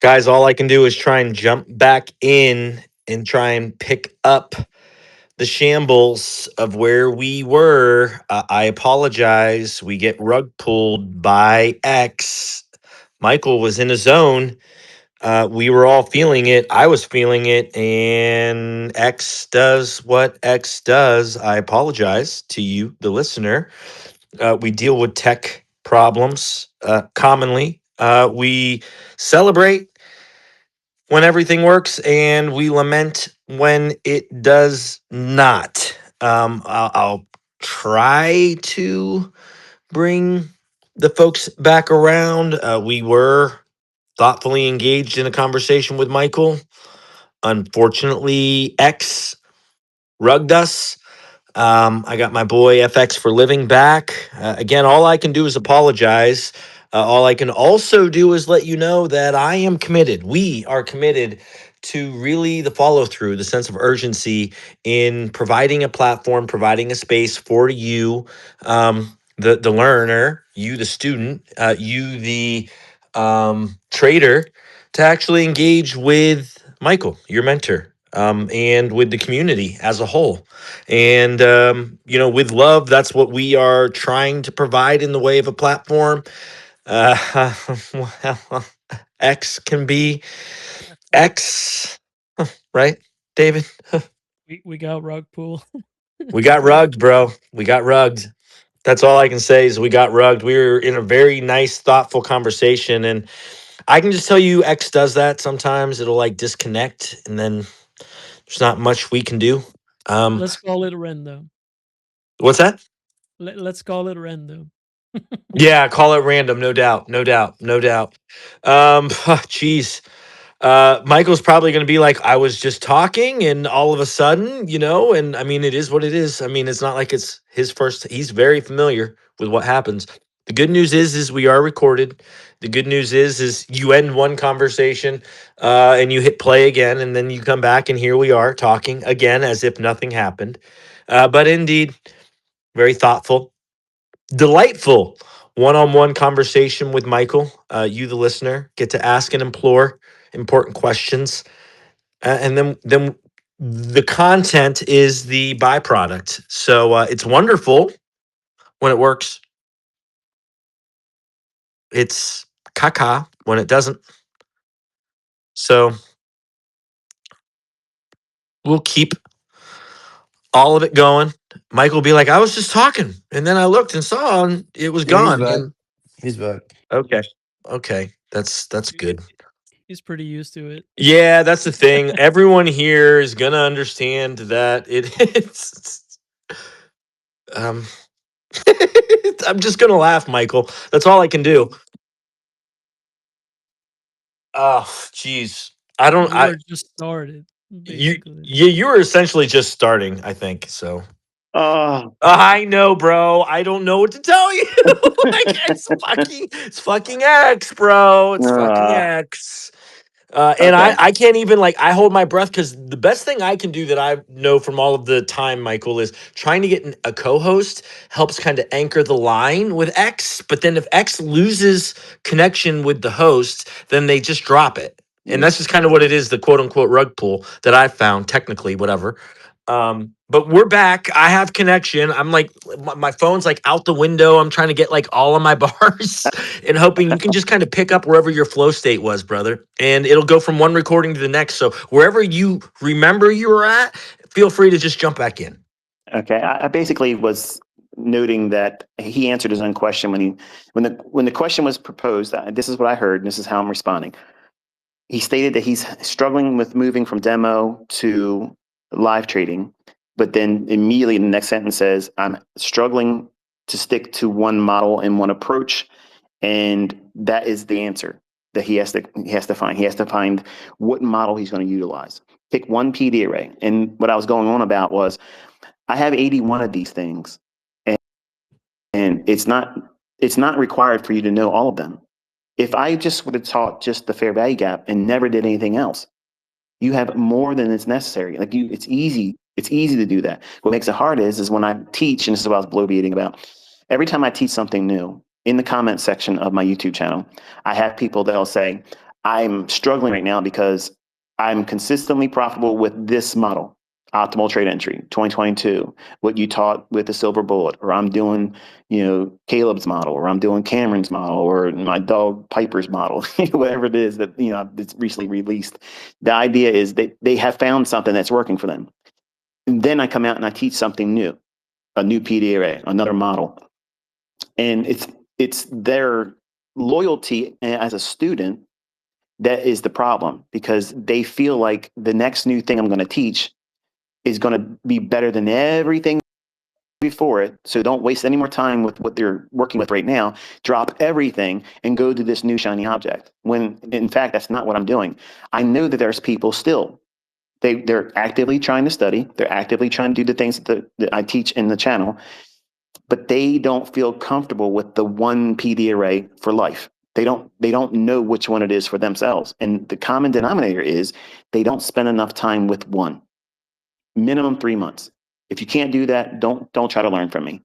Guys, all I can do is try and jump back in and try and pick up the shambles of where we were. I apologize. We get rug pulled by X. Michael was in a zone. We were all feeling it. I was feeling it. And X does what X does. I apologize to you, the listener. We deal with tech problems commonly. We celebrate when everything works, and we lament when it does not. I'll try to bring the folks back around. We were thoughtfully engaged in a conversation with Michael. Unfortunately, X rugged us. I got my boy FX for living back. Again, all I can do is apologize. All I can also do is let you know that I am committed. We are committed to really the follow through, the sense of urgency in providing a platform, providing a space for you, the learner, you the student, you the trader, to actually engage with Michael, your mentor, and with the community as a whole. And, with love, that's what we are trying to provide in the way of a platform. Well, X can be X, right, David? We got rug pull. We got rugged, bro. We got rugged. That's all I can say is we got rugged. We were in a very nice, thoughtful conversation. And I can just tell you, X does that sometimes. It'll like disconnect, and then there's not much we can do. Um, Let's call it random. what's that? Let's call it random. Yeah, call it random, no doubt, no doubt, no doubt. Geez. Michael's probably going to be like, I was just talking, and all of a sudden, and I mean, it is what it is. I mean, it's not like it's his first. He's very familiar with what happens. The good news is we are recorded. The good news is you end one conversation, and you hit play again, and then you come back, and here we are talking again as if nothing happened. But indeed, very thoughtful, delightful one-on-one conversation with Michael. You, the listener, get to ask and implore important questions, and then the content is the byproduct. So it's wonderful when it works. It's caca when it doesn't. So we'll keep all of it going. Michael will be like, I was just talking, and then I looked and saw, and it was Yeah, he's gone. back. And He's back. okay, that's good. He's pretty used to it. Yeah, that's the thing. Everyone here is gonna understand that it's um I'm just gonna laugh, Michael. That's all I can do. Oh, jeez. I don't You I are just started, you basically. you were essentially just starting, I think. So Oh, I know, bro. I don't know what to tell you. Like it's fucking X, bro. It's fucking uh, X. And I, okay. I can't even like I hold my breath because the best thing I can do that I know from all of the time, Michael, is trying to get a co-host helps kind of anchor the line with X. But then if X loses connection with the host, then they just drop it. And Mm. that's just kind of what it is, the quote unquote rug pull that I found, technically, whatever. But we're back. I have connection. I'm like, my phone's like out the window. I'm trying to get like all of my bars and hoping you can just kind of pick up wherever your flow state was, brother. And it'll go from one recording to the next. So wherever you remember you were at, feel free to just jump back in. Okay. I basically was noting that he answered his own question when the question was proposed. This is what I heard, and this is how I'm responding. He stated that he's struggling with moving from demo to live trading, but then immediately the next sentence says, I'm struggling to stick to one model and one approach. And that is the answer that he has to find. He has to find what model he's going to utilize. Pick one PD array. And what I was going on about was I have 81 of these things, and it's not required for you to know all of them. If I just would have taught just the fair value gap and never did anything else, you have more than is necessary. It's easy to do that. What makes it hard is when I teach, and this is what I was bloviating about. Every time I teach something new in the comment section of my YouTube channel, I have people that'll say, I'm struggling right now because I'm consistently profitable with this model, optimal trade entry, 2022, what you taught with the silver bullet, or I'm doing, Caleb's model, or I'm doing Cameron's model, or my dog Piper's model, whatever it is that, it's recently released. The idea is that they have found something that's working for them. And then I come out and I teach something new, a new PD array, another model. And it's their loyalty as a student that is the problem, because they feel like the next new thing I'm going to teach is going to be better than everything before it. So don't waste any more time with what they're working with right now. Drop everything and go to this new shiny object. When in fact, that's not what I'm doing. I know that there's people still, they're actively trying to study. They're actively trying to do the things that I teach in the channel, but they don't feel comfortable with the one PD array for life. They don't know which one it is for themselves. And the common denominator is they don't spend enough time with one. Minimum 3 months. If you can't do that, don't try to learn from me.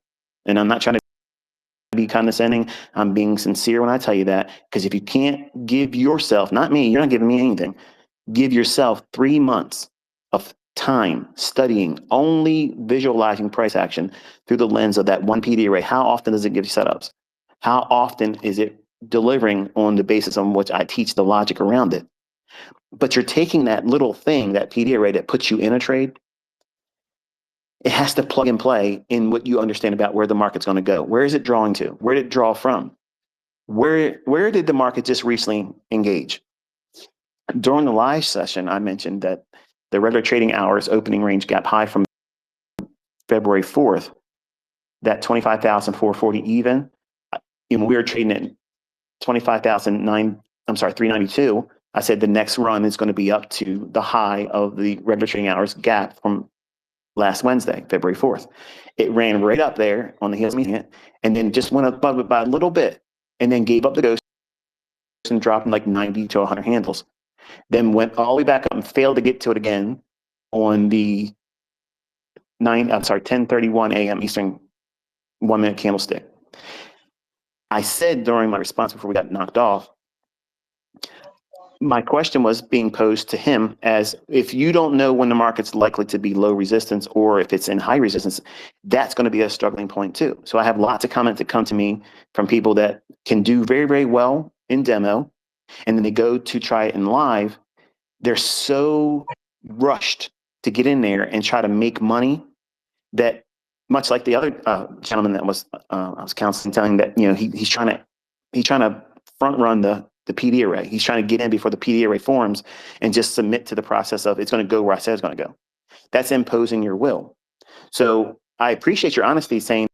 And I'm not trying to be condescending. I'm being sincere when I tell you that, because if you can't give yourself, not me, you're not giving me anything, give yourself 3 months of time studying, only visualizing price action through the lens of that one PD array. How often does it give you setups? How often is it delivering on the basis on which I teach the logic around it? But you're taking that little thing, that PD array that puts you in a trade, it has to plug and play in what you understand about where the market's going to go. Where is it drawing to? Where did it draw from? Where did the market just recently engage? During the live session, I mentioned that the regular trading hours opening range gap high from February 4th, that 25,440 even, and we were trading at 392. I said the next run is going to be up to the high of the regular trading hours gap from last Wednesday, February 4th. It ran right up there on the heels of meeting it, and then just went above it by a little bit, and then gave up the ghost and dropped like 90 to 100 handles. Then went all the way back up and failed to get to it again on the 10:31 a.m. Eastern 1 minute candlestick. I said during my response before we got knocked off, my question was being posed to him as, if you don't know when the market's likely to be low resistance or if it's in high resistance, that's going to be a struggling point too. So I have lots of comments that come to me from people that can do very, very well in demo, and then they go to try it in live. They're so rushed to get in there and try to make money that, much like the other gentleman that was I was counseling, telling that he's trying to front run the PD array. He's trying to get in before the PD array forms and just submit to the process of it's going to go where I said it's going to go. That's imposing your will. So I appreciate your honesty saying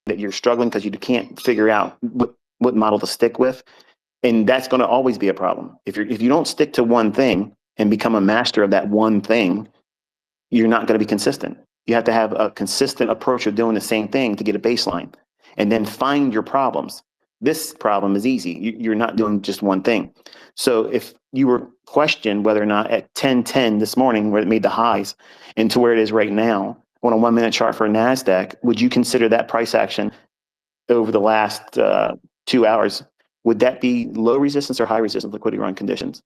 that you're struggling because you can't figure out what model to stick with. And that's going to always be a problem. If you don't stick to one thing and become a master of that one thing, you're not going to be consistent. You have to have a consistent approach of doing the same thing to get a baseline, and then find your problems. This problem is easy. You're not doing just one thing. So if you were questioned whether or not at 10:10 this morning, where it made the highs, and to where it is right now on a 1 minute chart for NASDAQ, would you consider that price action over the last 2 hours? Would that be low resistance or high resistance liquidity run conditions?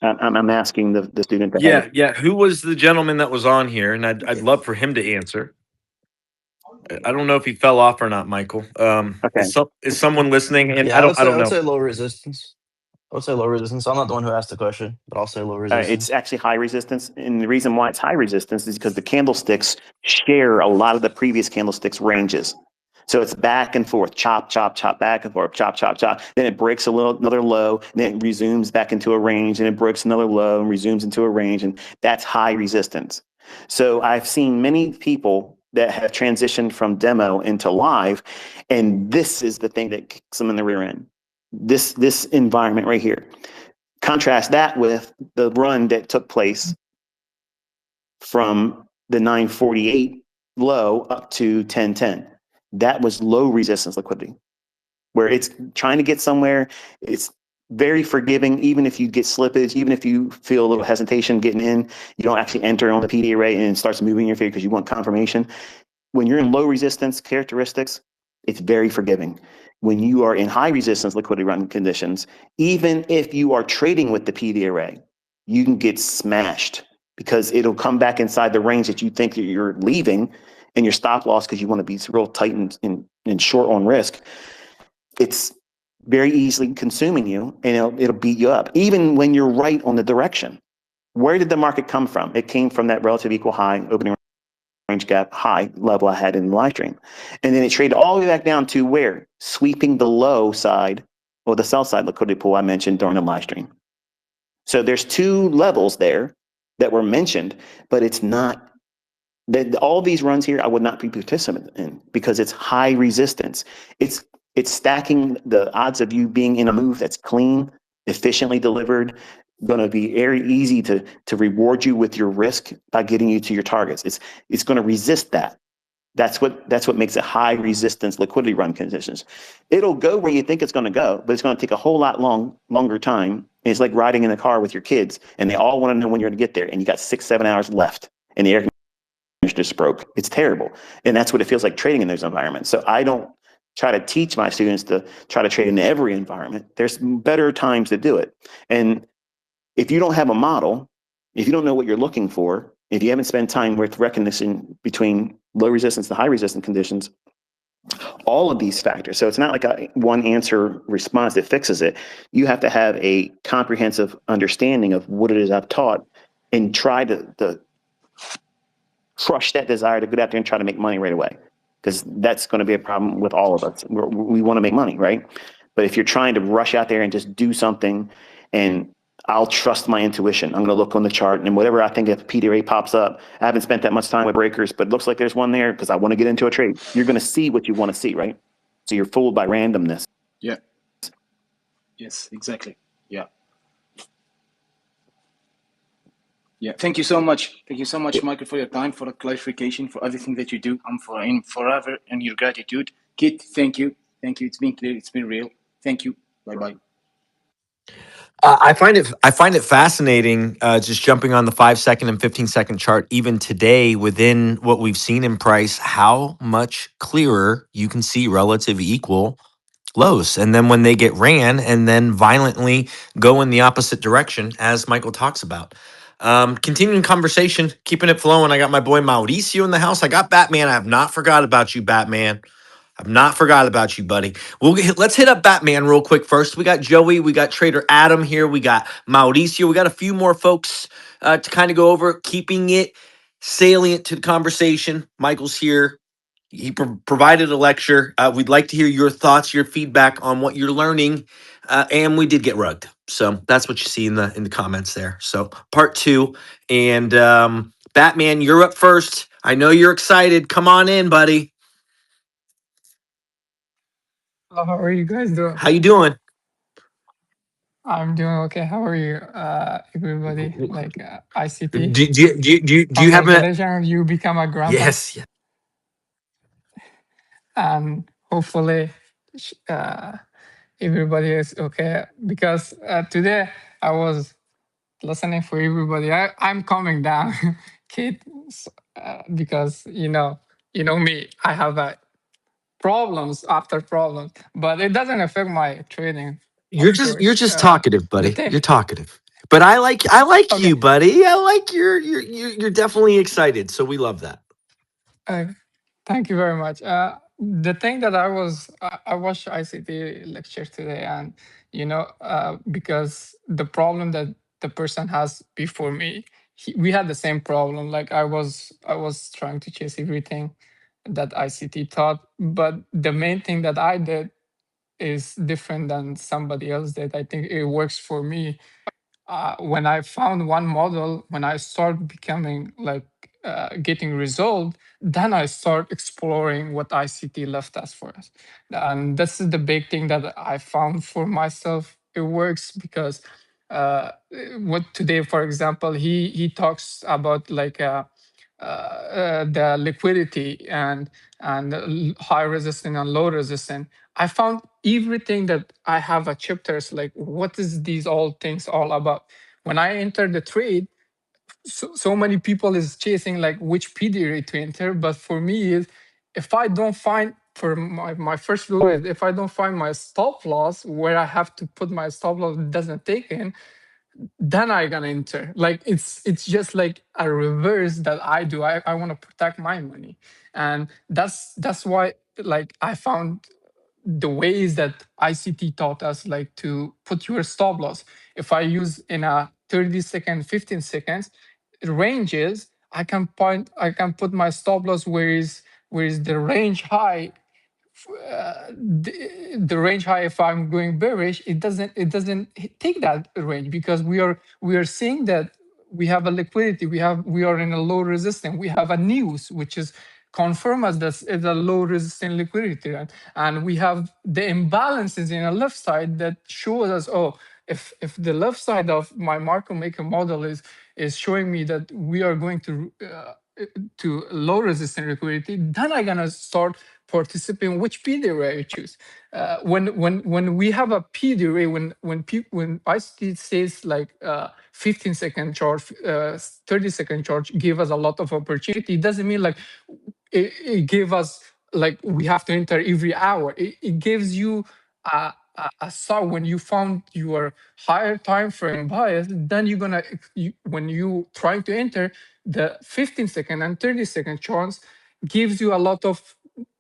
I'm asking the student. Yeah. Who was the gentleman that was on here? And I'd love for him to answer. I don't know if he fell off or not, Michael. Okay. Is someone listening? And Yeah, I don't I would know. say low resistance. I would say low resistance. I'm not the one who asked the question, but I'll say low resistance. It's actually high resistance. And the reason why it's high resistance is because the candlesticks share a lot of the previous candlesticks ranges. So it's back and forth, chop, chop, chop, back and forth, chop, chop, chop. Then it breaks another low, and then it resumes back into a range, and it breaks another low and resumes into a range. And that's high resistance. So I've seen many people that have transitioned from demo into live, and this is the thing that kicks them in the rear end. This environment right here. Contrast that with the run that took place from the 948 low up to 1010. That was low resistance liquidity, where it's trying to get somewhere. It's very forgiving, even if you get slippage, even if you feel a little hesitation getting in, you don't actually enter on the PD array and it starts moving in your favor because you want confirmation. When you're in low resistance characteristics, It's very forgiving. When you are in high resistance liquidity run conditions, even if you are trading with the PD array, you can get smashed because it'll come back inside the range that you think that you're leaving, and your stop loss, because you want to be real tight and short on risk, it's very easily consuming you, and it'll beat you up, even when you're right on the direction. Where did the market come from? It came from that relative equal high opening range gap high level I had in the live stream. And then it traded all the way back down to where? Sweeping the low side or the sell side liquidity pool I mentioned during the live stream. So there's two levels there that were mentioned, but it's not that all these runs here I would not be participant in because it's high resistance. It's stacking the odds of you being in a move that's clean, efficiently delivered, going to be very easy to reward you with your risk by getting you to your targets. It's going to resist that. That's what makes it high resistance liquidity run conditions. It'll go where you think it's going to go, but it's going to take a whole lot longer time. It's like riding in a car with your kids, and they all want to know when you're going to get there, and you got 6-7 hours left, and the air conditioner just broke. It's terrible, and that's what it feels like trading in those environments. So I don't try to teach my students to try to trade in every environment. There's better times to do it, and if you don't have a model, if you don't know what you're looking for, if you haven't spent time with recognition between low resistance to high resistance conditions, all of these factors. So it's not like a one answer response that fixes it. You have to have a comprehensive understanding of what it is I've taught and try to crush that desire to get out there and try to make money right away. Because that's going to be a problem with all of us. We want to make money, right? But if you're trying to rush out there and just do something, and I'll trust my intuition. I'm going to look on the chart, and whatever I think if PDRA pops up, I haven't spent that much time with breakers, but it looks like there's one there because I want to get into a trade. You're going to see what you want to see, right? So you're fooled by randomness. Yeah. Yes, exactly. Yeah. Yeah. Thank you so much. Thank you so much, Michael, for your time, for the clarification, for everything that you do. I'm forever in your gratitude. Kit, thank you. Thank you. It's been clear. It's been real. Thank you. Bye-bye. I find it fascinating, just jumping on the 5-second and 15-second chart, even today within what we've seen in price, how much clearer you can see relative equal lows. And then when they get ran and then violently go in the opposite direction, as Michael talks about. Continuing conversation, keeping it flowing. I got my boy Mauricio in the house. I got Batman. I have not forgot about you, Batman. I've not forgot about you, buddy. Let's hit up Batman real quick first. We got Joey, we got Trader Adam here, we got Mauricio, we got a few more folks to kind of go over, keeping it salient to the conversation. Michael's here. He provided a lecture. We'd like to hear your thoughts, your feedback on what you're learning, and we did get rugged. So that's what you see in the comments there. So part 2, and Batman, you're up first. I know you're excited. Come on in, buddy. Hello, how are you guys doing? How you doing? I'm doing okay. How are you, everybody? Like ICT. Do you have a Congratulations, you become a grandpa, yes? and hopefully everybody is okay. Because today I was listening for everybody. I'm coming down, kid, because you know me. I have problems after problems, but it doesn't affect my trading. You're Of just course, talkative, the buddy. thing. You're talkative. But I like Okay. you, buddy. I like you're definitely excited. So we love that. Thank you very much. The thing that I watched ICT lecture today, and because the problem that the person has before me, we had the same problem. Like I was trying to chase everything that ICT taught, but the main thing that I did is different than somebody else did. I think it works for me. When I found one model, when I start becoming like getting result, then I start exploring what ICT left us for us. And this is the big thing that I found for myself. It works because what today, for example, he talks about like the liquidity and high resistant and low resistant. I found everything that I have a chapters like what is these all things all about. When I entered the trade, so many people is chasing like which PD rate to enter, but for me is if I don't find for my first rule is if I don't find my stop loss where I have to put my stop loss doesn't take in, then I gonna enter. Like it's just like a reverse that I do. I want to protect my money, and that's why like I found the ways that ICT taught us like to put your stop loss. If I use in a 30 second, 15 seconds ranges, I can put my stop loss where is the range high, the range high. If I'm going bearish, it doesn't take that range, because we are seeing that we have a liquidity, we are in a low resistance, we have a news which is confirm us that it's a low resistant liquidity, right? And we have the imbalances in the left side that shows us, oh, if the left side of my market maker model is showing me that we are going to low resistant liquidity, then I'm gonna start participating which PD array I choose. When we have a PD array, when ICT says like 15 second charge, 30 second charge give us a lot of opportunity, it doesn't mean like it gave us like we have to enter every hour. It gives you so when you found your higher time frame bias, then you're gonna when you try to enter, the 15 second and 30 second charts gives you a lot of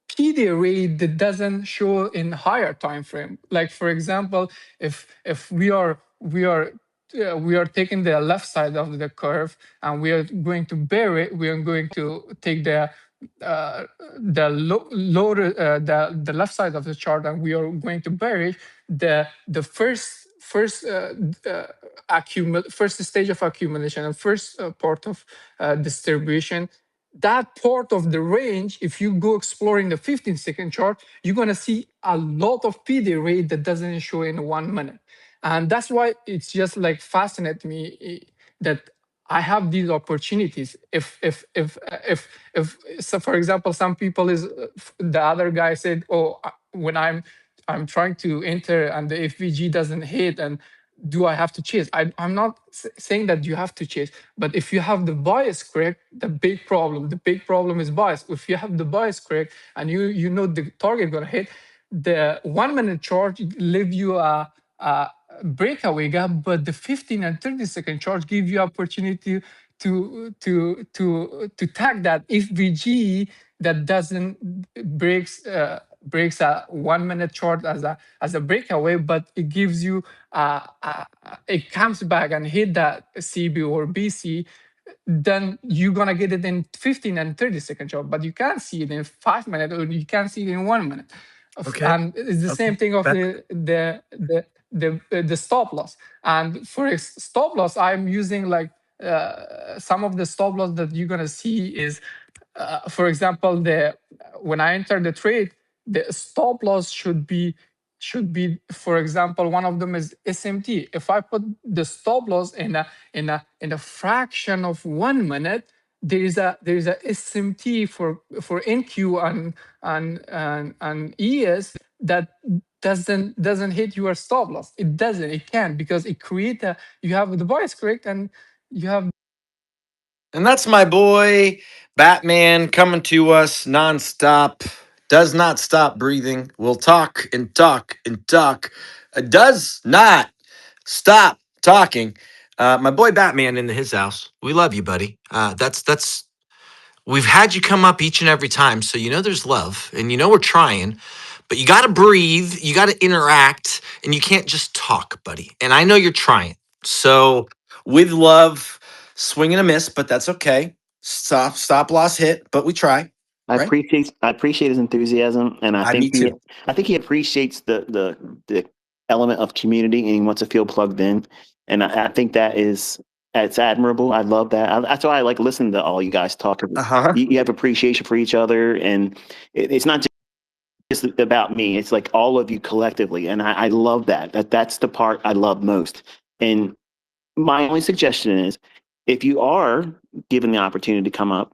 PD array that doesn't show in higher time frame. Like for example, if we are taking the left side of the curve and we are going to bury it, we are going to take the left side of the chart and we are going to bury the first stage of accumulation and first part of distribution. That part of the range, if you go exploring the 15 second chart, you're going to see a lot of PD rate that doesn't show in 1 minute. And that's why it's just like fascinates me that I have these opportunities. If so, for example, some people the other guy said, oh, when I'm trying to enter and the FVG doesn't hit, and do I have to chase? I'm not saying that you have to chase, but if you have the bias correct, the big problem is bias. If you have the bias correct and you know the target gonna hit, the 1 minute chart leave you a breakaway gap, but the 15 and 30 second chart give you opportunity to tag that FVG that doesn't breaks a 1 minute chart as a breakaway, but it gives you it comes back and hit that CB or BC, then you're gonna get it in 15 and 30 second chart, but you can't see it in 5 minutes or you can't see it in 1 minute. Okay. And it's the same thing of the stop loss. And for stop loss, I'm using like some of the stop loss that you're gonna see is, for example, when I enter the trade, the stop loss should be, for example, one of them is SMT. If I put the stop loss in a fraction of 1 minute, there is a SMT for NQ and ES that doesn't hit your stop loss. It can't, because it create you have the bias correct and you have. And that's my boy Batman coming to us nonstop. Does not stop breathing. Will talk and talk and talk. Does not stop talking. My boy Batman in his house. We love you, buddy. That's. We've had you come up each and every time, so you know there's love, and you know we're trying. But you got to breathe. You got to interact, and you can't just talk, buddy. And I know you're trying. So with love. Swing and a miss, but that's okay. Stop loss hit, but we try. I Right? appreciate his enthusiasm, and I Me think too. he appreciates the element of community, and he wants to feel plugged in. And I think it's admirable. I love that. That's why I like listening to all you guys talk. You have appreciation for each other, and it's not just about me. It's like all of you collectively, and I love that. That's the part I love most. And my only suggestion is, if you are given the opportunity to come up,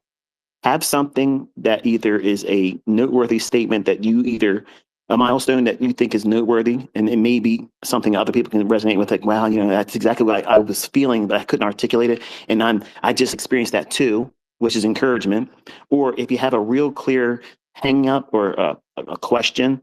have something that either is a noteworthy statement that you a milestone that you think is noteworthy, and it may be something other people can resonate with, like, wow, that's exactly what I was feeling, but I couldn't articulate it. And I just experienced that too, which is encouragement. Or if you have a real clear hang up or a question.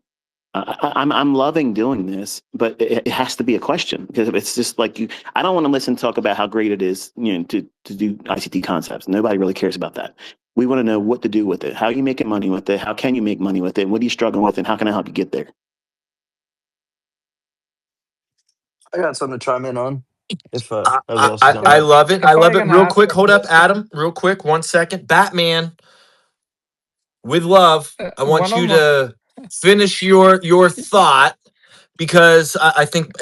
I'm loving doing this, but it has to be a question, because if it's just like I don't want to listen to talk about how great it is, to do ICT concepts. Nobody really cares about that. We want to know what to do with it. How are you making money with it? How can you make money with it? What are you struggling with? And how can I help you get there? I got something to chime in on if I, everybody I, else is I done. I love it. I If I love it. can Real ask quick, a hold up, question, Adam. Real quick, 1 second. Batman, with love, I want one of you my to finish your thought, because I think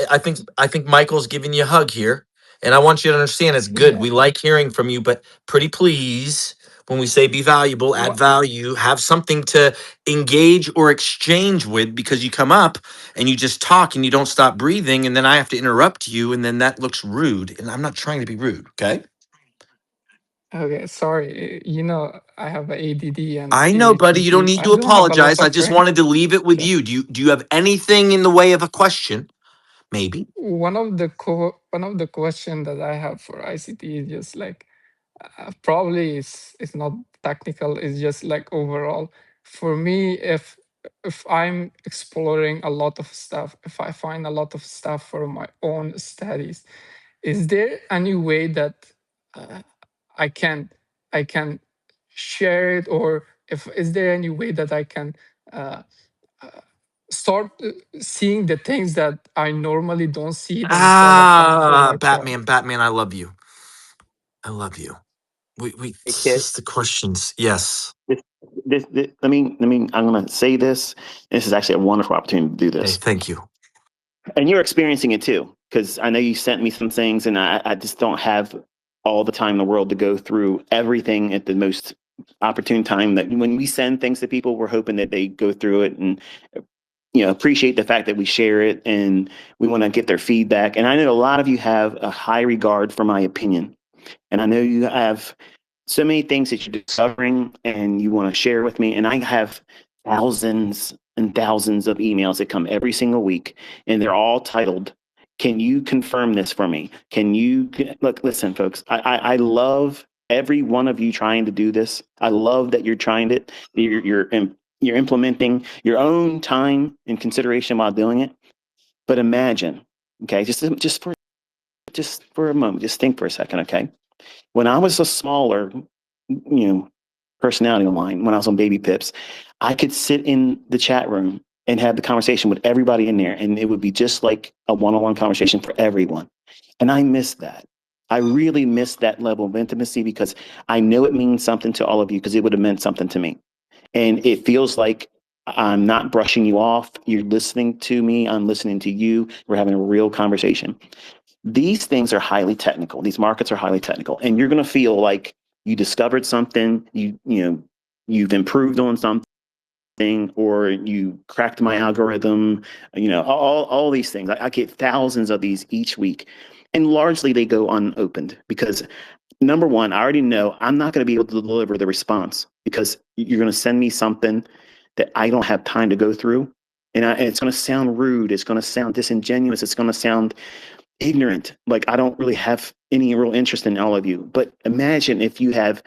Michael's giving you a hug here, and I want you to understand it's good. yeah. We like hearing from you, but pretty please, when we say be valuable, add What value, have something to engage or exchange with, because you come up and you just talk and you don't stop breathing, and then I have to interrupt you, and then that looks rude, and I'm not trying to be rude. Okay. Okay, sorry. I have a ADD and I know, buddy. You don't irritability. need I to don't have a lot apologize. I of just friends. wanted to leave it with Yeah. you. Do you have anything in the way of a question? Maybe. One of the question that I have for ICT is just like, probably it's not technical. It's just like overall for me. If I'm exploring a lot of stuff, if I find a lot of stuff for my own studies, is there any way that uh, I can I can share it, or if is there any way that I can uh, uh, start seeing the things that I normally don't see them for my Batman, project? Batman, I love you. I love you. We Hey, it's Kit, just the questions. Yes. I'm going to say this. This is actually a wonderful opportunity to do Hey, this. thank you. And you're experiencing it too, because I know you sent me some things, and I just don't have all the time in the world to go through everything at the most opportune time. That when we send things to people, we're hoping that they go through it and appreciate the fact that we share it, and we want to get their feedback. And I know a lot of you have a high regard for my opinion, and I know you have so many things that you're discovering and you want to share with me. And I have thousands and thousands of emails that come every single week, and they're all titled, "Can you confirm this for me? Can you look?" Listen, folks, I love every one of you trying to do this. I love that you're trying it. You're implementing your own time and consideration while doing it. But imagine, okay, just for a moment, just think for a second, okay? When I was a smaller, personality of mine, when I was on Baby Pips, I could sit in the chat room and have the conversation with everybody in there, and it would be just like a one-on-one conversation for everyone. And I miss that. I really miss that level of intimacy, because I know it means something to all of you, because it would have meant something to me. And it feels like I'm not brushing you off. You're listening to me. I'm listening to you. We're having a real conversation. These things are highly technical. These markets are highly technical, and you're going to feel like you discovered something, you've improved on something, or you cracked my algorithm, all these things. I get thousands of these each week, and largely they go unopened, because number one, I already know I'm not going to be able to deliver the response, because you're going to send me something that I don't have time to go through. And it's going to sound rude. It's going to sound disingenuous. It's going to sound ignorant. Like I don't really have any real interest in all of you. But imagine if you have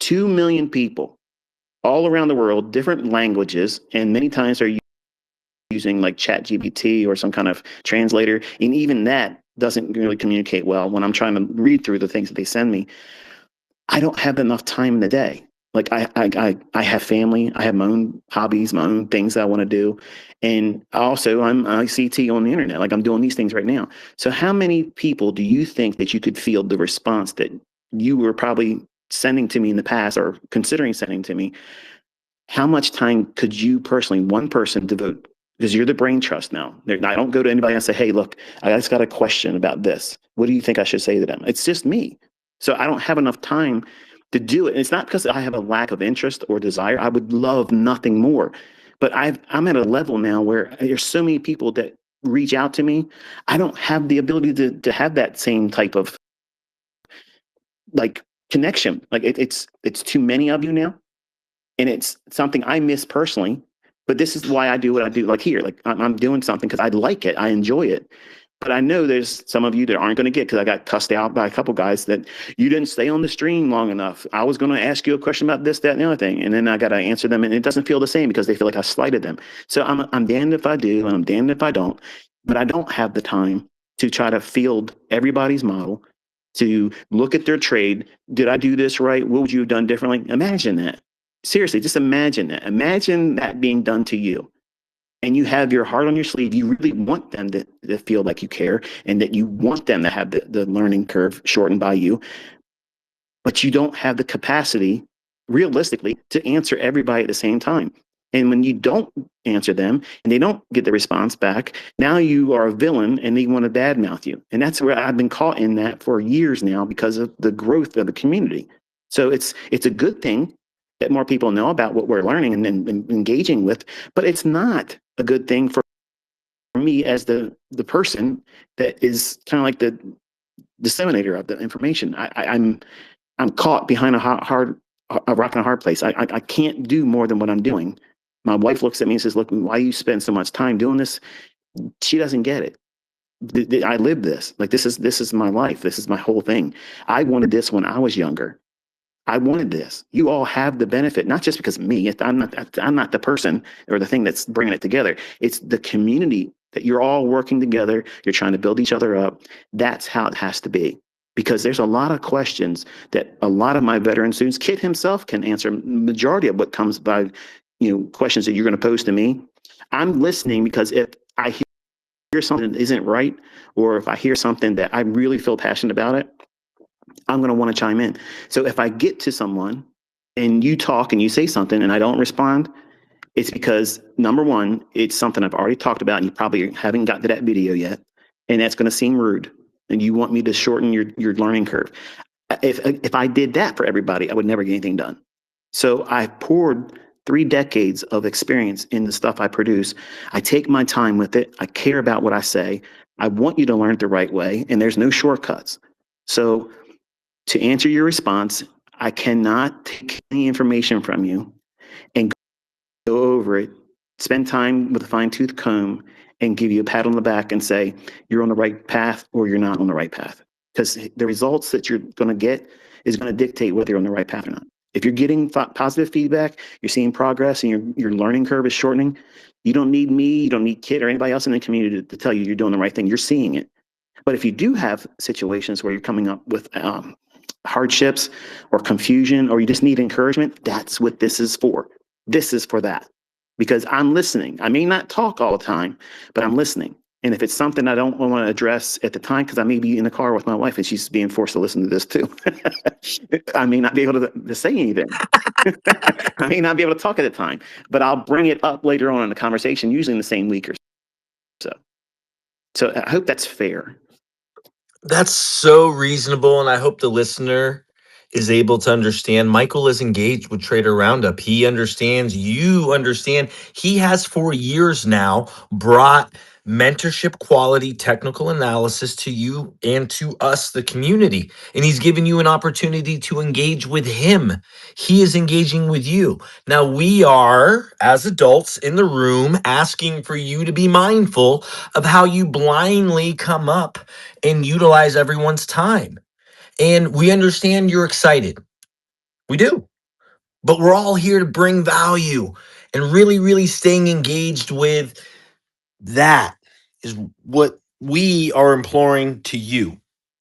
2 million people all around the world, different languages, and many times they're using like ChatGPT or some kind of translator. And even that doesn't really communicate well when I'm trying to read through the things that they send me. I don't have enough time in the day. Like I have family, I have my own hobbies, my own things that I want to do. And also I'm ICT on the internet. Like I'm doing these things right now. So how many people do you think that you could feel the response that you were probably sending to me in the past, or considering sending to me? How much time could you personally, one person, devote? Because you're the brain trust now. I don't go to anybody and say, "Hey, look, I just got a question about this. What do you think I should say to them?" It's just me. So I don't have enough time to do it. And it's not because I have a lack of interest or desire. I would love nothing more. But I'm at a level now where there's so many people that reach out to me. I don't have the ability to have that same type of like connection. Like it's too many of you now, and it's something I miss personally. But this is why I do what I do. Like here, like I'm doing something because I like it, I enjoy it. But I know there's some of you that aren't going to get, because I got cussed out by a couple guys that you didn't stay on the stream long enough. I was going to ask you a question about this, that, and the other thing, and then I got to answer them, and it doesn't feel the same because they feel like I slighted them. So I'm damned if I do, and I'm damned if I don't. But I don't have the time to try to field everybody's model, to look at their trade. Did I do this right? What would you have done differently? Imagine that. Seriously, just imagine that. Imagine that being done to you. And you have your heart on your sleeve. You really want them to feel like you care, and that you want them to have the learning curve shortened by you. But you don't have the capacity, realistically, to answer everybody at the same time. And when you don't answer them and they don't get the response back, now you are a villain and they want to badmouth you. And that's where I've been caught in that for years now because of the growth of the community. So it's a good thing that more people know about what we're learning and engaging with, but it's not a good thing for me as the person that is kind of like the disseminator of the information. I'm caught behind a rock and a hard place. I can't do more than what I'm doing. My wife looks at me and says, "Look, why you spend so much time doing this?" She doesn't get it. I live this. Like this is my life. This is my whole thing. I wanted this when I was younger. I wanted this. You all have the benefit, not just because of me. I'm not the person or the thing that's bringing it together. It's the community that you're all working together. You're trying to build each other up. That's how it has to be. Because there's a lot of questions that a lot of my veteran students, Kit himself can answer majority of what comes by, questions that you're going to pose to me. I'm listening because if I hear something that isn't right, or if I hear something that I really feel passionate about it, I'm going to want to chime in. So if I get to someone and you talk and you say something and I don't respond, it's because number one, it's something I've already talked about and you probably haven't gotten to that video yet. And that's going to seem rude. And you want me to shorten your learning curve. If I did that for everybody, I would never get anything done. So I poured 3 decades of experience in the stuff I produce. I take my time with it. I care about what I say. I want you to learn it the right way, and there's no shortcuts. So to answer your response, I cannot take any information from you and go over it, spend time with a fine-tooth comb, and give you a pat on the back and say, you're on the right path or you're not on the right path. Because the results that you're going to get is going to dictate whether you're on the right path or not. If you're getting positive feedback, you're seeing progress, and your learning curve is shortening, you don't need me, you don't need Kit or anybody else in the community to tell you you're doing the right thing. You're seeing it. But if you do have situations where you're coming up with hardships or confusion, or you just need encouragement, that's what this is for. This is for that. Because I'm listening. I may not talk all the time, but I'm listening. And if it's something I don't want to address at the time, because I may be in the car with my wife and she's being forced to listen to this too, I may not be able to say anything. I may not be able to talk at the time, but I'll bring it up later on in the conversation, usually in the same week or so. So I hope that's fair. That's so reasonable, and I hope the listener is able to understand. Michael is engaged with Trader Roundup. He understands, you understand. He has for years now brought mentorship quality technical analysis to you and to us, the community. And he's given you an opportunity to engage with him. He is engaging with you. Now, we are, as adults in the room, asking for you to be mindful of how you blindly come up and utilize everyone's time. And we understand you're excited. We do. But we're all here to bring value, and really, really staying engaged with that is what we are imploring to you.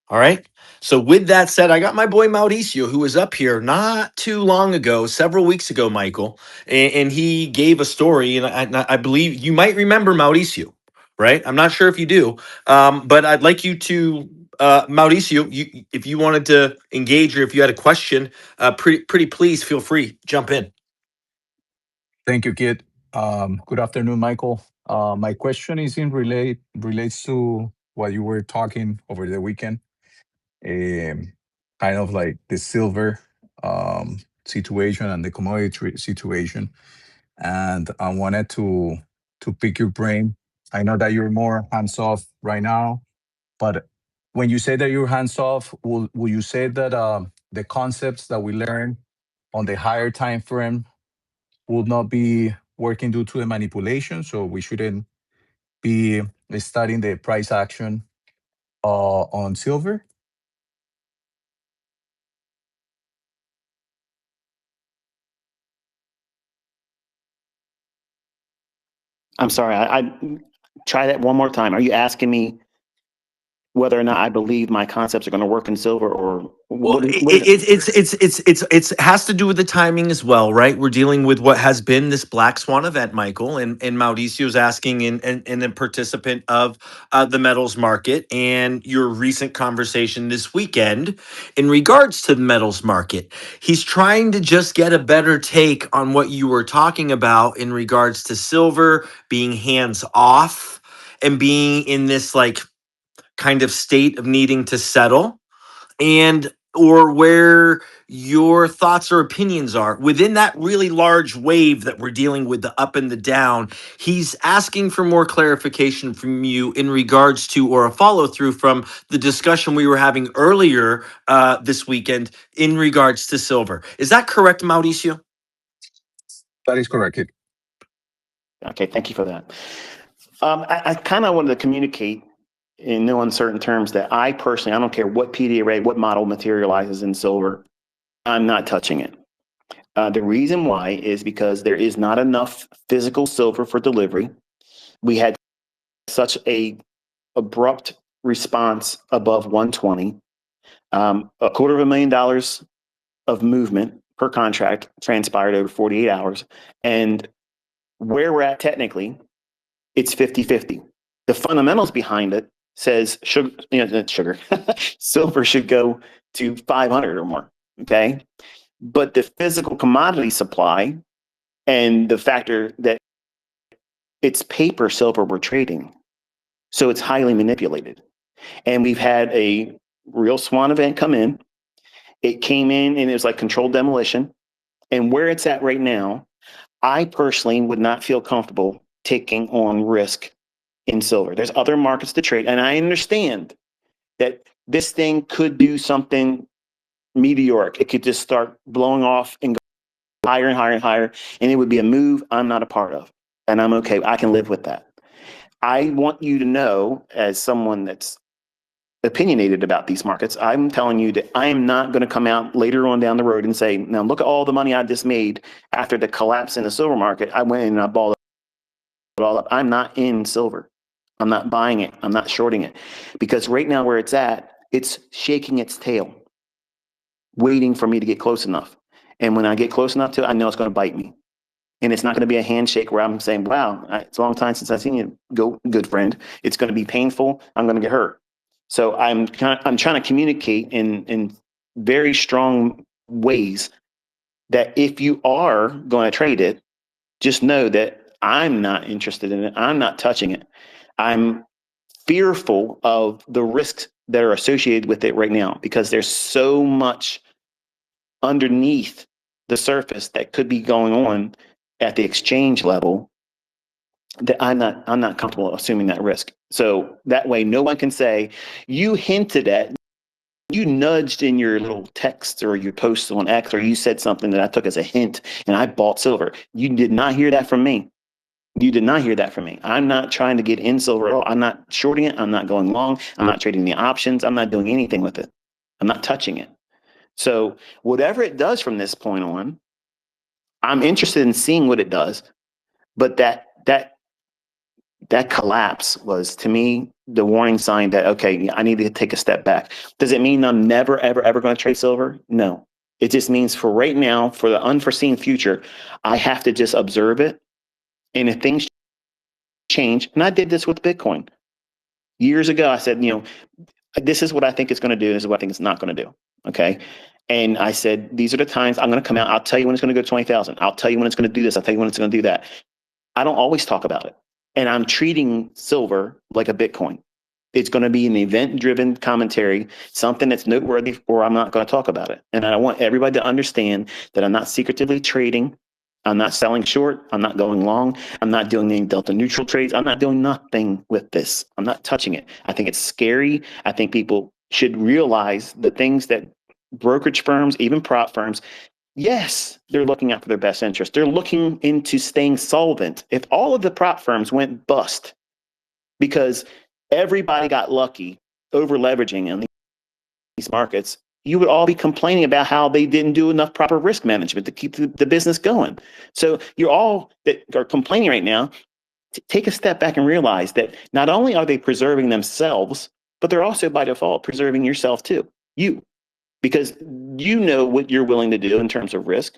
All right. So with that said, I got my boy Mauricio, who was up here not too long ago, several weeks ago, Michael, and he gave a story, and I believe you might remember Mauricio, right? I'm not sure if you do, but I'd like you to, Mauricio, if you wanted to engage or if you had a question, pretty please feel free, jump in. Thank you, Kit. Good afternoon, Michael. My question is relates to what you were talking over the weekend, kind of like the silver situation and the commodity situation. And I wanted to pick your brain. I know that you're more hands off right now, but when you say that you're hands off, will you say that the concepts that we learn on the higher time frame will not be working due to the manipulation, so we shouldn't be studying the price action on silver? I'm sorry. I try that one more time. Are you asking me whether or not I believe my concepts are going to work in silver, or Well, what is it? it's has to do with the timing as well, right? We're dealing with what has been this black swan event, Michael, and Mauricio's asking in a participant of the metals market and your recent conversation this weekend in regards to the metals market. He's trying to just get a better take on what you were talking about in regards to silver being hands off and being in this like kind of state of needing to settle, and or where your thoughts or opinions are within that really large wave that we're dealing with, the up and the down. He's asking for more clarification from you in regards to, or a follow through from the discussion we were having earlier this weekend in regards to silver. Is that correct, Mauricio? That is correct. Okay, thank you for that. I kind of wanted to communicate in no uncertain terms that I personally, I don't care what PD array, what model materializes in silver, I'm not touching it. The reason why is because there is not enough physical silver for delivery. We had such a abrupt response above 120, $250,000 of movement per contract transpired over 48 hours. And where we're at technically, it's 50-50. The fundamentals behind it says sugar, not sugar, silver should go to 500 or more. Okay. But the physical commodity supply and the factor that it's paper silver we're trading, so it's highly manipulated. And we've had a real swan event come in. It came in and it was like controlled demolition. And where it's at right now, I personally would not feel comfortable taking on risk in silver. There's other markets to trade. And I understand that this thing could do something meteoric. It could just start blowing off and go higher and higher and higher. And it would be a move I'm not a part of. And I'm okay. I can live with that. I want you to know, as someone that's opinionated about these markets, I'm telling you that I am not going to come out later on down the road and say, now look at all the money I just made after the collapse in the silver market. I went and I bought it all up. I'm not in silver. I'm not buying it. I'm not shorting it, because right now where it's at, it's shaking its tail, waiting for me to get close enough. And when I get close enough to it, I know it's going to bite me. And it's not going to be a handshake where I'm saying, wow, it's a long time since I've seen you, go, good friend. It's going to be painful. I'm going to get hurt. So I'm trying to communicate in very strong ways that if you are going to trade it, just know that I'm not interested in it. I'm not touching it. I'm fearful of the risks that are associated with it right now, because there's so much underneath the surface that could be going on at the exchange level that I'm not comfortable assuming that risk. So that way no one can say, you hinted at, you nudged in your little text or your posts on X, or you said something that I took as a hint and I bought silver. You did not hear that from me. You did not hear that from me. I'm not trying to get in silver at all. I'm not shorting it. I'm not going long. I'm not trading the options. I'm not doing anything with it. I'm not touching it. So whatever it does from this point on, I'm interested in seeing what it does. But that collapse was, to me, the warning sign that, okay, I need to take a step back. Does it mean I'm never, ever, ever going to trade silver? No. It just means for right now, for the unforeseen future, I have to just observe it. And if things change, and I did this with Bitcoin years ago, I said, this is what I think it's going to do. This is what I think it's not going to do. Okay. And I said, these are the times I'm going to come out. I'll tell you when it's going to go to 20,000. I'll tell you when it's going to do this. I'll tell you when it's going to do that. I don't always talk about it. And I'm treating silver like a Bitcoin. It's going to be an event-driven commentary, something that's noteworthy, or I'm not going to talk about it. And I want everybody to understand that I'm not secretively trading. I'm not selling short. I'm not going long. I'm not doing any delta neutral trades. I'm not doing nothing with this. I'm not touching it. I think it's scary. I think people should realize the things that brokerage firms, even prop firms, yes, they're looking out for their best interest. They're looking into staying solvent. If all of the prop firms went bust, because everybody got lucky over leveraging in these markets, you would all be complaining about how they didn't do enough proper risk management to keep the business going. So you're all that are complaining right now, take a step back and realize that not only are they preserving themselves, but they're also by default preserving yourself too, because you know what you're willing to do in terms of risk.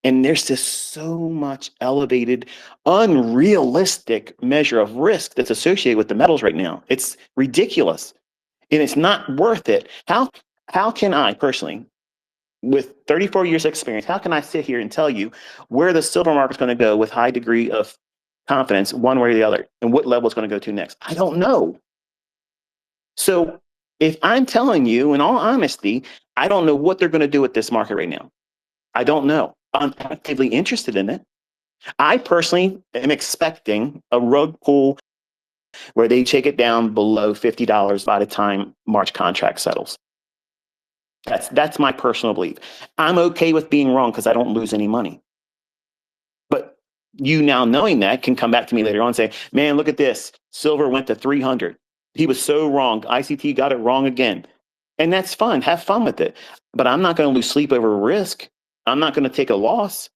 And there's just so much elevated, unrealistic measure of risk that's associated with the metals right now. It's ridiculous. And it's not worth it. How can I personally, with 34 years of experience, how can I sit here and tell you where the silver market's going to go with high degree of confidence, one way or the other, and what level it's going to go to next? I don't know. So if I'm telling you, in all honesty, I don't know what they're going to do with this market right now. I don't know. I'm actively interested in it. I personally am expecting a rug pull where they take it down below $50 by the time March contract settles. That's my personal belief. I'm okay with being wrong because I don't lose any money. But you now knowing that can come back to me later on and say, man, look at this. Silver went to 300. He was so wrong. ICT got it wrong again. And that's fun. Have fun with it. But I'm not going to lose sleep over risk. I'm not going to take a loss.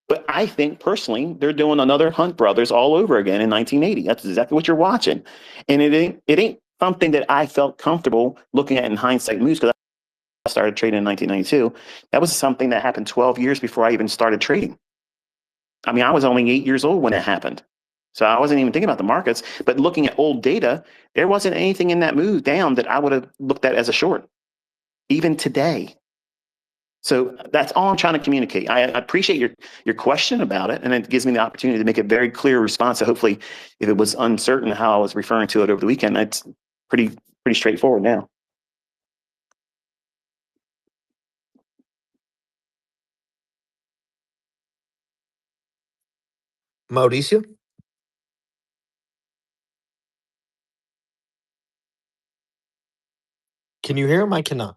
But I think personally, they're doing another Hunt Brothers all over again in 1980. That's exactly what you're watching. And it ain't something that I felt comfortable looking at in hindsight moves, because I started trading in 1992. That was something that happened 12 years before I even started trading. I mean, I was only 8 years old when it happened. So I wasn't even thinking about the markets. But looking at old data, there wasn't anything in that move down that I would have looked at as a short, even today. So that's all I'm trying to communicate. I appreciate your question about it, and it gives me the opportunity to make a very clear response. So hopefully, if it was uncertain how I was referring to it over the weekend, it's pretty straightforward now. Mauricio? Can you hear him? I cannot.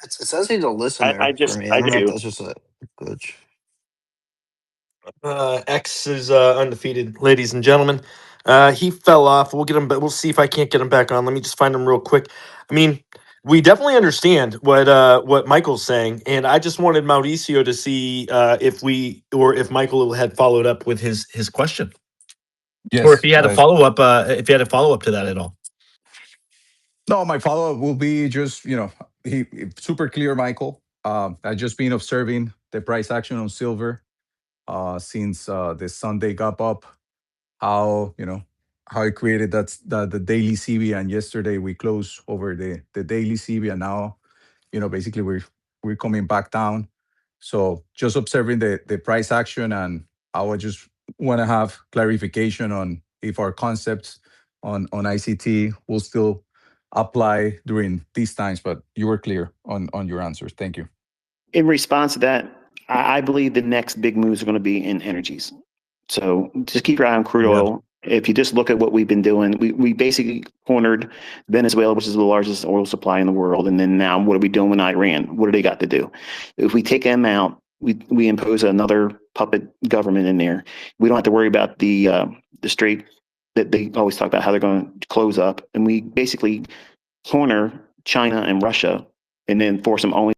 It says he's a listener for me. I don't know if that's just a glitch. X is undefeated, ladies and gentlemen. He fell off. We'll get him, but we'll see if I can't get him back on. Let me just find him real quick. I mean, we definitely understand what Michael's saying, and I just wanted Mauricio to see if Michael had followed up with his question, or if Yes. he had a follow up. If he had a follow up to that at all. No, my follow up will be just, he super clear, Michael. I've just been observing the price action on silver since the Sunday gap up, how it created the daily CB, and yesterday we closed over the daily CB, and now basically we're coming back down. So just observing the price action, and I would just want to have clarification on if our concepts on ICT will still apply during these times. But you were clear on your answers. Thank you. In response to that, I believe the next big moves are going to be in energies. So just keep your eye on crude oil. If you just look at what we've been doing, we basically cornered Venezuela, which is the largest oil supply in the world. And then now what are we doing with Iran? What do they got to do? If we take them out, we impose another puppet government in there. We don't have to worry about the strait that they always talk about, how they're going to close up. And we basically corner China and Russia, and then force them only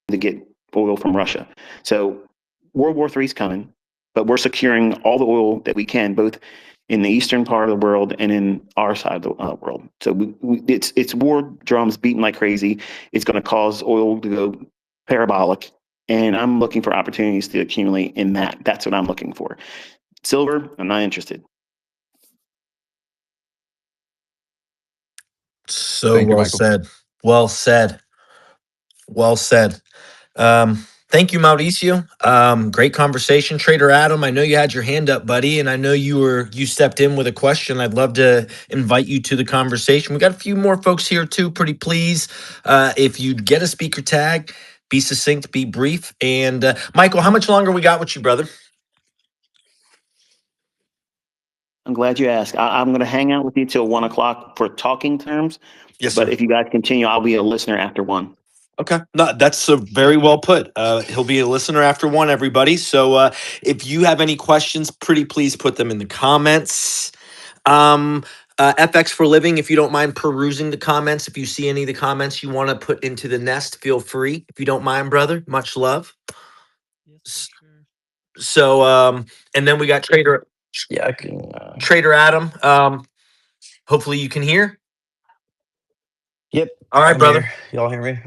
to get oil from Russia. So World War III is coming, but we're securing all the oil that we can, both in the eastern part of the world and in our side of the world. So it's war drums beating like crazy. It's going to cause oil to go parabolic, and I'm looking for opportunities to accumulate in that. That's what I'm looking for. Silver, I'm not interested. So Thank you, well Michael. said. Well said. Well said. Thank you, Mauricio. Great conversation. Trader Adam, I know you had your hand up, buddy, and I know you stepped in with a question. I'd love to invite you to the conversation. We got a few more folks here too. Pretty please. If you get a speaker tag, be succinct, be brief. And Michael, how much longer we got with you, brother? I'm glad you asked. I'm going to hang out with you till 1 o'clock for talking terms. Yes, But sir. if you guys continue, I'll be a listener after 1. Okay. No, that's very well put. He'll be a listener after one, everybody. So if you have any questions, pretty please put them in the comments. FX for living, if you don't mind perusing the comments, if you see any of the comments you want to put into the nest, feel free. If you don't mind, brother, much love. Yes, S- for sure. So, and then we got Yeah, I can. Trader Adam. Hopefully you can hear. Yep, All right, I'm brother. here. Y'all hear me?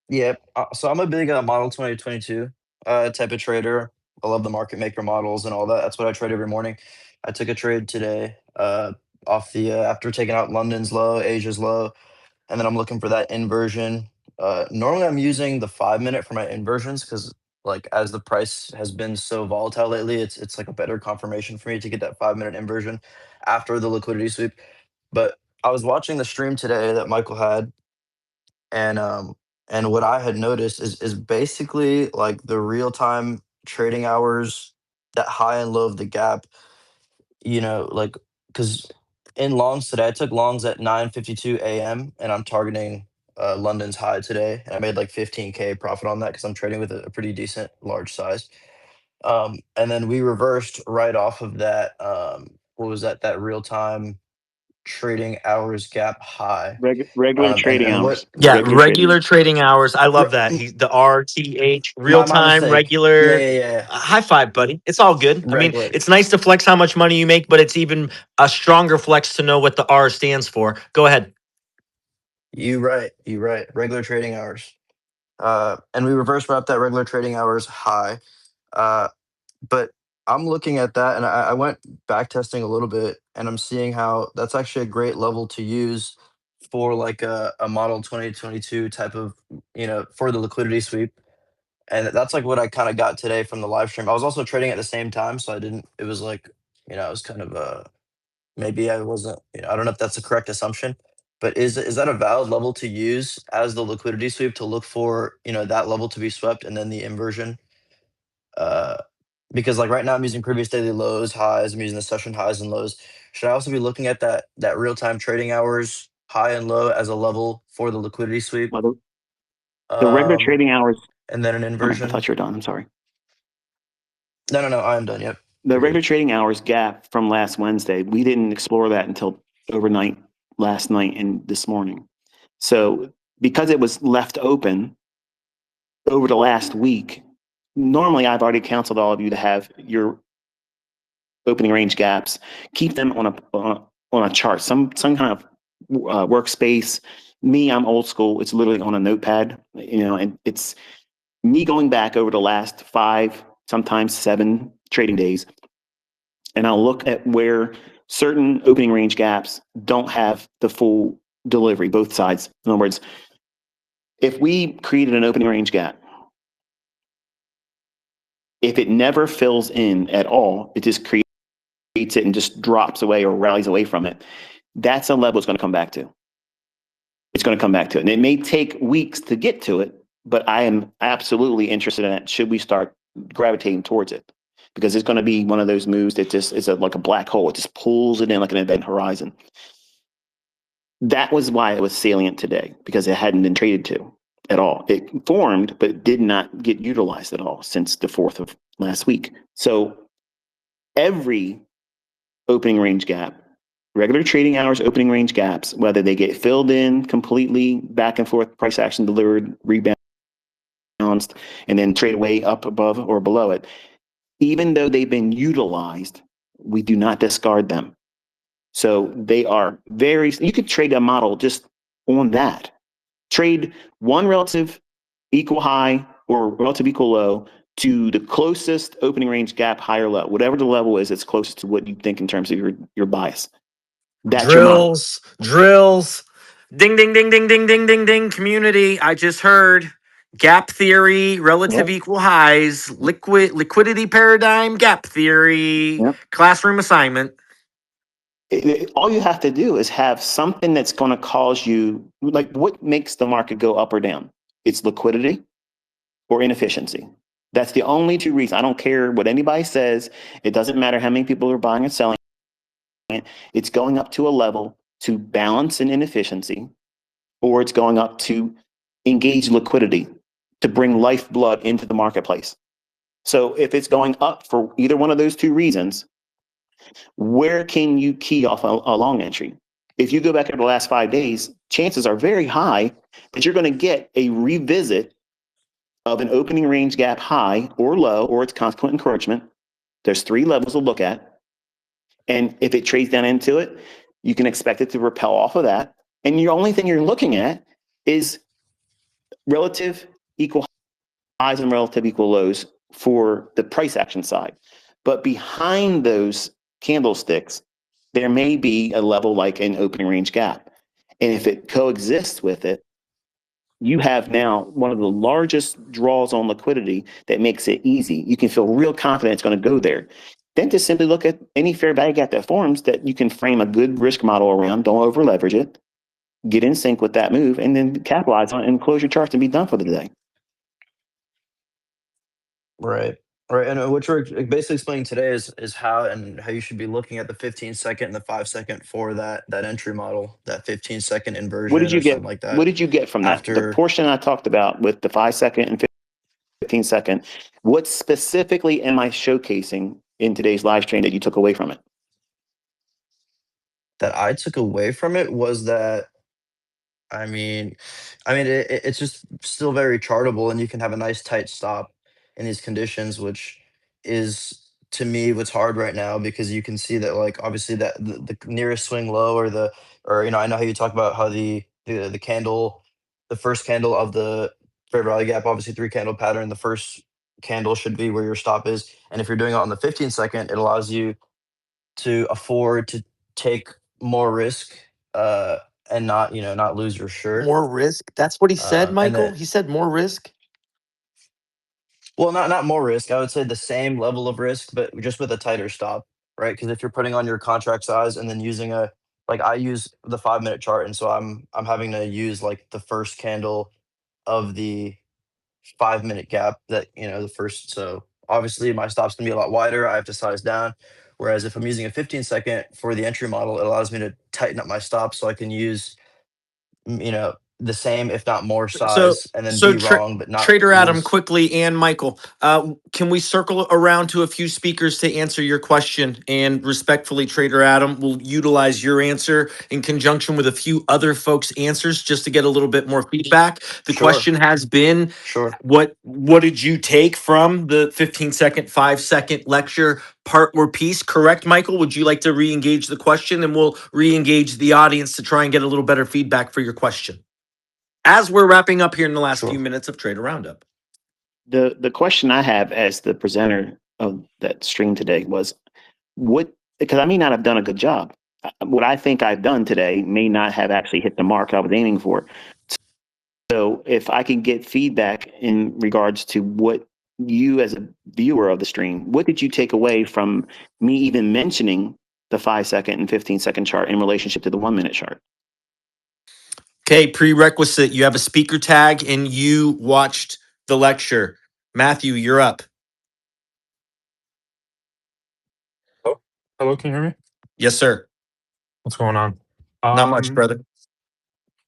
Yeah. So I'm a big model 2022 type of trader. I love the market maker models and all that. That's what I trade every morning. I took a trade today off the after taking out London's low, Asia's low, and then I'm looking for that inversion. Normally, I'm using the 5 minute for my inversions because, like, as the price has been so volatile lately, it's like a better confirmation for me to get that 5 minute inversion after the liquidity sweep. But I was watching the stream today that Michael had, and what I had noticed is basically like the real time trading hours, that high and low of the gap. Like because in longs today, I took longs at 9:52 a.m. and I'm targeting London's high today, and I made like 15K profit on that because I'm trading with a pretty decent large size. And then we reversed right off of that. What was that? That real time trading hours gap high. Regular And trading and hours. what Yeah, Regular trading. regular trading hours. I love re- that. He's the RTH, real my time, mistake. Yeah, regular. yeah, yeah. High five, buddy. It's all good. I mean, Regular. it's nice to flex how much money you make, but it's even a stronger flex to know what the R stands for. Go ahead. You right. You right. Regular trading hours. And we reverse wrapped that regular trading hours high. Uh, but I'm looking at that, and I went back testing a little bit, and I'm seeing how that's actually a great level to use for like a model 2022 type of, for the liquidity sweep. And that's like what I kind of got today from the live stream. I was also trading at the same time, so I didn't. It was like, it was kind of maybe I wasn't. I don't know if that's the correct assumption, but is that a valid level to use as the liquidity sweep to look for, that level to be swept and then the inversion? Uh, because like right now I'm using previous daily lows, highs. I'm using the session highs and lows. Should I also be looking at that real time trading hours high and low as a level for the liquidity sweep? Well, the regular Um, trading hours. and then an Okay, I thought inversion. you were done. I'm sorry. No. I am done. Yep. The You're good. regular trading hours gap from last Wednesday, we didn't explore that until overnight, last night, and this morning. So because it was left open over the last week, normally I've already counseled all of you to have your opening range gaps, keep them on a chart, some kind of workspace. Me, I'm old school. It's literally on a notepad, and it's me going back over the last 5, sometimes 7 trading days, and I'll look at where certain opening range gaps don't have the full delivery, both sides. In other words, if we created an opening range gap, if it never fills in at all, it just creates it and just drops away or rallies away from it. That's a level it's going to come back to. It's going to come back to it. And it may take weeks to get to it, but I am absolutely interested in it. Should we start gravitating towards it? Because it's going to be one of those moves that just is like a black hole. It just pulls it in like an event horizon. That was why it was salient today, because it hadn't been traded to at all. It formed, but did not get utilized at all since the 4th of last week. So every opening range gap, regular trading hours opening range gaps, whether they get filled in completely, back and forth, price action delivered, rebounded, and then trade away up above or below it, even though they've been utilized, we do not discard them. So they are you could trade a model just on that. Trade one relative equal high or relative equal low to the closest opening range gap, high or low, whatever the level is, it's closest to what you think in terms of your bias. That's your model. Drills. Ding, ding, ding, ding, ding, ding, ding, ding. Community. I just heard gap theory, relative Yep. equal highs, liquidity paradigm, gap theory, Yep. classroom assignment. All you have to do is have something that's going to cause you, like, what makes the market go up or down? It's liquidity or inefficiency. That's the only 2 reasons. I don't care what anybody says. It doesn't matter how many people are buying and selling it. It's going up to a level to balance an inefficiency, or it's going up to engage liquidity to bring lifeblood into the marketplace. So if it's going up for either one of those two reasons, where can you key off a long entry? If you go back over the last 5 days, chances are very high that you're going to get a revisit of an opening range gap high or low or its consequent encroachment. There's 3 levels to look at. And if it trades down into it, you can expect it to repel off of that. And the only thing you're looking at is relative equal highs and relative equal lows for the price action side. But behind those candlesticks, there may be a level like an opening range gap. And if it coexists with it, you have now one of the largest draws on liquidity that makes it easy. You can feel real confident it's going to go there. Then just simply look at any fair value gap that forms that you can frame a good risk model around. Don't over leverage it. Get in sync with that move and then capitalize on it and close your charts and be done for the day. Right. Right. And what you're basically explaining today is how you should be looking at the 15-second and the 5-second for that entry model, that 15-second What did inversion you or get? something like that. What did you get from that? The After portion I talked about with the 5-second and 15-second. What specifically am I showcasing in today's live stream that you took away from it? that I took away from it was that I mean, it's just still very chartable, and you can have a nice tight stop in these conditions, which is to me what's hard right now because you can see that like obviously that the nearest swing low or I know how you talk about how the candle, the first candle of the fair value gap, obviously 3 candle pattern, the first candle should be where your stop is, and if you're doing it on the 15-second, it allows you to afford to take more risk uh and not not lose your shirt. More risk. That's what he said, And Michael. then, He said more risk. well, not more risk, I would say the same level of risk but just with a tighter stop, right? Because if you're putting on your contract size and then using a like I use the 5-minute chart, and so I'm having to use like the first candle of the 5-minute gap, that the first, so obviously my stop's gonna be a lot wider, I have to size down, whereas if I'm using a 15-second for the entry model, it allows me to tighten up my stop so I can use the same if not more So, size and then so be wrong but not Trader Adam, lose. quickly, and Michael, can we circle around to a few speakers to answer your question? And respectfully, Trader Adam, will utilize your answer in conjunction with a few other folks' answers just to get a little bit more feedback. The Sure. question has been, Sure. what did you take from the 15-second, 5-second lecture part or piece? Correct, Michael? Would you like to re-engage the question, and we'll re-engage the audience to try and get a little better feedback for your question as we're wrapping up here in the last few Sure. minutes of Trader Roundup? The question I have as the presenter of that stream today was because I may not have done a good job. What I think I've done today may not have actually hit the mark I was aiming for. So if I can get feedback in regards to what you as a viewer of the stream, what did you take away from me even mentioning the 5-second and 15-second chart in relationship to the 1-minute chart? Okay, prerequisite. You have a speaker tag and you watched the lecture. Matthew, you're up. Oh, hello, can you hear me? Yes, sir. What's going on? Not much, brother.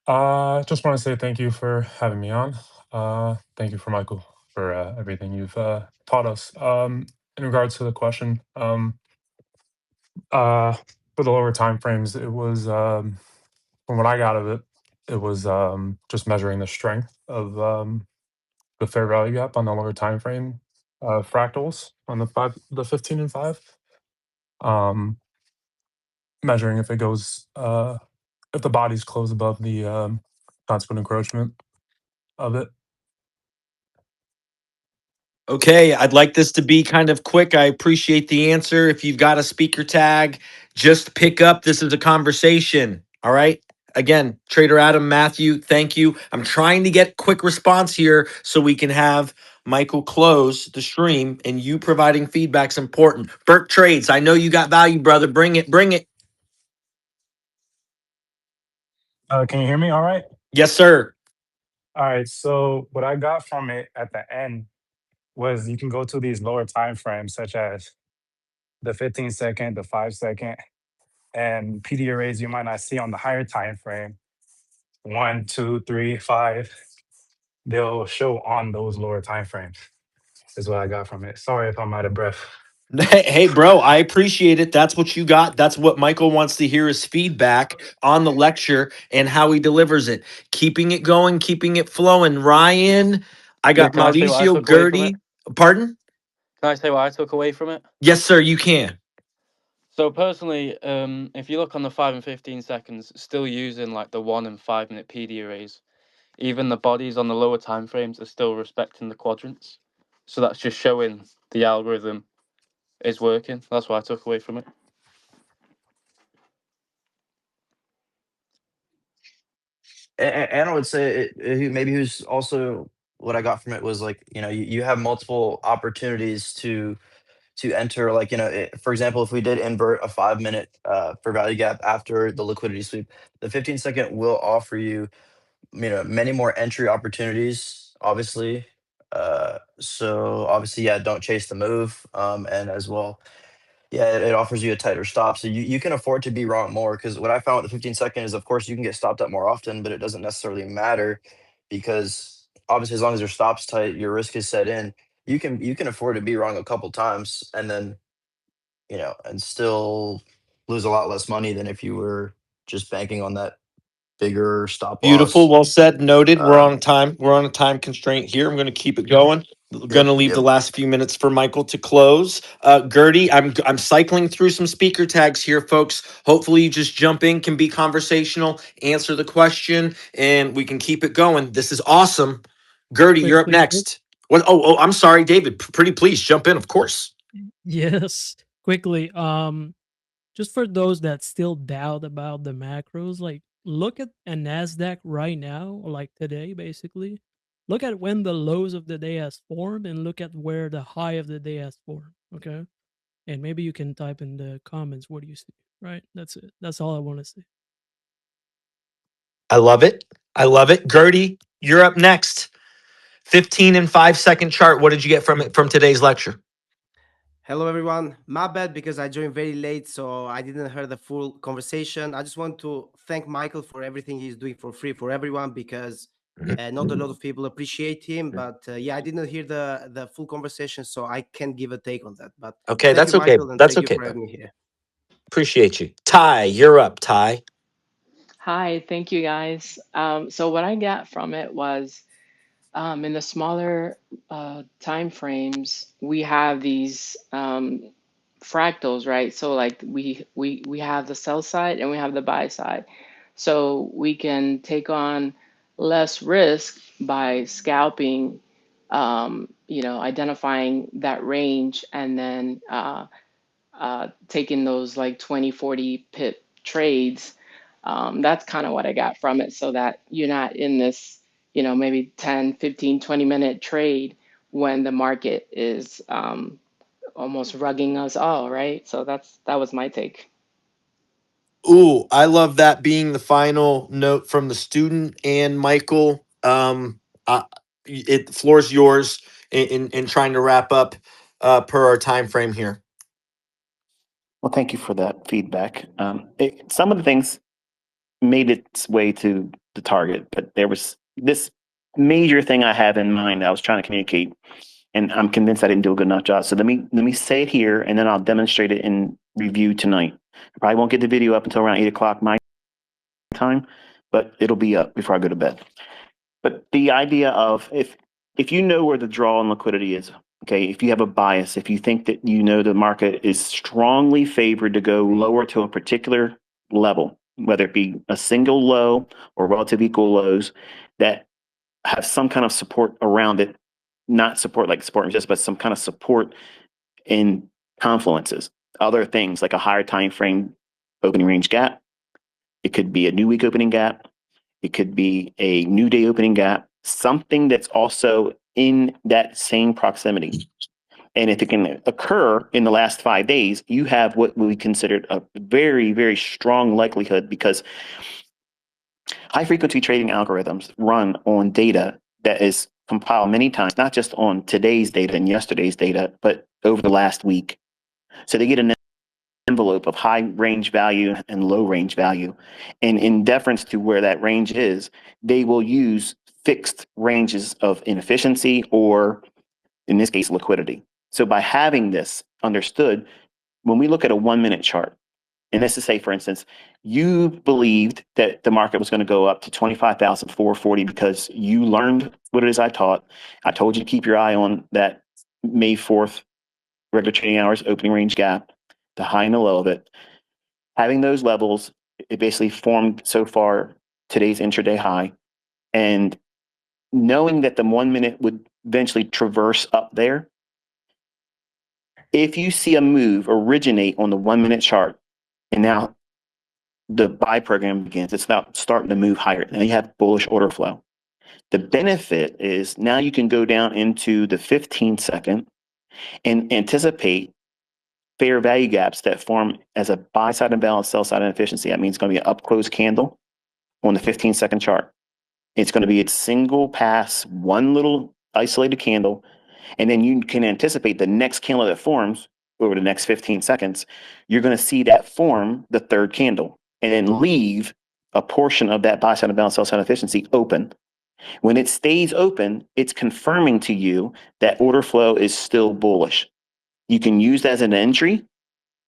Just want to say thank you for having me on. Thank you for Michael for everything you've taught us. In regards to the question, for the lower time frames, it was from what I got of it, it was just measuring the strength of the fair value gap on the lower time frame fractals on the 15 and 5. Measuring if it goes if the bodies close above the consequent encroachment of it. Okay, I'd like this to be kind of quick. I appreciate the answer. If you've got a speaker tag, just pick up. This is a conversation. All right. Again, Trader Adam, Matthew, thank you. I'm trying to get quick response here so we can have Michael close the stream, and you providing feedback's important. Burke Trades, I know you got value, brother. Bring it, bring it. Can you hear me all right? Yes, sir. All right. So what I got from it at the end was you can go to these lower time frames, such as the 15-second, the 5-second, and PD arrays you might not see on the higher time frame, 1, 2, 3, 5. they'll show on those lower time frames. Is what I got from it. Sorry if I'm out of breath. Hey, bro, I appreciate it. That's what you got. That's what Michael wants to hear is feedback on the lecture and how he delivers it. Keeping it going, keeping it flowing. Ryan, I Yeah, got can I say what I Mauricio took away from it? Gertie. Pardon? Can I say what I took away from it? Yes, sir, you can. So personally, if you look on the 5 and 15 seconds, still using like the 1 and 5 minute PD arrays, even the bodies on the lower time frames are still respecting the quadrants. So that's just showing the algorithm is working. That's what I took away from it. And I would say maybe who's also what I got from it was like, you have multiple opportunities to enter, like, for example, if we did invert a 5 minute for value gap after the liquidity sweep, the 15-second will offer you, many more entry opportunities, obviously. So obviously, yeah, don't chase the move. And as well, yeah, it offers you a tighter stop. So you can afford to be wrong more, because what I found with the 15-second is, of course, you can get stopped up more often, but it doesn't necessarily matter, because obviously, as long as your stop's tight, your risk is set in. You can afford to be wrong a couple times, and then, and still lose a lot less money than if you were just banking on that bigger stop Beautiful. loss. Well said. Noted. We're Um, on time. We're on a time constraint here. I'm going to keep it going. Going yep, to leave yep. the last few minutes for Michael to close. Gertie, I'm cycling through some speaker tags here, folks. Hopefully, you just jump in, can be conversational, answer the question, and we can keep it going. This is awesome. Gertie, you're up Quick. next. What? Oh, I'm sorry, David. Pretty please jump in, of course. Yes, quickly. Just for those that still doubt about the macros, like look at a Nasdaq right now, or like today, basically. Look at when the lows of the day has formed, and look at where the high of the day has formed. Okay, and maybe you can type in the comments what do you see. Right, that's it. That's all I want to say. I love it. I love it. Gertie, you're up next. 15 and 5 second chart. What did you get from it from today's lecture? Hello, everyone. My bad because I joined very late, so I didn't hear the full conversation. I just want to thank Michael for everything he's doing for free for everyone, because not a lot of people appreciate him. But yeah, I didn't hear the full conversation, so I can't give a take on that. But Okay, thank that's you, okay. Michael, and That's thank you okay, for bud. having me here. Appreciate you. Ty, you're up, Ty. Hi, thank you guys. So what I got from it was in the smaller time frames, we have these fractals, right? So like we have the sell side and we have the buy side. So we can take on less risk by scalping, identifying that range and then taking those like 20, 40 pip trades. That's kind of what I got from it, so that you're not in this, maybe 10, 15, 20-minute trade when the market is almost rugging us all, right? So that was my take. Ooh, I love that being the final note from the student and Michael. The floor's yours in trying to wrap up per our time frame here. Well, thank you for that feedback. Some of the things made its way to the target, but there was this major thing I have in mind I was trying to communicate, and I'm convinced I didn't do a good enough job. So let me say it here, and then I'll demonstrate it in review tonight. I probably won't get the video up until around 8 o'clock my time, but it'll be up before I go to bed. But the idea of if you know where the draw on liquidity is, okay, if you have a bias, if you think that the market is strongly favored to go lower to a particular level, whether it be a single low or relative equal lows that have some kind of support around it, not support like support just, but some kind of support in confluences, other things like a higher time frame opening range gap. It could be a new week opening gap. It could be a new day opening gap, something that's also in that same proximity. And if it can occur in the last 5 days, you have what we considered a very, very strong likelihood, because high frequency trading algorithms run on data that is compiled many times, not just on today's data and yesterday's data, but over the last week. So they get an envelope of high range value and low range value. And in deference to where that range is, they will use fixed ranges of inefficiency or, in this case, liquidity. So by having this understood, when we look at a 1 minute chart, and let's just say, for instance, you believed that the market was going to go up to 25,440 because you learned what it is I taught. I told you to keep your eye on that May 4th regular trading hours opening range gap, the high and the low of it. Having those levels, it basically formed so far today's intraday high. And knowing that the 1 minute would eventually traverse up there, if you see a move originate on the 1 minute chart, and now the buy program begins, it's now starting to move higher. Now you have bullish order flow. The benefit is now you can go down into the 15 second and anticipate fair value gaps that form as a buy side imbalance, sell side inefficiency. That means it's going to be an up close candle on the 15-second chart. It's going to be a single pass, one little isolated candle, and then you can anticipate the next candle that forms over the next 15 seconds. You're going to see that form the third candle and then leave a portion of that buy side imbalance, sell side efficiency open. When it stays open, it's confirming to you that order flow is still bullish. You can use that as an entry.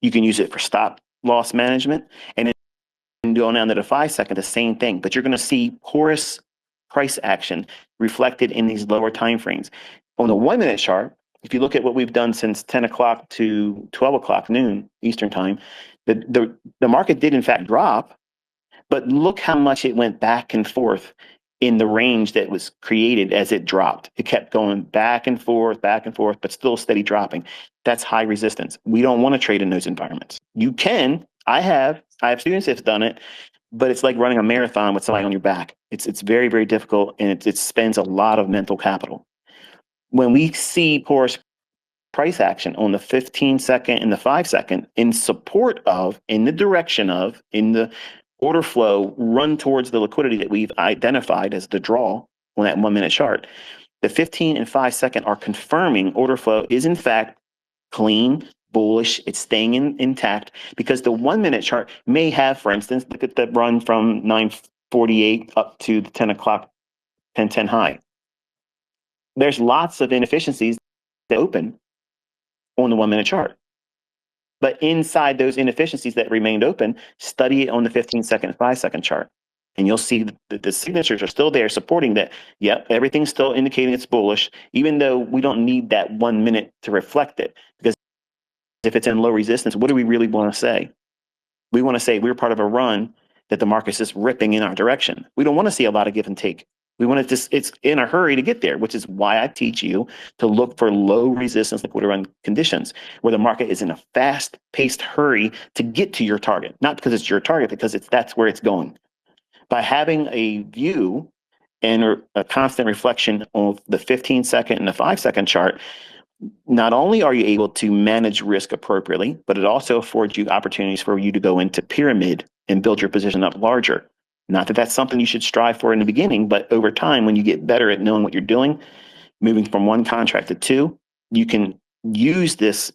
You can use it for stop loss management. And then going down to the 5 second, the same thing. But you're going to see porous price action reflected in these lower time frames. On the 1 minute chart, if you look at what we've done since 10 o'clock to 12 o'clock noon Eastern time, the market did in fact drop, but look how much it went back and forth in the range that was created as it dropped. It kept going back and forth, but still steady dropping. That's high resistance. We don't want to trade in those environments. You can. I have students that have done it, but it's like running a marathon with somebody on your back. It's very, very difficult, and it spends a lot of mental capital. When we see porous price action on the 15 second and the 5 second in support of, in the direction of, in the order flow run towards the liquidity that we've identified as the draw on that 1 minute chart, the 15 and 5 second are confirming order flow is in fact clean, bullish, it's staying intact, because the 1 minute chart may have, for instance, look at the run from 9:48 up to the 10 o'clock 10:10 high. There's lots of inefficiencies that open on the 1 minute chart. But inside those inefficiencies that remained open, study it on the 15 second, 5 second chart. And you'll see that the signatures are still there supporting that. Yep, everything's still indicating it's bullish, even though we don't need that 1 minute to reflect it. Because if it's in low resistance, what do we really want to say? We want to say we're part of a run that the market's just ripping in our direction. We don't want to see a lot of give and take. We want to just, it's in a hurry to get there, which is why I teach you to look for low resistance liquidity run conditions where the market is in a fast paced hurry to get to your target, not because it's your target, because that's where it's going. By having a view and a constant reflection of the 15 second and the 5 second chart, not only are you able to manage risk appropriately, but it also affords you opportunities for you to go into pyramid and build your position up larger. Not that that's something you should strive for in the beginning, but over time, when you get better at knowing what you're doing, moving from one contract to two, you can use this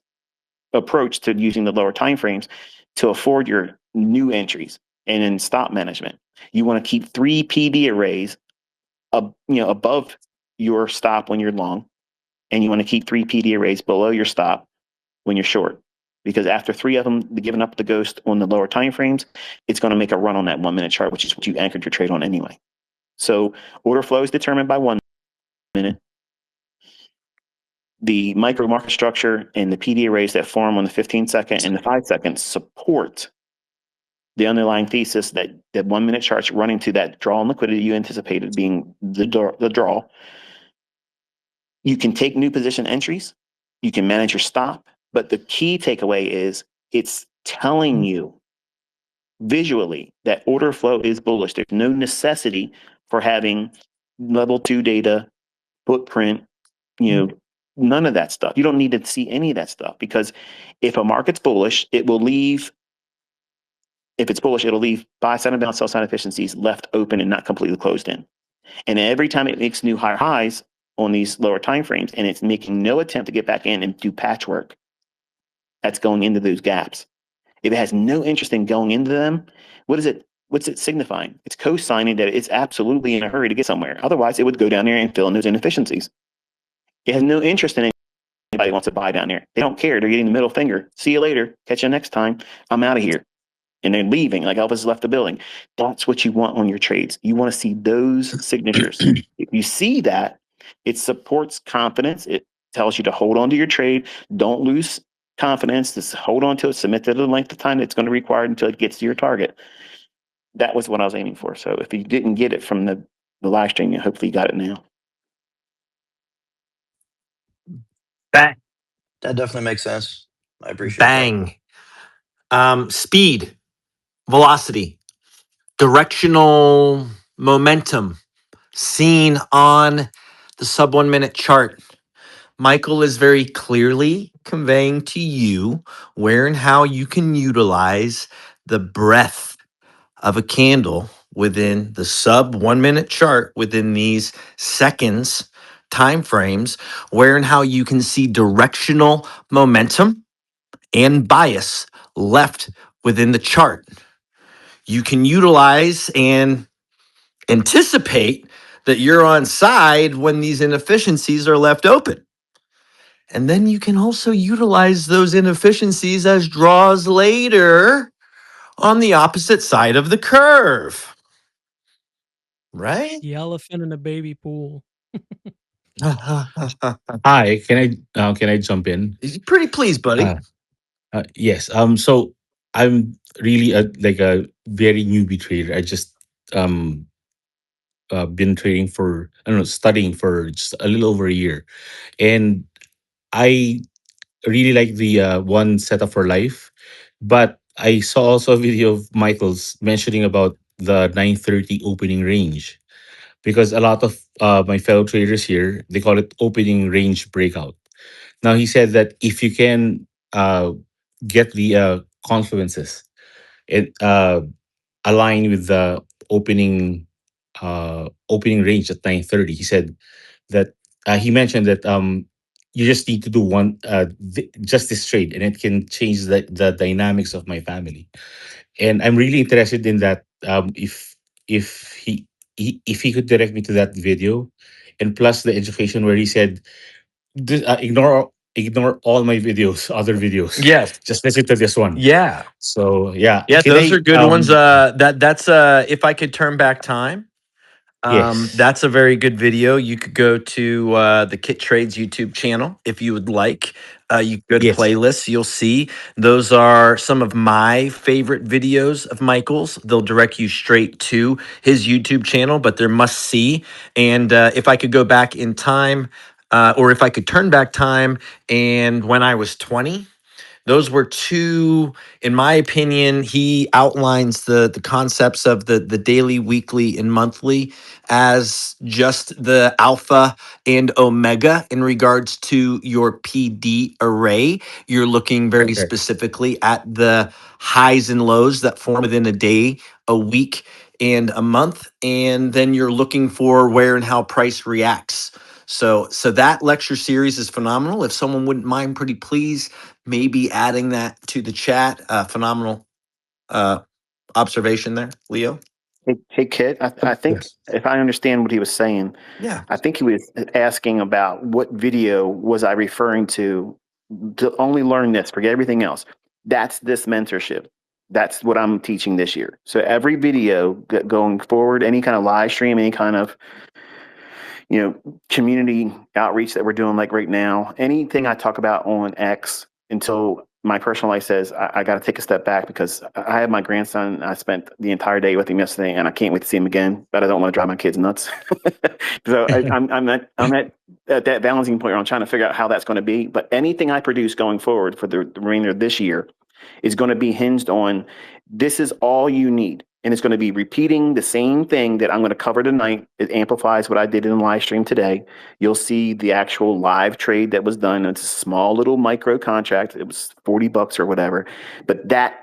approach to using the lower time frames to afford your new entries. And in stop management, you want to keep 3 PD arrays above your stop when you're long, and you want to keep 3 PD arrays below your stop when you're short. Because after 3 of them giving up the ghost on the lower time frames, it's going to make a run on that 1 minute chart, which is what you anchored your trade on anyway. So order flow is determined by 1 minute. The micro market structure and the PD arrays that form on the 15 second and the 5 second support the underlying thesis that 1 minute charts running to that draw and liquidity you anticipated being the draw. You can take new position entries. You can manage your stop. But the key takeaway is it's telling you visually that order flow is bullish. There's no necessity for having level 2 data, footprint, none of that stuff. You don't need to see any of that stuff, because if a market's bullish, it'll leave buy side and bounce, sell side efficiencies left open and not completely closed in. And every time it makes new higher highs on these lower time frames, and it's making no attempt to get back in and do patchwork, that's going into those gaps. If it has no interest in going into them, what is it what's it signifying? It's co-signing that it's absolutely in a hurry to get somewhere. Otherwise, it would go down there and fill in those inefficiencies. It has no interest in anybody who wants to buy down there. They don't care. They're getting the middle finger. See you later. Catch you next time. I'm out of here. And they're leaving, like Elvis has left the building. That's what you want on your trades. You want to see those signatures. If you see that, it supports confidence. It tells you to hold on to your trade. Don't lose confidence. Just hold on to it. Submit to the length of time it's going to require until it gets to your target. That was what I was aiming for. So if you didn't get it from the live stream, hopefully you got it now. Bang. That definitely makes sense. I appreciate that. Bang. Speed, velocity, directional momentum seen on the sub 1 minute chart. Michael is very clearly conveying to you where and how you can utilize the breadth of a candle within the sub 1 minute chart within these seconds time frames, where and how you can see directional momentum and bias left within the chart. You can utilize and anticipate that you're on side when these inefficiencies are left open. And then you can also utilize those inefficiencies as draws later on the opposite side of the curve. Right? The elephant in the baby pool. Hi, can I jump in? Pretty pleased, buddy. Yes. So I'm really like a very newbie trader. I just um been trading for, I don't know, studying for just a little over a year, and I really like the one setup for life. But I saw also a video of Michael's mentioning about the 930 opening range, because a lot of my fellow traders here, they call it opening range breakout. Now he said that if you can get the confluences and align with the opening range at 930, he said that he mentioned that you just need to do one just this trade, and it can change the dynamics of my family. And I'm really interested in that. If if he could direct me to that video, and plus the education where he said, ignore all my videos, other videos. Yes. Just listen to this one. Yeah. So yeah, Yeah, can those I are good ones. That's if I could turn back time. yes, That's a very good video. You could go to the Kit Trades YouTube channel if you would like. You could go to yes, playlists. You'll see those are some of my favorite videos of Michael's. They'll direct you straight to his YouTube channel, but they're must see. And if I could go back in time, or if I could turn back time, and when I was 20. Those were two, in my opinion. He outlines the concepts of the daily, weekly, and monthly as just the alpha and omega in regards to your PD array. You're looking very okay, specifically at the highs and lows that form within a day, a week, and a month, and then you're looking for where and how price reacts. So that lecture series is phenomenal. If someone wouldn't mind, pretty please, maybe adding that to the chat. Phenomenal observation there, Leo. Hey, Kit, I think yes, if I understand what he was saying, Yeah. I think he was asking about what video was I referring to only learn this, forget everything else. That's this mentorship. That's what I'm teaching this year. So every video going forward, any kind of live stream, any kind of community outreach that we're doing like right now, anything I talk about on X until my personal life says I got to take a step back, because I have my grandson. I spent the entire day with him yesterday, and I can't wait to see him again. But I don't want to drive my kids nuts. So I'm at that balancing point where I'm trying to figure out how that's going to be. But anything I produce going forward for the remainder of this year is going to be hinged on this is all you need. And it's going to be repeating the same thing that I'm going to cover tonight. It amplifies what I did in the live stream today. You'll see the actual live trade that was done. It's a small little micro contract. It was $40 or whatever. But that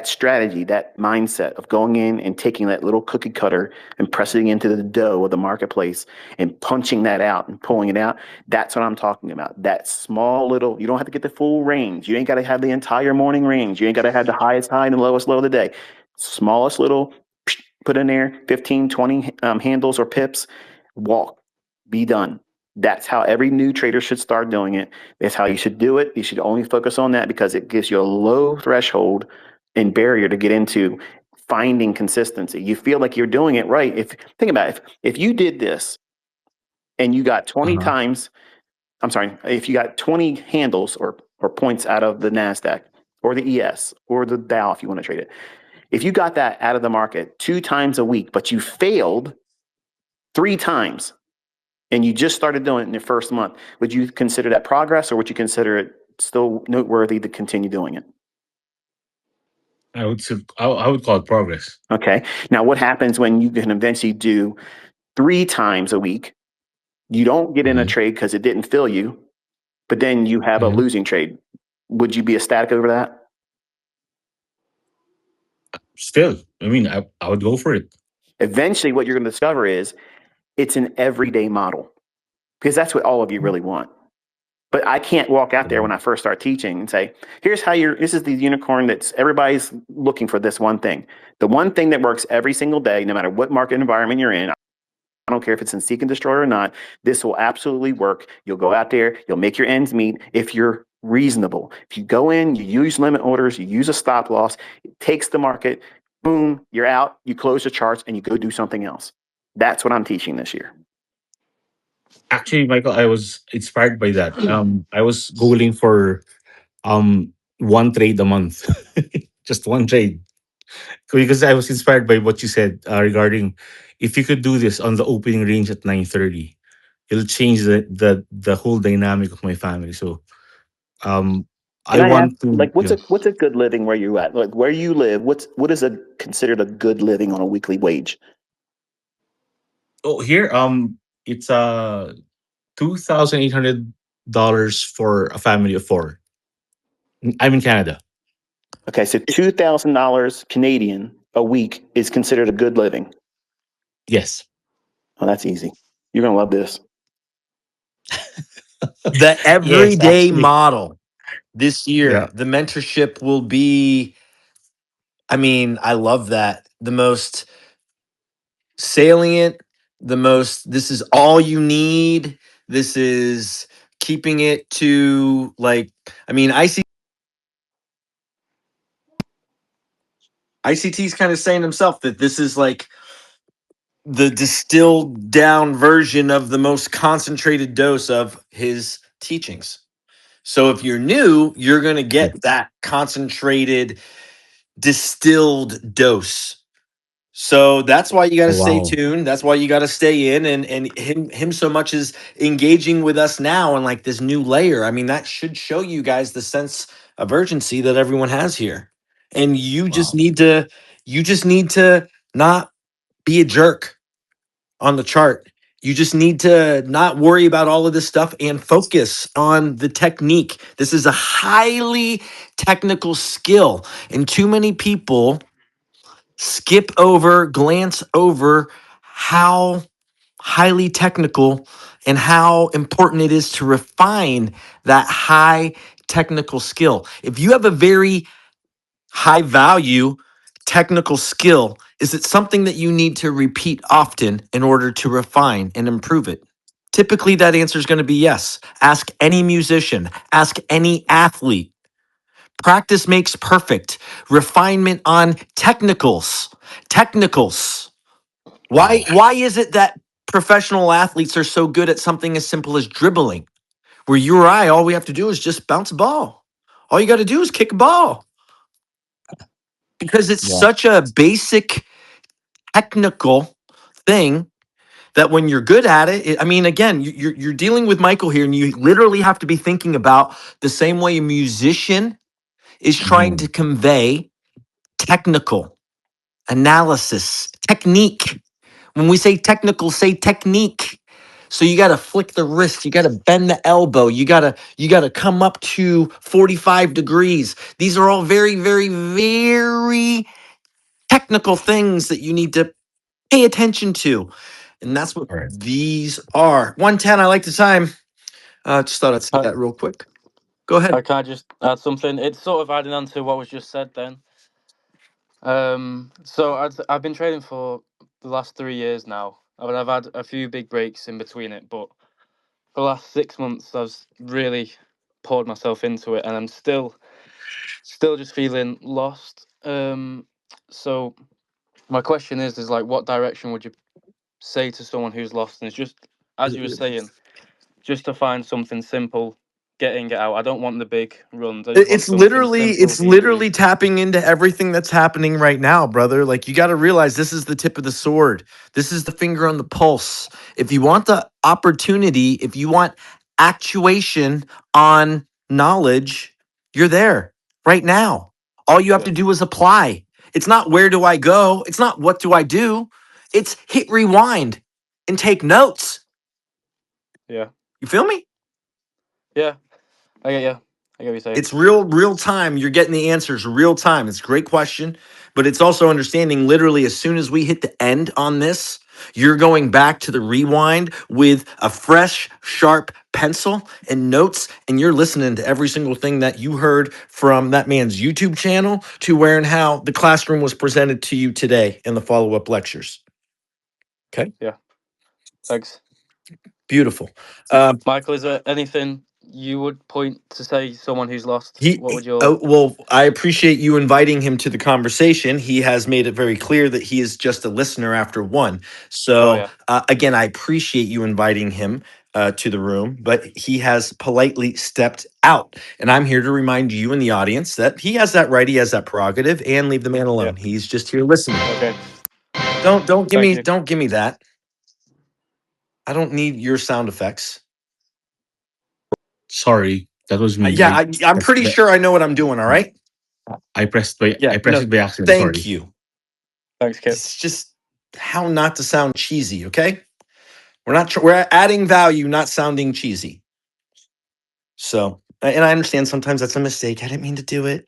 strategy, that mindset of going in and taking that little cookie cutter and pressing into the dough of the marketplace and punching that out and pulling it out, that's what I'm talking about. That small little, you don't have to get the full range. You ain't got to have the entire morning range. You ain't got to have the highest high and the lowest low of the day. Smallest little put in there, 15, 20 handles or pips, walk, be done. That's how every new trader should start doing it. That's how you should do it. You should only focus on that because it gives you a low threshold and barrier to get into finding consistency. You feel like you're doing it right. Think about it. If you did this and you got 20 times, I'm sorry, if you got 20 handles or points out of the NASDAQ or the ES or the Dow, if you want to trade it, if you got that out of the market 2 times a week, but you failed 3 times and you just started doing it in your first month, would you consider that progress or would you consider it still noteworthy to continue doing it? I would say, I would call it progress. Okay. Now, what happens when you can eventually do 3 times a week? You don't get in a trade because it didn't fill you, but then you have a losing trade. Would you be ecstatic over that? Still, I mean, I would go for it. Eventually, what you're going to discover is it's an everyday model because that's what all of you really want. But I can't walk out there when I first start teaching and say, here's how this is the unicorn that's everybody's looking for this one thing. The one thing that works every single day, no matter what market environment you're in. I don't care if it's in seek and destroy or not. This will absolutely work. You'll go out there, you'll make your ends meet if you're reasonable. If you go in, you use limit orders, you use a stop loss, it takes the market, boom, you're out, you close the charts and you go do something else. That's what I'm teaching this year. Actually, Michael, I was inspired by that. I was googling for one trade a month, just one trade, because I was inspired by what you said regarding if you could do this on the opening range at 9:30, it'll change the whole dynamic of my family. So I Can I ask, want to, like, what's a good living where you at? Like where you live, what is considered a good living on a weekly wage? oh, here it's $2,800 for a family of 4. I'm in Canada. Okay, so $2,000 Canadian a week is considered a good living. Yes. Oh, that's easy. You're gonna love this. The Yes, everyday actually. model this Yeah. year, the mentorship will be, I mean, I love that. The most salient, this is all you need. This is keeping it to like, I mean, ICT's kind of saying himself that this is like the distilled down version of the most concentrated dose of his teachings. So if you're new, you're going to get that concentrated, distilled dose. So that's why you got to Oh, stay wow. tuned. That's why you got to stay in, and him so much is engaging with us now and like this new layer. I mean, that should show you guys the sense of urgency that everyone has here. And Wow. you just need to not be a jerk on the chart. You just need to not worry about all of this stuff and focus on the technique. This is a highly technical skill, and too many people glance over how highly technical and how important it is to refine that high technical skill. If you have a very high value technical skill, is it something that you need to repeat often in order to refine and improve it? Typically, that answer is going to be yes. Ask any musician, ask any athlete. Practice makes perfect. Refinement on technicals. Technicals. Why Wow. why is it that professional athletes are so good at something as simple as dribbling? Where you or I, all we have to do is just bounce a ball. All you got to do is kick a ball. Because it's Yeah. such a basic technical thing that when you're good at I mean, again, you're dealing with Michael here, and you literally have to be thinking about the same way a musician is trying to convey technical analysis, technique. When we say technical, say technique. So you got to flick the wrist, you got to bend the elbow, you got to come up to 45 degrees. These are all very very very technical things that you need to pay attention to. And that's what All right. these are. 110, I like the time. Just thought I'd say Uh, that real quick. Go ahead. can I just add something? It's sort of adding on to what was just said then. So I've been trading for the last 3 years now. I mean, I've had a few big breaks in between it, but for the last 6 months, I've really poured myself into it, and I'm still just feeling lost. So my question is like, what direction would you say to someone who's lost? And it's just as you were saying, just to find something simple, get in, get out. I don't want the big runs. I just want something simple, It's easy. literally tapping into everything that's happening right now, brother. Like you got to realize this is the tip of the sword. This is the finger on the pulse. If you want the opportunity, if you want actuation on knowledge, you're there right now. All you have Yeah, to do is apply. It's not where do I go? It's not what do I do? It's hit rewind and take notes. yeah, You feel me? yeah. I get you. I get what you're saying. It's real time. You're getting the answers real time. It's a great question, but it's also understanding literally as soon as we hit the end on this, you're going back to the rewind with a fresh, sharp pencil and notes, and you're listening to every single thing that you heard from that man's YouTube channel to where and how the classroom was presented to you today in the follow up lectures. Okay, Yeah. Thanks, beautiful. Um, Michael. Is there anything you would point to say someone who's lost? What would Oh, your well, I appreciate you inviting him to the conversation. He has made it very clear that he is just a listener after one. Oh So, yeah, again, I appreciate you inviting him to the room, but he has politely stepped out. And I'm here to remind you and the audience that he has that right, he has that prerogative, and leave the man yeah. alone. He's just here listening. Okay. Don't Thank you. don't give me that. I don't need your sound effects. Sorry, that was me. Yeah, I'm Pressed pretty by, sure I know what I'm doing. All right. I Yeah. pressed No. it by accident. Thank Sorry. you. Thanks, Kip. It's just how not to sound cheesy, okay? We're adding value, not sounding cheesy. So, and I understand sometimes that's a mistake. I didn't mean to do it.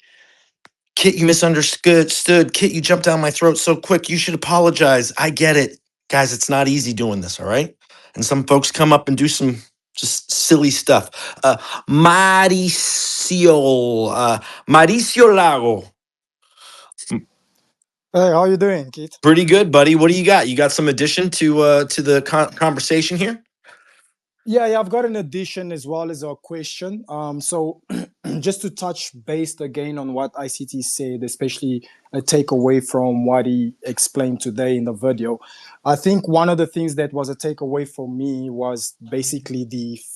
Kit, you misunderstood. Kit, you jumped down my throat so quick. You should apologize. I get it. Guys, it's not easy doing this, all right? And some folks come up and do some just silly stuff. Mauricio Lago. Hey, how you doing, Keith? Pretty good, buddy. What do you got? You got some addition to the conversation here? Yeah, I've got an addition as well as a question. So just to touch base again on what ICT said, especially a takeaway from what he explained today in the video. I think one of the things that was a takeaway for me was basically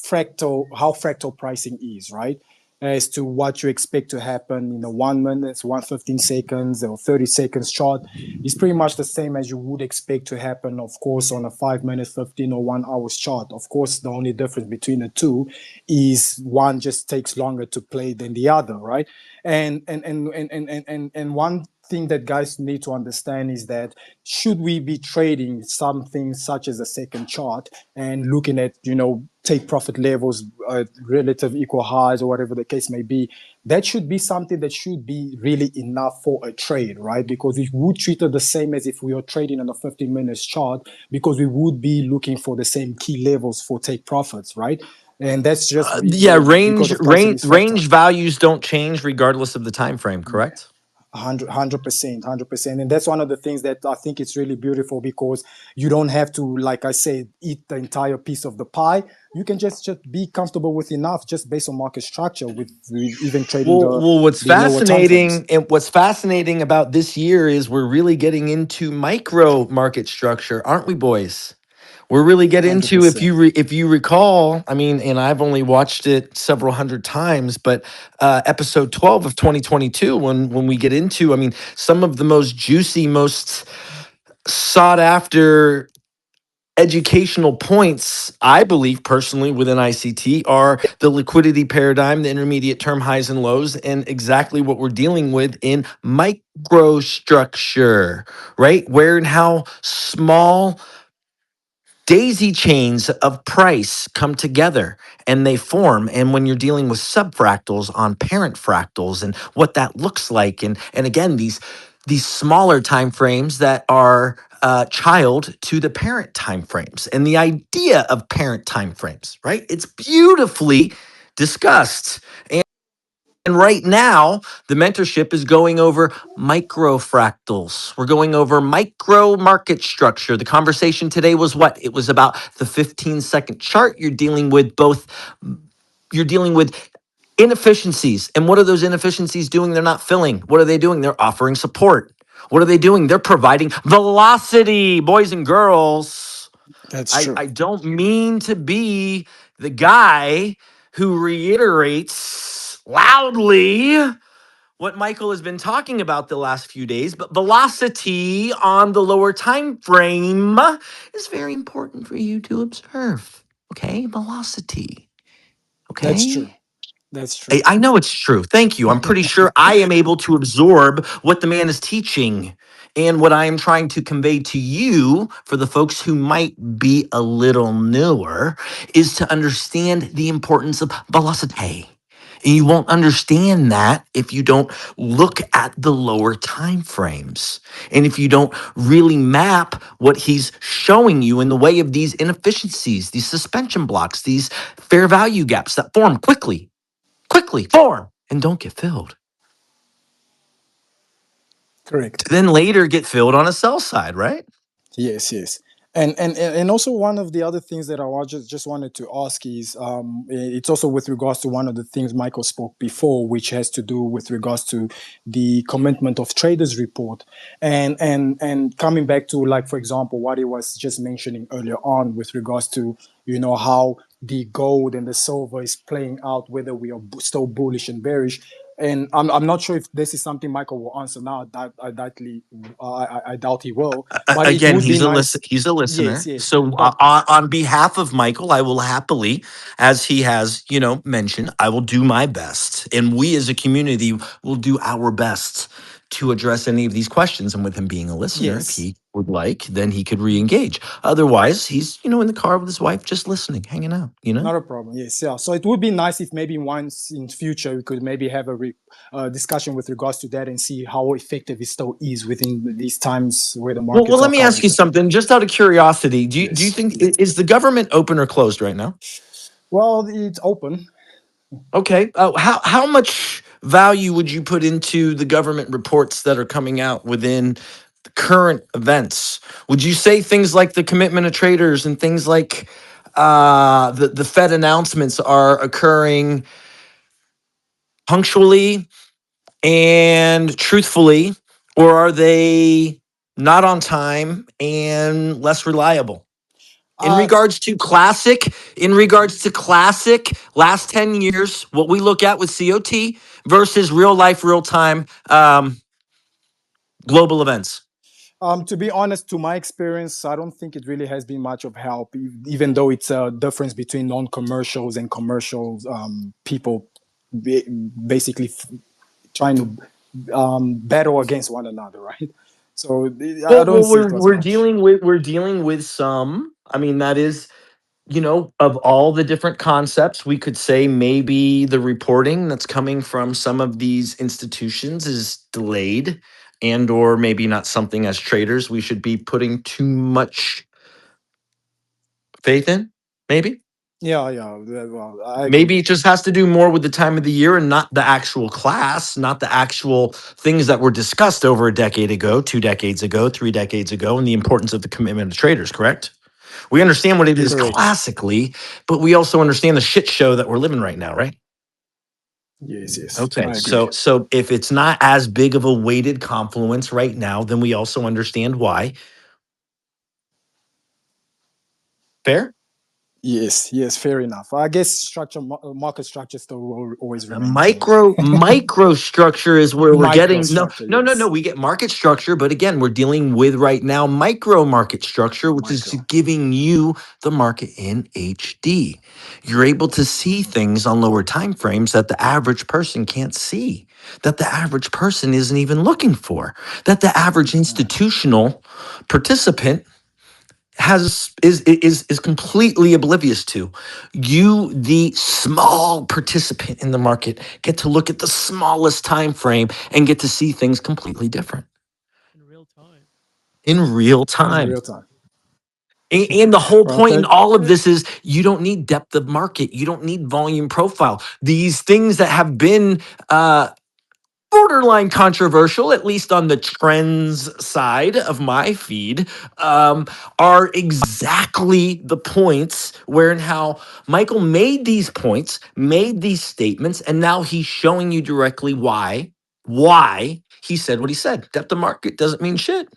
how fractal pricing is, right? As to what you expect to happen in a 1 minute, 115 seconds, or 30 seconds chart is pretty much the same as you would expect to happen, of course, on a 5 minute, 15 or 1 hour's chart. Of course, the only difference between the two is one just takes longer to play than the other, right? And one thing that guys need to understand is that should we be trading something such as a second chart and looking at take profit levels, relative equal highs or whatever the case may be, that should be something that should be really enough for a trade, right? Because we would treat it the same as if we were trading on a 15 minutes chart, because we would be looking for the same key levels for take profits, right? And that's just Yeah, because of pricing is fractal. range values don't change regardless of the time frame, correct? 100%, and that's one of the things that I think it's really beautiful, because you don't have to, like I said, eat the entire piece of the pie. You can just be comfortable with enough, just based on market structure, with even trading the lower time frames. What's fascinating about this year is we're really getting into micro market structure, aren't we, boys? We're really getting into, 100%. if you recall, I mean, and I've only watched it several hundred times, but episode 12 of 2022, when we get into, I mean, some of the most juicy, most sought after educational points, I believe personally within ICT, are the liquidity paradigm, the intermediate term highs and lows, and exactly what we're dealing with in microstructure, right? Where and how small daisy chains of price come together and they form. And when you're dealing with subfractals on parent fractals and what that looks like, and again, these smaller time frames that are child to the parent time frames, and the idea of parent time frames, right? It's beautifully discussed. And right now, the mentorship is going over microfractals. We're going over micro market structure. The conversation today was what? It was about the 15-second chart. You're dealing with inefficiencies. And what are those inefficiencies doing? They're not filling. What are they doing? They're offering support. What are they doing? They're providing velocity, boys and girls. That's I, true. I don't mean to be the guy who reiterates loudly what Michael has been talking about the last few days, but velocity on the lower time frame is very important for you to observe. Okay, velocity. That's true. Okay. That's true. I know it's true. Thank you. I'm pretty sure I am able to absorb what the man is teaching. And what I am trying to convey to you, for the folks who might be a little newer, is to understand the importance of velocity. And you won't understand that if you don't look at the lower time frames. And if you don't really map what he's showing you in the way of these inefficiencies, these suspension blocks, these fair value gaps that form quickly form and don't get filled Correct. to then later get filled on a sell side, right? Yes, yes. And also one of the other things that just wanted to ask is it's also with regards to one of the things Michael spoke before, which has to do with regards to the commitment of traders report, and coming back to, like, for example, what he was just mentioning earlier on with regards to, how the gold and the silver is playing out, whether we are still bullish and bearish. And I'm not sure if this is something Michael will answer now. I doubt he will. But it Again, would be nice. he's a Yes, listener. yes. So But on behalf of Michael, I will happily, as he has, mentioned, I will do my best. And we as a community will do our best to address any of these questions. And with him being a listener, if yes, he would like, then he could re-engage. Otherwise, he's, in the car with his wife, just listening, hanging out. not a problem. Yes, yeah. So it would be nice if maybe once in future we could maybe have a discussion with regards to that and see how effective it still is within these times where the Well, markets let are me ask you currently. something, just out of curiosity. Do you Yes. think is the government open or closed right now? Well, it's open. Okay. How much value would you put into the government reports that are coming out within the current events? Would you say things like the commitment of traders and things like the Fed announcements are occurring punctually and truthfully, or are they not on time and less reliable? Uh, In regards to classic last 10 years, what we look at with COT versus real life, real time global events. To be honest, to my experience, I don't think it really has been much of help, even though it's a difference between non-commercials and commercials. People basically trying to battle against one another, right? So I don't Well, see we're it as we're much. dealing with some. I mean, that is, of all the different concepts, we could say maybe the reporting that's coming from some of these institutions is delayed, and or maybe not something as traders we should be putting too much faith in. Maybe. Yeah, yeah. Well, I Maybe agree. it just has to do more with the time of the year and not the actual class, not the actual things that were discussed over a decade ago, 2 decades ago, 3 decades ago, and the importance of the commitment of traders, correct? We understand what it is Correct. classically, but we also understand the shit show that we're living right now, right? Yes, yes. Okay. I agree. So if it's not as big of a weighted confluence right now, then we also understand why. Fair? Yes, yes. Fair enough. I guess market structure still will always The remain the same. micro structure is where we're getting Microstructure, no. yes. We get market structure, but again, we're dealing with right now micro market structure, which is Micro. giving you the market in HD. You're able to see things on lower time frames that the average person can't see, that the average person isn't even looking for, that the average institutional participant is completely oblivious to. You, the small participant in the market, get to look at the smallest time frame and get to see things completely different in real time. in real In time. real time. And the whole Well, point in all of this is you don't need depth of market. You don't need volume profile. These things that have been borderline controversial, at least on the trends side of my feed, are exactly the points where and how Michael made these points, made these statements, and now he's showing you directly why he said what he said. Depth of market doesn't mean shit.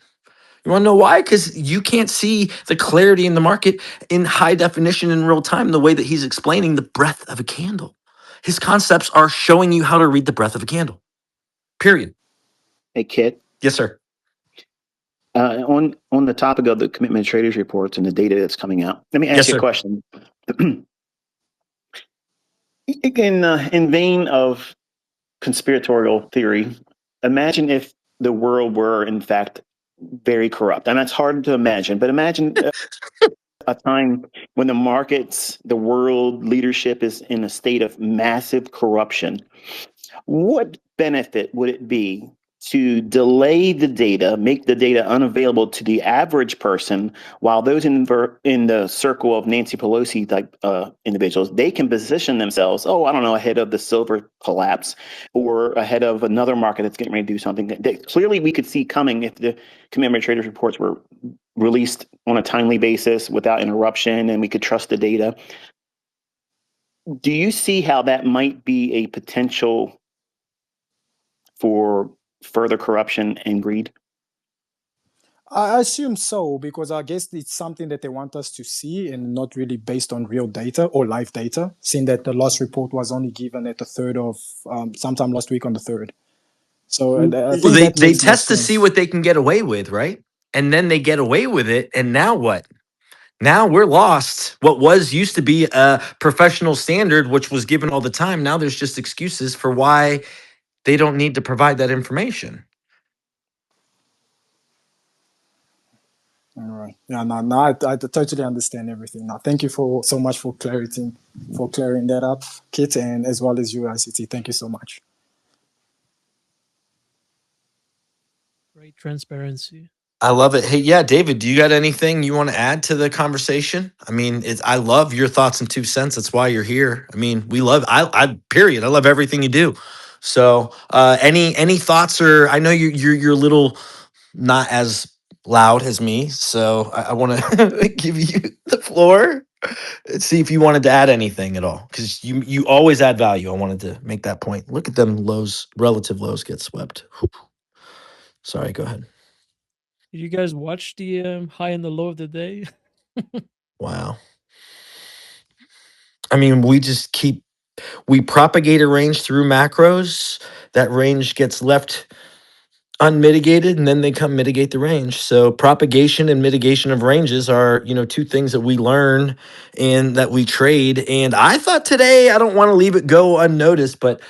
You want to know why? Because you can't see the clarity in the market in high definition in real time, the way that he's explaining the breadth of a candle. His concepts are showing you how to read the breadth of a candle. Period. Hey, Kit. Yes, sir. On the topic of the commitment traders reports and the data that's coming out, let me ask Yes, you a sir. question. In vein of conspiratorial theory, imagine if the world were in fact very corrupt, and that's hard to imagine. But imagine a time when the markets, the world leadership is in a state of massive corruption. What benefit would it be to delay the data, make the data unavailable to the average person, while those in the circle of Nancy Pelosi type individuals, they can position themselves, I don't know, ahead of the silver collapse or ahead of another market that's getting ready to do something that clearly we could see coming if the commitment traders reports were released on a timely basis without interruption and we could trust the data. Do you see how that might be a potential for further corruption and greed? I assume so, because I guess it's something that they want us to see and not really based on real data or live data, seeing that the last report was only given at the 3rd of sometime last week on the 3rd. So I think They that makes more test to see sense. what they can get away with, right? And then they get away with it, and now what? Now we're lost. What was used to be a professional standard, which was given all the time, now there's just excuses for why they don't need to provide that information. All right. Yeah, no, I totally understand everything. Now, thank you so much for clearing that up, Kit, and as well as you, ICT. Thank you so much. Great transparency. I love it. Hey, yeah, David, do you got anything you want to add to the conversation? I mean, I love your thoughts and 2 cents. That's why you're here. I mean, I period. I love everything you do. So, any thoughts, or I know you're a little not as loud as me, so I want to give you the floor and see if you wanted to add anything at all, because you always add value. I wanted to make that point. Look at them relative lows get swept. Whew. Sorry, go ahead. Did you guys watch the high and the low of the day? Wow. I mean, we propagate a range through macros. That range gets left unmitigated, and then they come mitigate the range. So propagation and mitigation of ranges are, 2 things that we learn and that we trade. And I thought today, I don't want to leave it go unnoticed, but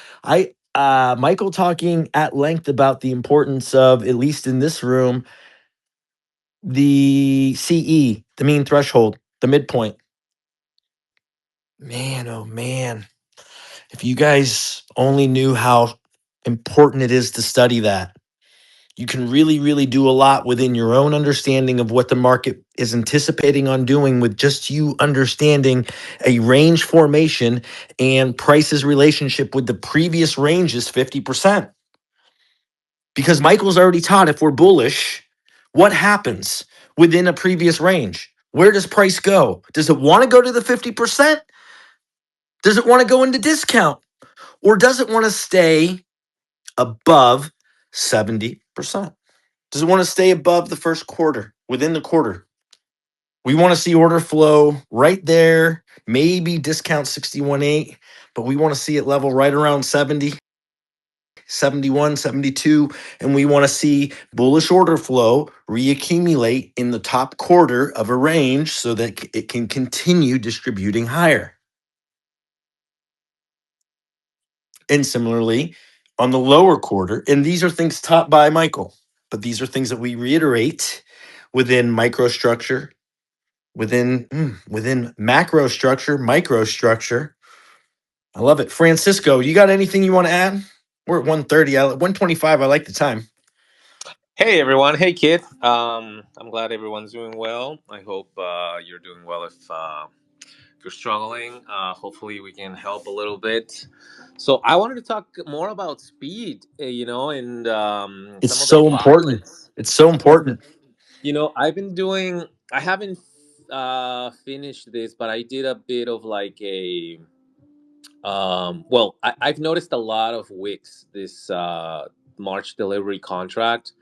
Michael talking at length about the importance of, at least in this room, the CE, the mean threshold, the midpoint. Man, oh man. If you guys only knew how important it is to study that, you can really, really do a lot within your own understanding of what the market is anticipating on doing, with just you understanding a range formation and price's relationship with the previous range is 50%. Because Michael's already taught, if we're bullish, what happens within a previous range? Where does price go? Does it want to go to the 50%? Does it want to go into discount? Or does it want to stay above 70%? Does it want to stay above the first quarter, within the quarter? We want to see order flow right there, maybe discount 61.8, but we want to see it level right around 70, 71, 72, and we want to see bullish order flow reaccumulate in the top quarter of a range so that it can continue distributing higher. And similarly, on the lower quarter, and these are things taught by Michael, but these are things that we reiterate within microstructure, within macro structure, microstructure. I love it. Francisco, you got anything you want to add? We're at 1:30. 1:25. I like the time. Hey everyone, hey Kit. I'm glad everyone's doing well. I hope you're doing well. If you're struggling, hopefully we can help a little bit. So I wanted to talk more about speed, and It's some of the so important. violence. It's so important. I've been doing. I haven't finished this, but I did a bit of like a. I've noticed a lot of wicks this March delivery contract.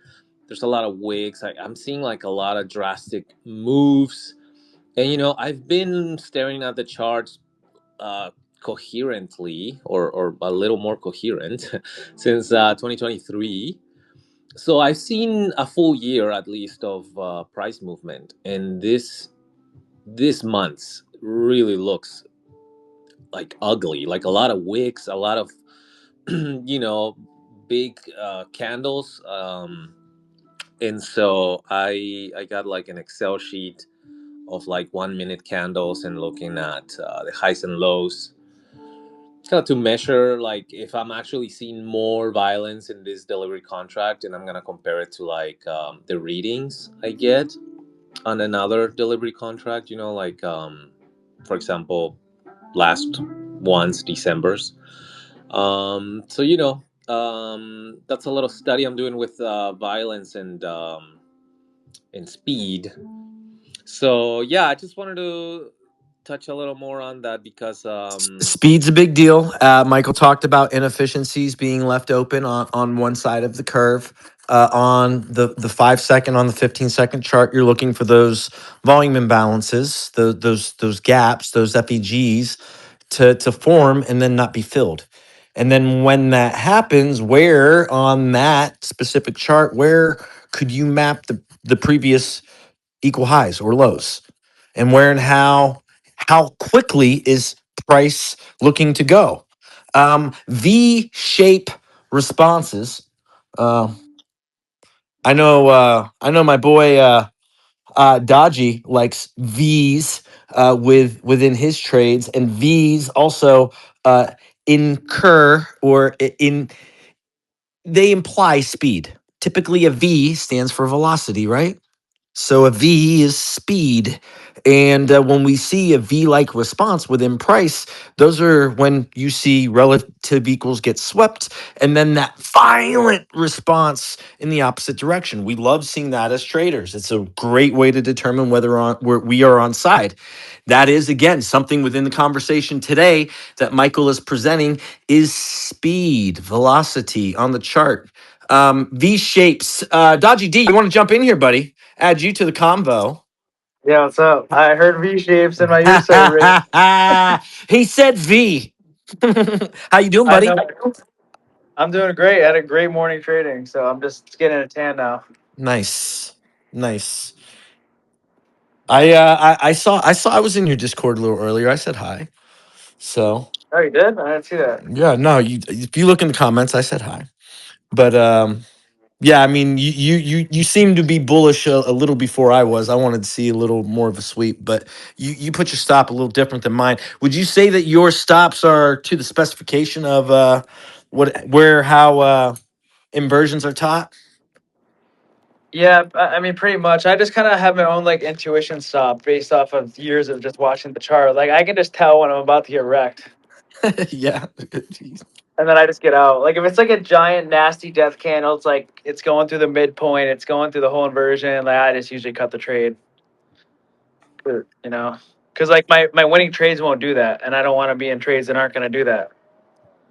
There's a lot of wigs. I'm seeing like a lot of drastic moves, and I've been staring at the charts uh, coherently, or a little more coherent, since 2023. So I've seen a full year at least of price movement, and this month really looks like ugly. Like a lot of wicks, a lot of big candles. And so I got like an Excel sheet of like 1 minute candles and looking at the highs and lows, kind of to measure like if I'm actually seeing more violence in this delivery contract, and I'm gonna compare it to like the readings I get on another delivery contract. For example, last one's December's. So that's a little study I'm doing with violence and speed. So yeah, I just wanted to touch a little more on that because Speed's a big deal. Michael talked about inefficiencies being left open on one side of the curve. On the 5 second, on the 15 second chart, you're looking for those volume imbalances, those gaps, those FEGs to form and then not be filled. And then when that happens, where on that specific chart, where could you map the previous equal highs or lows, and where and how quickly is price looking to go? V shape responses. uh, I know my boy Dodgy likes V's within his trades, and V's also uh, incur or in they imply speed. Typically a V stands for velocity, right? So a V is speed. And when we see a V like response within price, those are when you see relative equals get swept and then that violent response in the opposite direction. We love seeing that as traders. It's a great way to determine whether we are on side. That is, again, something within the conversation today that Michael is presenting is speed, velocity on the chart. V shapes. Dodgy D, you want to jump in here, buddy? Add you to the convo. Yeah, what's up? I heard V shapes in my USA rate. He said V. How you doing, I buddy? know. I'm doing great. I had a great morning trading, so I'm just getting a tan now. Nice, nice. I was in your Discord a little earlier. I said hi. So Oh, you did? I didn't see that. yeah, no, you if you look in the comments, I said hi. But yeah, I mean, you seem to be bullish a little before I was. I wanted to see a little more of a sweep, but you put your stop a little different than mine. Would you say that your stops are to the specification of how inversions are taught? Yeah, I mean, pretty much. I just kind of have my own like intuition stop based off of years of just watching the chart. Like I can just tell when I'm about to get wrecked, Yeah. and then I just get out. Like if it's like a giant nasty death candle, it's like it's going through the midpoint, it's going through the whole inversion. Like I just usually cut the trade, you know, because like my winning trades won't do that, and I don't want to be in trades that aren't going to do that.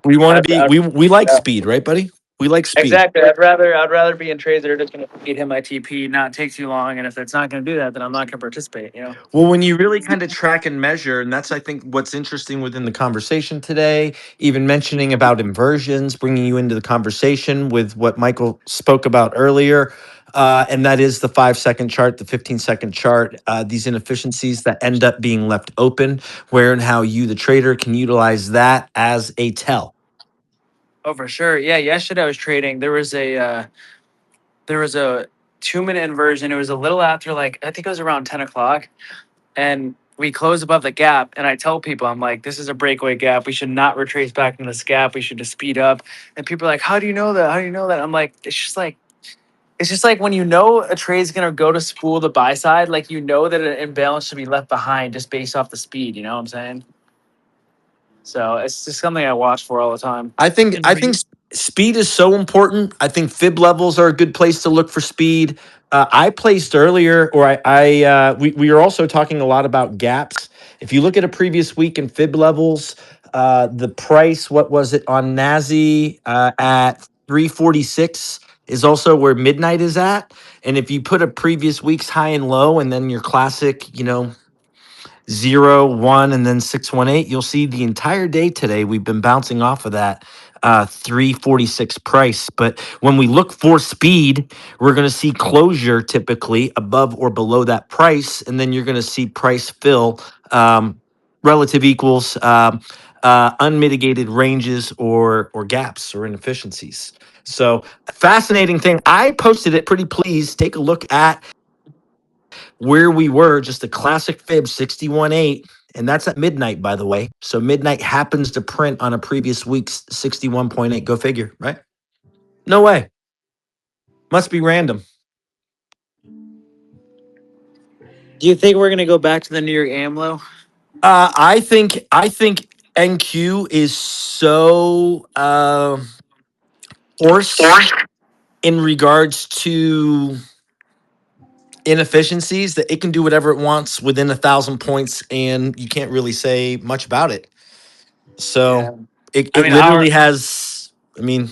We want to I'd, be I'd, we like yeah. speed, right, buddy? We like speed. Exactly. I'd rather be in trades that are just going to hit my TP, not take too long. And if it's not going to do that, then I'm not going to participate. You know. Well, when you really kind of track and measure, and that's, I think, what's interesting within the conversation today, even mentioning about inversions, bringing you into the conversation with what Michael spoke about earlier. And that is the 5 second chart, the 15 second chart, these inefficiencies that end up being left open, where and how you, the trader, can utilize that as a tell. Oh, for sure. Yeah. Yesterday I was trading. There was a 2 minute inversion. It was a little after like I think it was around 10 o'clock, and we closed above the gap. And I tell people, I'm like, this is a breakaway gap. We should not retrace back in this gap. We should just speed up. And people are like, how do you know that? How do you know that? I'm like, it's just like It's just like when you know a trade's gonna go to spool the buy side, like you know that an imbalance should be left behind just based off the speed. You know what I'm saying? So it's just something I watch for all the time. I think Agreed. speed is so important. I think fib levels are a good place to look for speed. I placed earlier, or we were also talking a lot about gaps. If you look at a previous week in fib levels, the price, what was it on Nazi at 346 is also where midnight is at. And if you put a previous week's high and low, and then your classic, 0, 1, and then 618, you'll see the entire day today we've been bouncing off of that 346 price. But when we look for speed, we're going to see closure typically above or below that price, and then you're going to see price fill, relative equals, unmitigated ranges or gaps or inefficiencies. So fascinating thing. I posted it. Pretty please take a look at where we were, just a classic fib 61.8, and that's at midnight, by the way. So midnight happens to print on a previous week's 61.8. Go figure, right? No way. Must be random. Do you think we're gonna go back to the New York AMLO? I think NQ is so hoarse in regards to inefficiencies that it can do whatever it wants within 1,000 points, and you can't really say much about it. So Yeah. it, I it mean, literally has, I mean,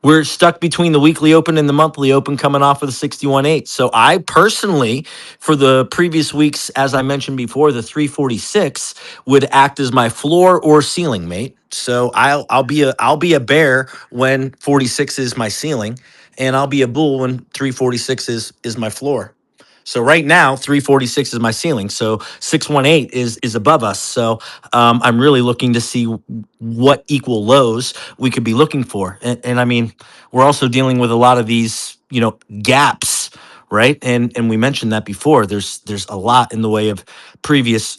we're stuck between the weekly open and the monthly open coming off of the 61.8. So I personally, for the previous weeks, as I mentioned before, the 346 would act as my floor or ceiling, mate. So I'll be a bear when 46 is my ceiling, and I'll be a bull when 346 is my floor. So right now, 346 is my ceiling. So 618 is above us. So I'm really looking to see what equal lows we could be looking for. And I mean, we're also dealing with a lot of these, gaps, right? And we mentioned that before. There's a lot in the way of previous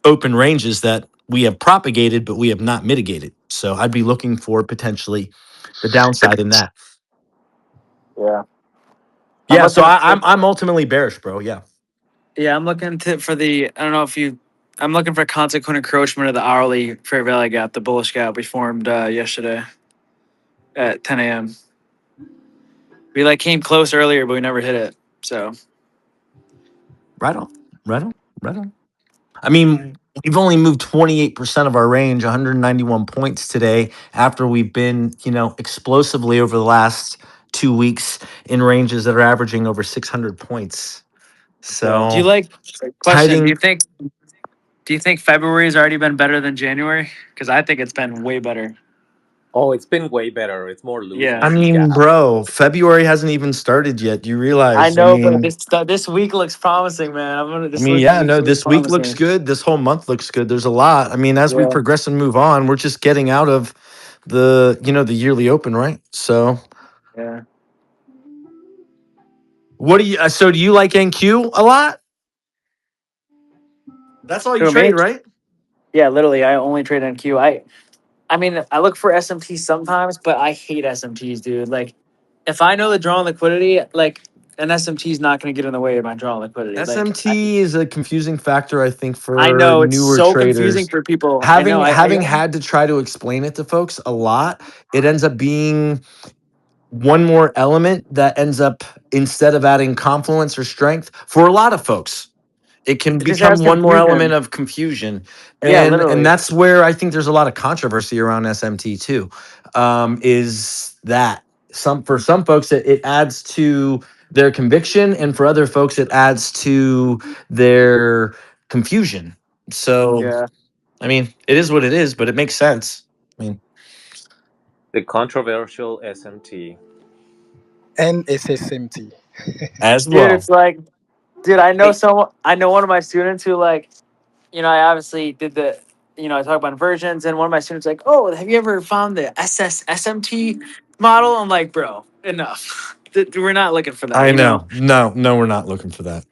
open ranges that we have propagated, but we have not mitigated. So I'd be looking for potentially the downside in that. yeah. I'm Yeah. So looking. I'm ultimately bearish, bro. Yeah. Yeah, I'm looking for the. I don't know if you. I'm looking for consequent encroachment of the hourly fair value gap, the bullish gap we formed yesterday at 10 a.m. We came close earlier, but we never hit it. So Right on. Right on. Right on. I mean, we've only moved 28% of our range, 191 points today, after we've been, explosively over the last 2 weeks in ranges that are averaging over 600 points. yeah. Do you So like? Question. tiding, Do you think February has already been better than January? Because I think it's been way better. Oh, it's been way better. It's more loose Yeah. I with these mean, gaps. bro, February hasn't even started yet. Do you I realize? I know, but mean, this week looks promising, man. I This mean, yeah, week no, looks this week looks promising. good. This whole month looks good. There's a lot. I mean, as we Yeah. progress and move on, we're just getting out of the yearly open, right? So Yeah. what do you like NQ a lot? That's all you Who, me? trade, right? Yeah, literally. I only trade on Q. I mean, I look for SMTs sometimes, but I hate SMTs, dude. If I know the draw and liquidity, an SMT is not going to get in the way of my draw and liquidity. SMT is a confusing factor, I think, I for know it's newer so confusing traders. for people. I Having know. having had to try to explain it to folks a lot, it ends up being one more element that ends up, instead of adding confluence or strength for a lot of folks, it can It just has become one more element confusion. of confusion. Yeah, And literally. that's where I think there's a lot of controversy around SMT too. Is that for some folks it adds to their conviction, and for other folks it adds to their confusion. So Yeah. I mean, it is what it is, but it makes sense. I mean, The controversial SMT. And SSMT. as Dude, well. it's dude, I know Hey, someone. I know one of my students who I obviously did I talk about inversions, and one of my students oh, have you ever found the SMT model? I'm like, bro, enough. We're not looking for that, I know. No, we're not looking for that.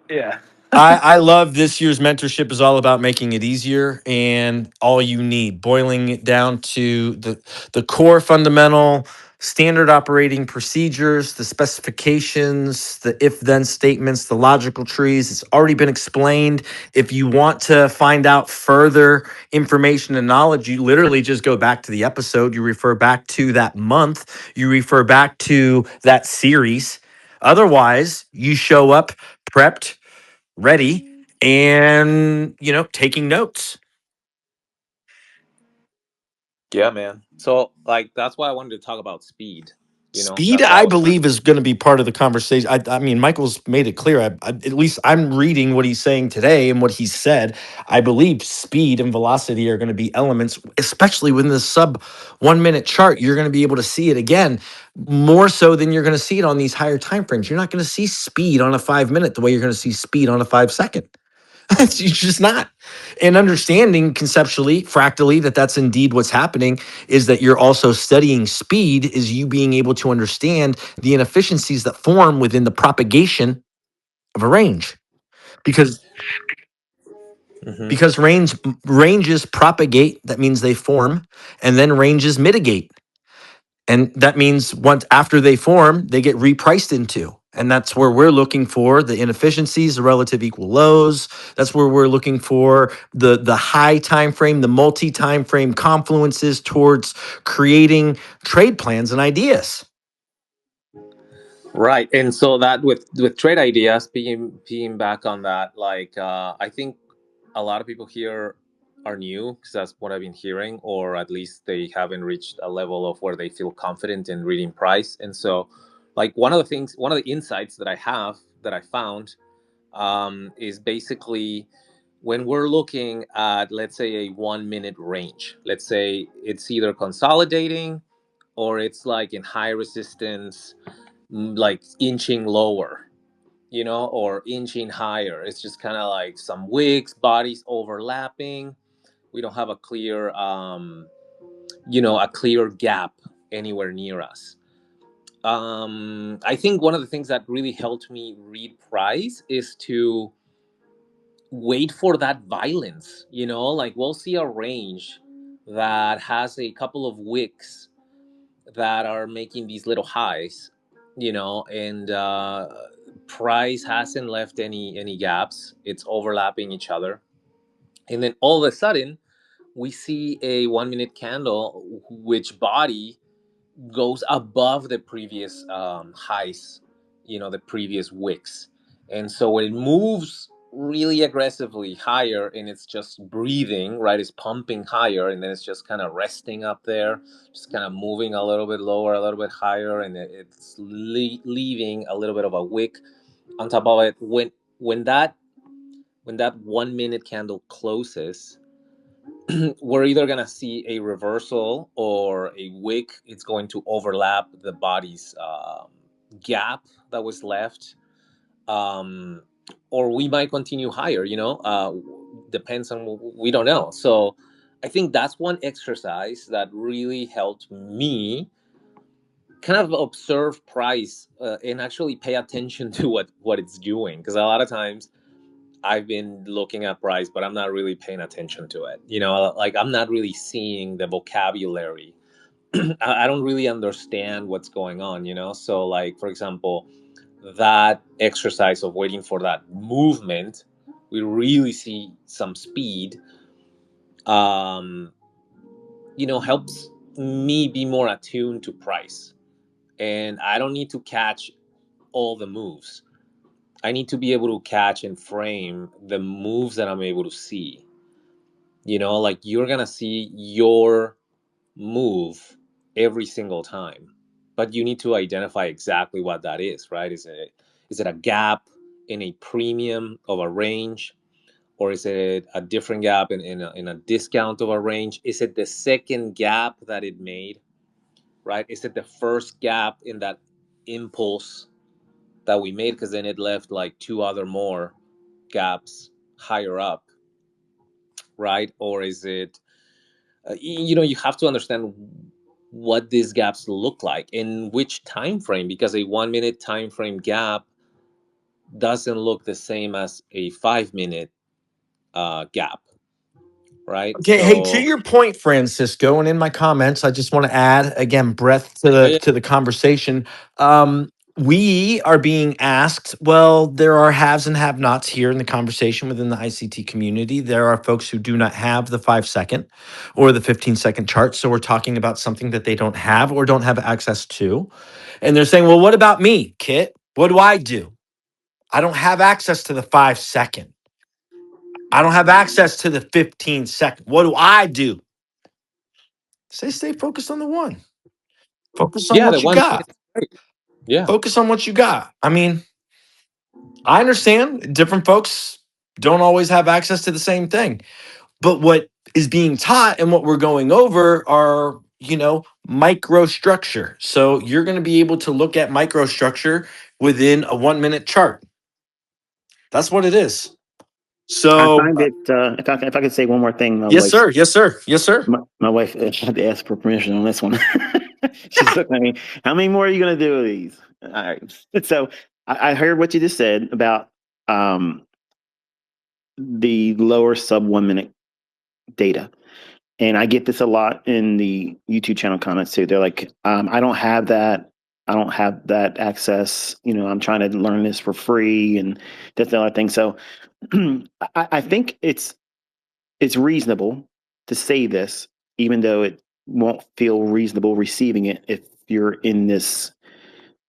Yeah. I love this year's mentorship is all about making it easier, and all you need, boiling it down to the core fundamental standard operating procedures, the specifications, the if-then statements, the logical trees. It's already been explained. If you want to find out further information and knowledge, you literally just go back to the episode. You refer back to that month. You refer back to that series. Otherwise, you show up prepped, ready, and, taking notes. Yeah, man. So like that's why I wanted to talk about speed. Speed, That's why I I was trying. believe, is going to be part of the conversation. I mean, Michael's made it clear. At least I'm reading what he's saying today and what he's said. I believe speed and velocity are going to be elements, especially within the sub 1 minute chart. You're going to be able to see it again more so than you're going to see it on these higher time frames. You're not going to see speed on a 5 minute the way you're going to see speed on a 5 second. It's just not. And understanding conceptually, fractally, that that's indeed what's happening is that you're also studying speed, is you being able to understand the inefficiencies that form within the propagation of a range. Because Mhm. because ranges propagate, that means they form, and then ranges mitigate. And that means once after they form, they get repriced into. And that's where we're looking for the inefficiencies, the relative equal lows. That's where we're looking for the high time frame, the multi time frame confluences towards creating trade plans and ideas. Right. And so that with trade ideas, being back on that, like I think a lot of people here are new because that's what I've been hearing, or at least they haven't reached a level of where they feel confident in reading price. And so, like one of the insights that I found is basically when we're looking at, let's say, a 1 minute range. Let's say it's either consolidating or it's like in high resistance, like inching lower, or inching higher. It's just kind of like some wicks, bodies overlapping. We don't have a clear, a clear gap anywhere near us. I think one of the things that really helped me read price is to wait for that violence. Like we'll see a range that has a couple of wicks that are making these little highs, and price hasn't left any gaps. It's overlapping each other, and then all of a sudden we see a 1 minute candle which body goes above the previous highs, the previous wicks. And so when it moves really aggressively higher and it's just breathing, right? It's pumping higher and then it's just kind of resting up there, just kind of moving a little bit lower, a little bit higher, and it's leaving a little bit of a wick on top of it. When that 1 minute candle closes, we're either going to see a reversal or a wick. It's going to overlap the body's gap that was left, um, or we might continue higher. Depends on, we don't know. So I think that's one exercise that really helped me kind of observe price and actually pay attention to what it's doing, because a lot of times I've been looking at price, but I'm not really paying attention to it. Like I'm not really seeing the vocabulary. I don't really understand what's going on, So like, for example, that exercise of waiting for that movement, we really see some speed, um, helps me be more attuned to price. And I don't need to catch all the moves. I need to be able to catch and frame the moves that I'm able to see. Like you're gonna see your move every single time, but you need to identify exactly what that is, right? Is it a gap in a premium of a range, or is it a different gap in a discount of a range? Is it the second gap that it made, right? Is it the first gap in that impulse that we made, because then it left like two other more gaps higher up, right? Or is it, you have to understand what these gaps look like in which time frame, because a 1 minute time frame gap doesn't look the same as a 5 minute gap, right? Okay, hey, to So your point, Francisco, and in my comments, I just want to add again breadth to yeah, yeah, the conversation. We are being asked. Well, there are haves and have-nots here in the conversation within the ICT community. There are folks who do not have the 5-second or the 15-second chart, so we're talking about something that they don't have or don't have access to, and they're saying, "Well, what about me, Kit? What do I do? I don't have access to the 5-second. I don't have access to the 15-second. What do I do?" Stay focused on the one. Focus on yeah, the what you one thing got. is great. Yeah, Focus on what you got. I mean, I understand different folks don't always have access to the same thing, but what is being taught and what we're going over are, microstructure. So you're going to be able to look at microstructure within a 1-minute chart. That's what it is. I So, find it, if I could say one more thing, my yes, wife, sir. Yes, sir. Yes, sir. my wife had to ask for permission on this one. She's looking at me. How many more are you going to do of these? All right. So I heard what you just said about the lower sub 1 minute data. And I get this a lot in the YouTube channel comments too. They're like, I don't have that. I don't have that access. I'm trying to learn this for free and that's the other thing. So I think it's reasonable to say this, even though it won't feel reasonable receiving it if you're in this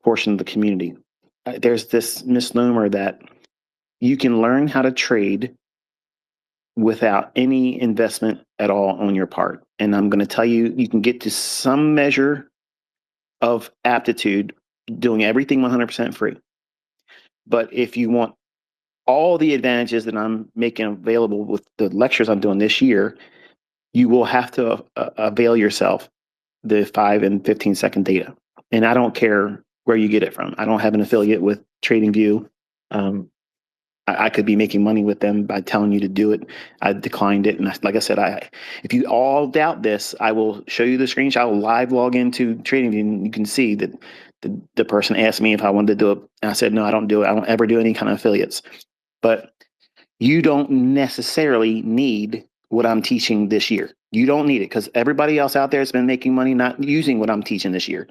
portion of the community. There's this misnomer that you can learn how to trade without any investment at all on your part. And I'm going to tell you, you can get to some measure of aptitude doing everything 100% free. But if you want all the advantages that I'm making available with the lectures I'm doing this year, you will have to avail yourself the 5 and 15-second data. And I don't care where you get it from. I don't have an affiliate with TradingView. I could be making money with them by telling you to do it. I declined it. And like I said, if you all doubt this, I will show you the screenshot. I will live log into TradingView and you can see that the person asked me if I wanted to do it. And I said, no, I don't do it. I don't ever do any kind of affiliates. But you don't necessarily need what I'm teaching this year. You don't need it because everybody else out there has been making money not using what I'm teaching this year.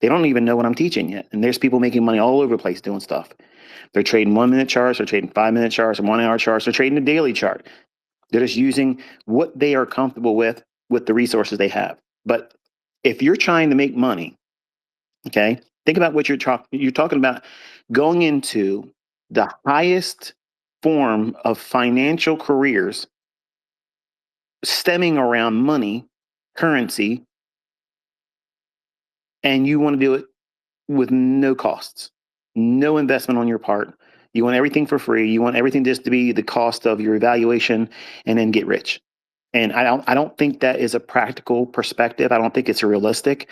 They don't even know what I'm teaching yet. And there's people making money all over the place doing stuff. They're trading 1-minute charts, they're trading 5-minute charts, and 1-hour charts, they're trading a daily chart. They're just using what they are comfortable with the resources they have. But if you're trying to make money, okay, think about what you're talking about going into the highest form of financial careers stemming around money, currency, and you want to do it with no costs, no investment on your part. You want everything for free. You want everything just to be the cost of your evaluation and then get rich. And I don't think that is a practical perspective. I don't think it's realistic.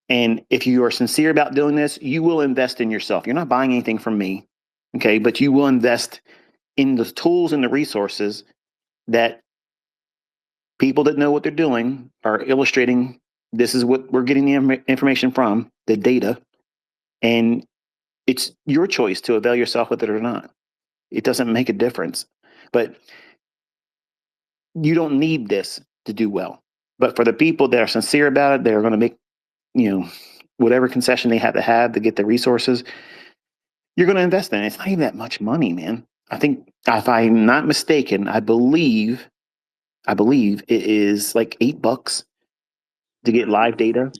And if you are sincere about doing this, you will invest in yourself. You're not buying anything from me, okay? But you will invest in the tools and the resources that people that know what they're doing are illustrating. This is what we're getting the information from, the data. And it's your choice to avail yourself with it or not. It doesn't make a difference. But you don't need this to do well. But for the people that are sincere about it, they're going to make, whatever concession they have to get the resources, you're going to invest in it. It's not even that much money, man. I think if I'm not mistaken, I believe it is like $8 to get live data.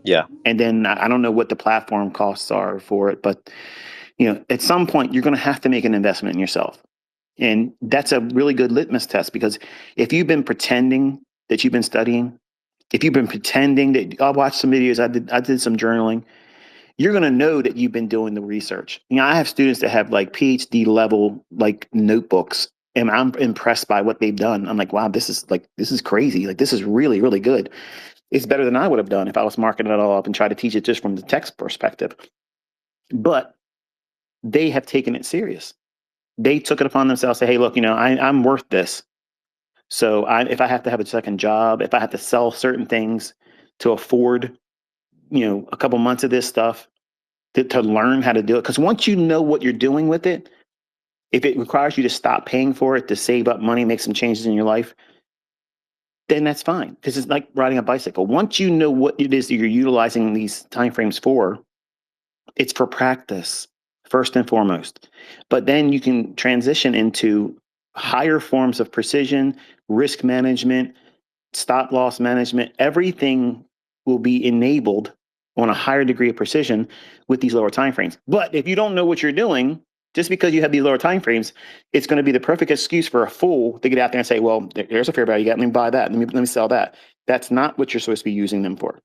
yeah, And then I don't know what the platform costs are for it, but at some point you're going to have to make an investment in yourself. And that's a really good litmus test because if you've been pretending that you've been studying, if you've been pretending that I watched some videos, I did some journaling, you're going to know that you've been doing the research. I have students that have like PhD level like notebooks and I'm impressed by what they've done. I'm like, wow, this is crazy. Like, this is really, really good. It's better than I would have done if I was marking it all up and try to teach it just from the text perspective. But they have taken it serious. They took it upon themselves to say, hey, look, I'm worth this. So if I have to have a second job, if I have to sell certain things to afford, a couple months of this stuff to learn how to do it. Because once you know what you're doing with it, If it requires you to stop paying for it to save up money, make some changes in your life, then that's fine. Because it's like riding a bicycle. Once you know what it is that you're utilizing these timeframes for, it's for practice, first and foremost. But then you can transition into higher forms of precision, risk management, stop loss management. Everything will be enabled on a higher degree of precision with these lower timeframes. But if you don't know what you're doing, just because you have these lower timeframes, it's going to be the perfect excuse for a fool to get out there and say, well, there's a fair value gap. Let me buy that. Let me sell that. That's not what you're supposed to be using them for.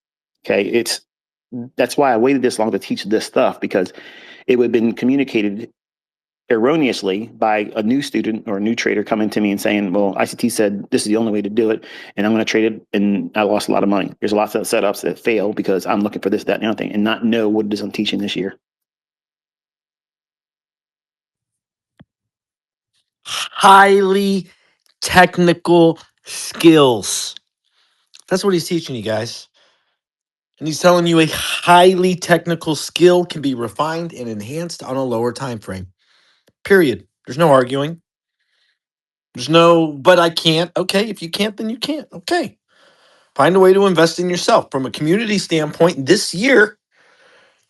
Okay. That's why I waited this long to teach this stuff, because it would have been communicated erroneously by a new student or a new trader coming to me and saying, well, ICT said this is the only way to do it, and I'm going to trade it, and I lost a lot of money. There's lots of setups that fail because I'm looking for this, that, and the other thing, and not know what it is I'm teaching this year. Highly technical skills. That's what he's teaching you guys. And he's telling you a highly technical skill can be refined and enhanced on a lower time frame. Period. There's no arguing. There's no, but I can't. Okay, if you can't, then you can't. Okay. Find a way to invest in yourself. From a community standpoint, this year,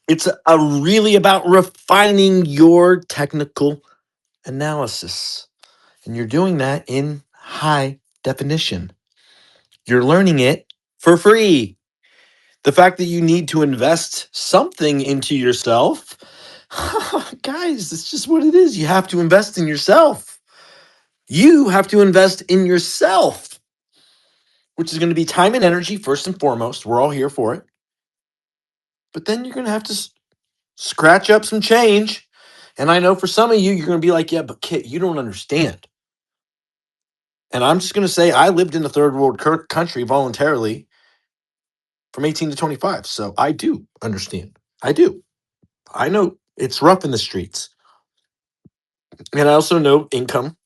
it's really about refining your technical analysis. And you're doing that in high definition. You're learning it for free. The fact that you need to invest something into yourself, guys, it's just what it is. You have to invest in yourself. You have to invest in yourself, which is going to be time and energy first and foremost. We're all here for it. But then you're going to have to scratch up some change. And I know for some of you, you're going to be like, yeah, but Kit, you don't understand. And I'm just going to say, I lived in a third world country voluntarily from 18 to 25. So I do understand. I do. I know it's rough in the streets. And I also know income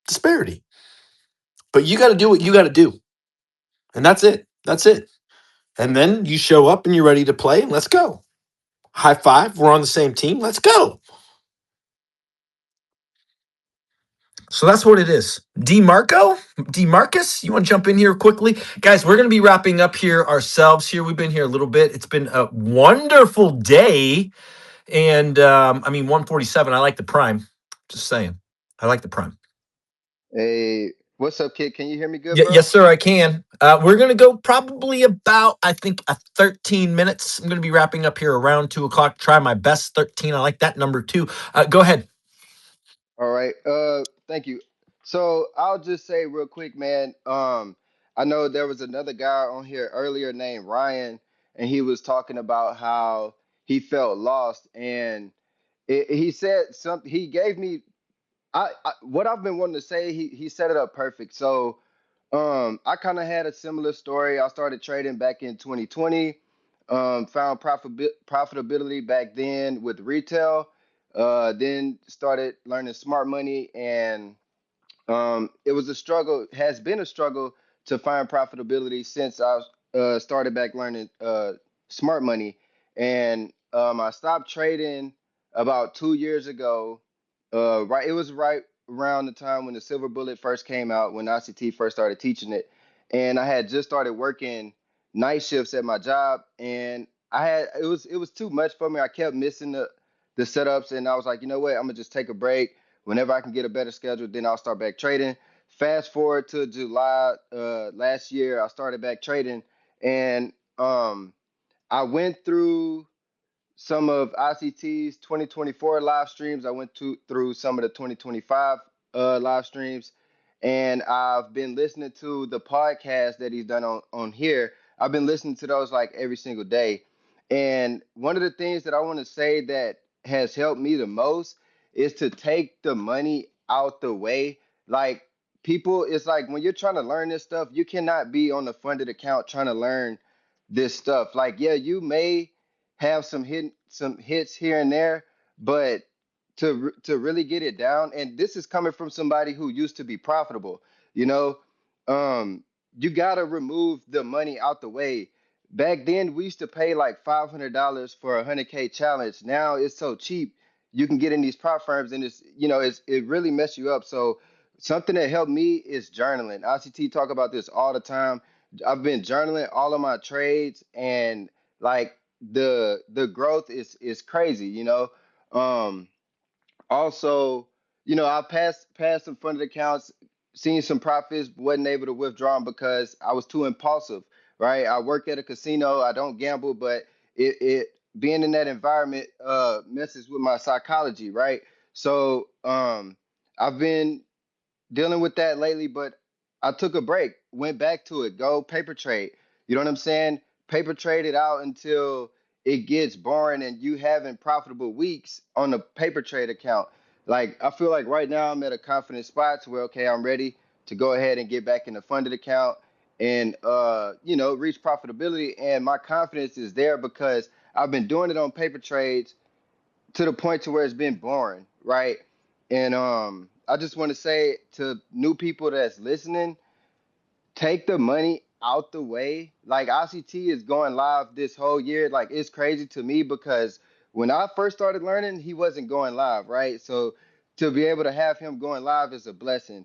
disparity. But you got to do what you got to do. And that's it. That's it. And then you show up and you're ready to play, and let's go. High five. We're on the same team. Let's go. So that's what it is. DeMarcus, you want to jump in here quickly? Guys, we're going to be wrapping up here ourselves here. We've been here a little bit. It's been a wonderful day. And I mean, 147, I like the prime. Just saying. I like the prime. Hey, what's up, kid? Can you hear me good, bro? Yes, sir, I can. We're going to go probably about, I think, 13 minutes. I'm going to be wrapping up here around 2 o'clock. Try my best, 13. I like that number, too. Go ahead. All right. Thank you. So I'll just say real quick, man. I know there was another guy on here earlier named Ryan, and he was talking about how he felt lost, and he said something. He gave me what I've been wanting to say. He set it up perfect. So I kind of had a similar story. I started trading back in 2020. Found profitability back then with retail. Then started learning smart money, and it was a struggle, has been a struggle to find profitability since I started back learning smart money. And I stopped trading about 2 years ago. Right, it was right around the time when the silver bullet first came out, when ICT first started teaching it, and I had just started working night shifts at my job, and it was too much for me. I kept missing the setups, and I was like, you know what, I'm gonna just take a break. Whenever I can get a better schedule, then I'll start back trading. Fast forward to July last year, I started back trading, and I went through some of ICT's 2024 live streams. I went through some of the 2025 live streams, and I've been listening to the podcast that he's done on here. I've been listening to those like every single day. And one of the things that I want to say that has helped me the most is to take the money out the way. Like, people, it's like when you're trying to learn this stuff, you cannot be on the funded account trying to learn this stuff. Like, yeah, you may have some hits here and there, but to really get it down, and this is coming from somebody who used to be profitable, you know, you gotta remove the money out the way. Back then, we used to pay like $500 for a 100K challenge. Now it's so cheap, you can get in these prop firms, and it really mess you up. So something that helped me is journaling. ICT talk about this all the time. I've been journaling all of my trades, and like the growth is crazy. Um, Also, I passed some funded accounts, seen some profits, wasn't able to withdraw them because I was too impulsive, right? I work at a casino, I don't gamble, but it being in that environment messes with my psychology, right? So I've been dealing with that lately, but I took a break, went back to it, go paper trade. You know what I'm saying? Paper trade it out until it gets boring and you having profitable weeks on the paper trade account. Like I feel like right now I'm at a confident spot to where okay, I'm ready to go ahead and get back in the funded account and reach profitability. And my confidence is there because I've been doing it on paper trades to the point to where it's been boring, right? And I just want to say to new people that's listening, take the money out the way. Like ICT is going live this whole year. Like it's crazy to me because when I first started learning, he wasn't going live, right? So to be able to have him going live is a blessing.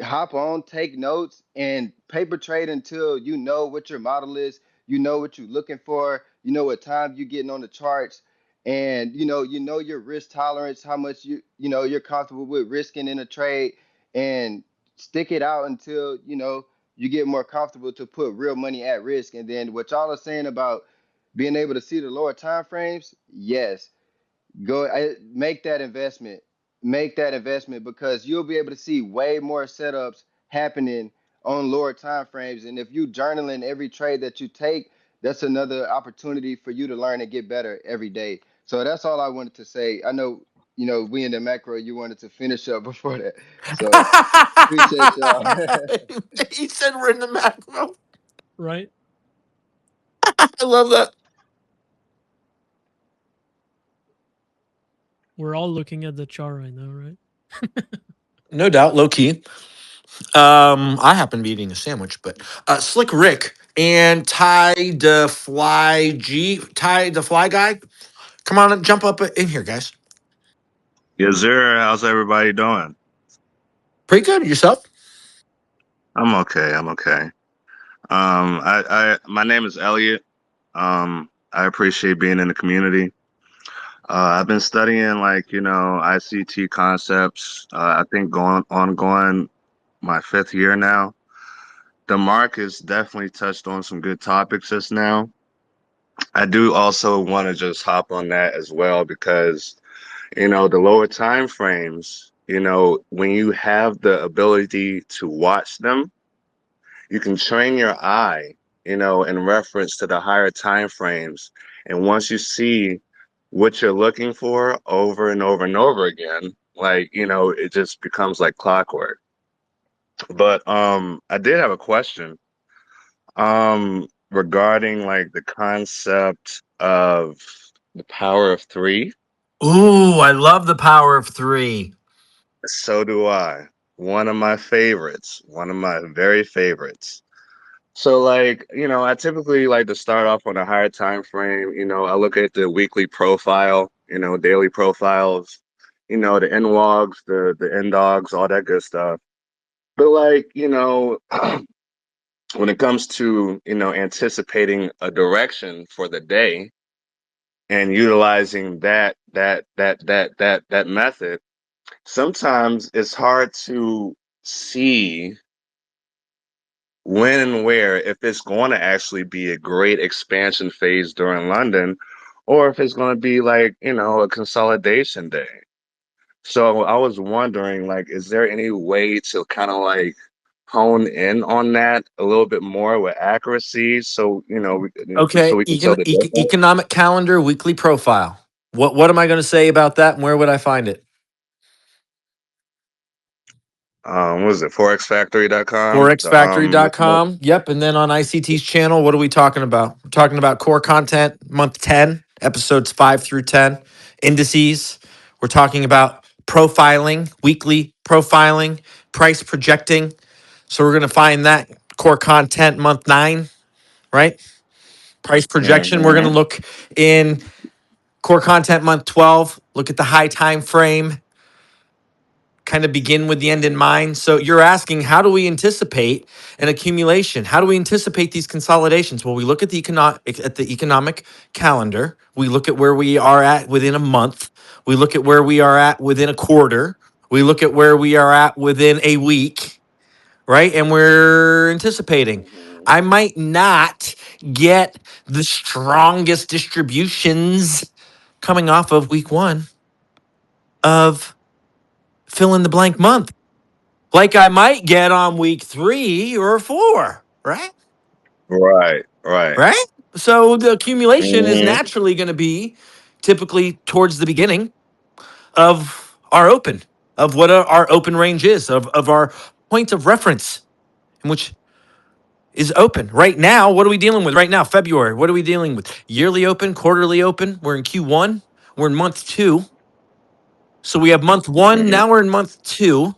Hop on, take notes, and paper trade until you know what your model is, you know what you're looking for, you know what time you're getting on the charts, and you know your risk tolerance, how much you're comfortable with risking in a trade, and stick it out until you get more comfortable to put real money at risk. And then what y'all are saying about being able to see the lower time frames, yes, make that investment. Make that investment because you'll be able to see way more setups happening on lower time frames. And if you journaling every trade that you take, that's another opportunity for you to learn and get better every day. So that's all I wanted to say. I know, we in the macro, you wanted to finish up before that. So appreciate y'all. He said we're in the macro. Right? I love that. We're all looking at the chart right now, right? No doubt, low key. I happen to be eating a sandwich, but Slick Rick and Ty the Fly guy, come on and jump up in here, guys. Yes, sir. How's everybody doing? Pretty good. Yourself? I'm okay. I'm okay. My name is Elliot. I appreciate being in the community. I've been studying ICT concepts. I think going my fifth year now. The market's definitely touched on some good topics just now. I do also want to just hop on that as well because the lower time frames, when you have the ability to watch them, you can train your eye, in reference to the higher time frames. And once you see what you're looking for over and over and over again, it just becomes like clockwork. But I did have a question regarding like the concept of the power of three. Ooh, I love the power of three. So do I. One of my favorites, one of my very favorites. So I typically like to start off on a higher time frame. I look at the weekly profile, daily profiles, the NWOGs, the NDOGs, all that good stuff. But when it comes to, anticipating a direction for the day and utilizing that method, sometimes it's hard to see when and where, if it's going to actually be a great expansion phase during London, or if it's going to be a consolidation day. So I was wondering, is there any way to kind of hone in on that a little bit more with accuracy, so so Okay, we can tell the difference? economic calendar weekly profile. What am I going to say about that, and where would I find it? What is it? Forexfactory.com. Forexfactory.com. Yep. And then on ICT's channel, what are we talking about? We're talking about core content, month 10, episodes 5 through 10, indices. We're talking about profiling, weekly profiling, price projecting. So we're going to find that core content month 9, right? Price projection. We're going to look in Core content month 12. Look at the high time frame. Kind of begin with the end in mind. So you're asking, how do we anticipate an accumulation? How do we anticipate these consolidations? Well, we look at the economic calendar. We look at where we are at within a month. We look at where we are at within a quarter. We look at where we are at within a week, right? And we're anticipating. I might not get the strongest distributions coming off of week one of fill in the blank month, like I might get on week 3 or 4, right? Right, right. Right? So the accumulation is Hmm. naturally going to be typically towards the beginning of our open, of what our open range is, of our point of reference, in which is open. Right now, what are we dealing with right now? February. What are we dealing with? Yearly open, quarterly open. We're in Q1. We're in month 2. So we have month 1. Hmm. Now we're in month 2.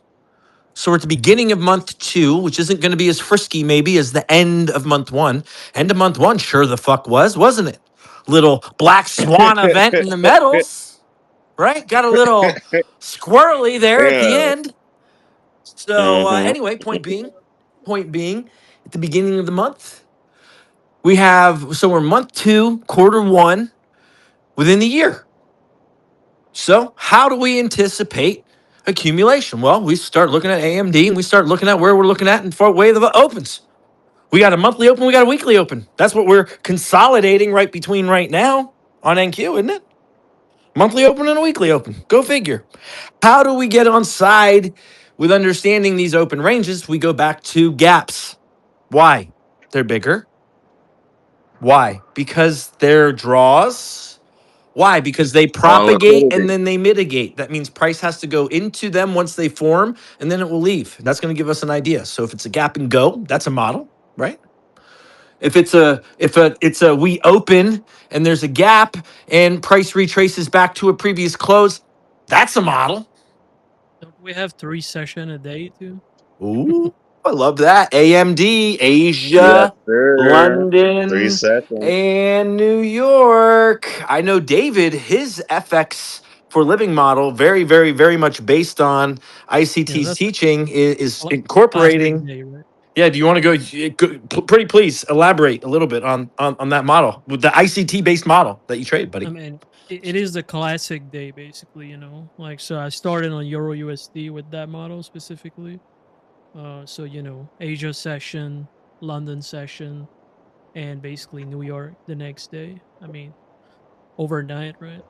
So we're at the beginning of month 2, which isn't going to be as frisky maybe as the end of month 1. End of month 1 sure the fuck was, wasn't it? Little black swan event in the metals, right? Got a little squirrely there at the Yeah. end. So Hmm. anyway, point being, at the beginning of the month, we have, so we're month 2, quarter 1 within the year. So how do we anticipate accumulation? Well, we start looking at AMD and we start looking at where we're looking at in for way of the opens. We got a monthly open, we got a weekly open. That's what we're consolidating right between right now on NQ, isn't it? Monthly open and a weekly open. Go figure. How do we get on side with understanding these open ranges? We go back to gaps. Why? They're bigger. Why? Because they're draws. Why? Because they On propagate and liquidity. then they mitigate. That means price has to go into them once they form and then it will leave. That's going to give us an idea. So if it's a gap and go, that's a model, right? If it's a we open and there's a gap and price retraces back to a previous close, that's a model. Don't we have 3 session a day too? Ooh, I love that. AMD, Yes, Asia, sir. 3 London, seconds. and New York. I know David, his FX for living model, very, very, very much based on Yeah, ICT's that's a teaching, is classic incorporating. day, right? Yeah, do you want to pretty please elaborate a little bit on that model with the ICT based model that you trade, I buddy? mean, it is the classic day basically, Like so I started on Euro USD with that model specifically. So Asia session, London session, and basically New York the next day. I mean, overnight, right?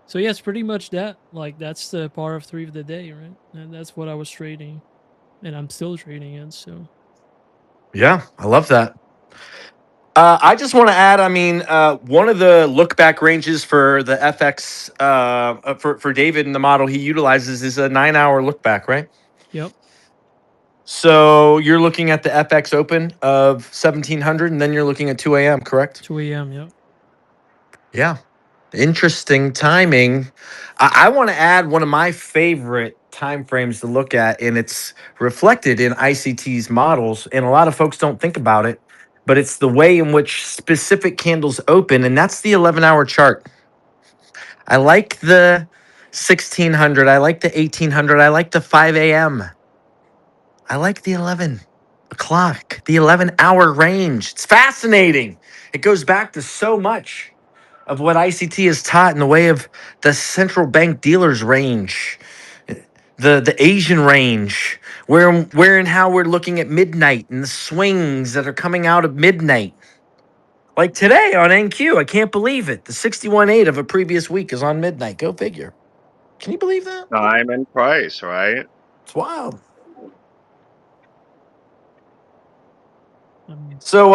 So yeah, it's pretty much that. Like that's the par of 3 of the day, right? And that's what I was trading, and I'm still trading it. So Yeah, I love that. I just want to add, I mean, one of the look back ranges for the FX for David in the model he utilizes is a 9-hour look back, right? yep, So you're looking at the FX open of 1700 and then you're looking at 2 a.m., correct? 2 a.m. Yep. Yeah. Interesting timing. I want to add one of my favorite time frames to look at, and it's reflected in ICT's models, and a lot of folks don't think about it, but it's the way in which specific candles open, and that's the 11-hour chart. I like the 1600, I like the 1800, I like the 5 a.m. I like the 11 o'clock, the 11-hour range. It's fascinating. It goes back to so much of what ICT is taught in the way of the central bank dealers range, the Asian range, where and how we're looking at midnight and the swings that are coming out of midnight. Like today on NQ, I can't believe it. The 61.8 of a previous week is on midnight. Go figure. Can you believe that? Time and price, right? It's wild. I mean, So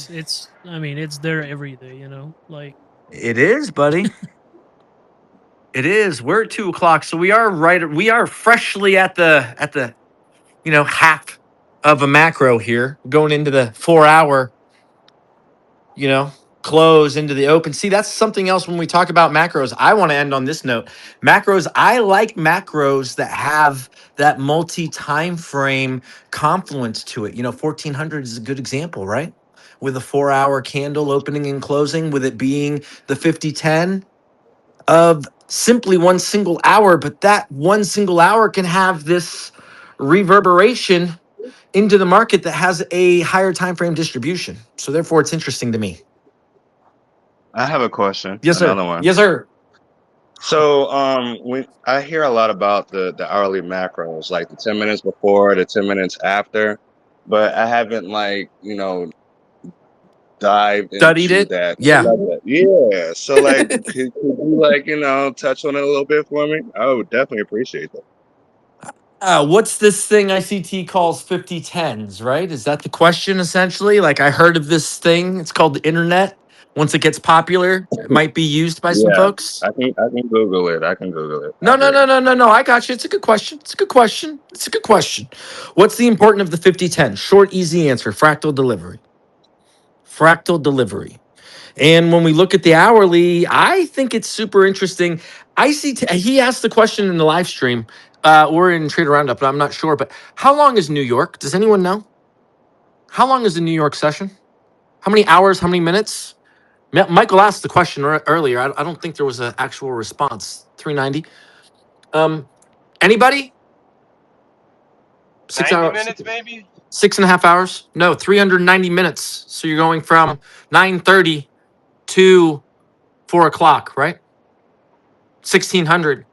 it's. I mean, it's there every day. Like it is, buddy. It is. We're at 2 o'clock, so we are right. We are freshly at the half of a macro here, going into the 4 hour, you know, close into the open. See, that's something else when we talk about macros. I want to end on this note. Macros, I like macros that have that multi time frame confluence to it. 1400 is a good example, right? with a 4-hour candle opening and closing, with it being the 50-10 of simply one single hour, but that one single hour can have this reverberation into the market that has a higher time frame distribution. So therefore it's interesting to me. I have a question. Yes, sir. Another one. Yes, sir. So, when I hear a lot about the hourly macros, like the 10 minutes before, the 10 minutes after, but I haven't like, dive Studied into it. that Yeah. subject. Yeah. So like could you like, touch on it a little bit for me? I would definitely appreciate that. What's this thing ICT calls 50-10s, right? Is that the question essentially? Like I heard of this thing. It's called the internet. Once it gets popular, it might be used by some Yeah. folks. I can Google it. I can Google it. No, I no, hear no, you. no, no, no. I got you. It's a good question. It's a good question. It's a good question. What's the important of the 50-10? Short, easy answer. Fractal delivery. Fractal delivery. And when we look at the hourly, I think it's super interesting. ICT, he asked the question in the live stream or in Trader Roundup, but I'm not sure. But how long is New York? Does anyone know? How long is the New York session? How many hours? How many minutes? Michael asked the question earlier. I don't think there was an actual response. 390. Anybody? 6 90 hours? minutes, maybe? 6.5 hours? No, 390 minutes. So you're going from 9:30 to 4 o'clock, right? 1600.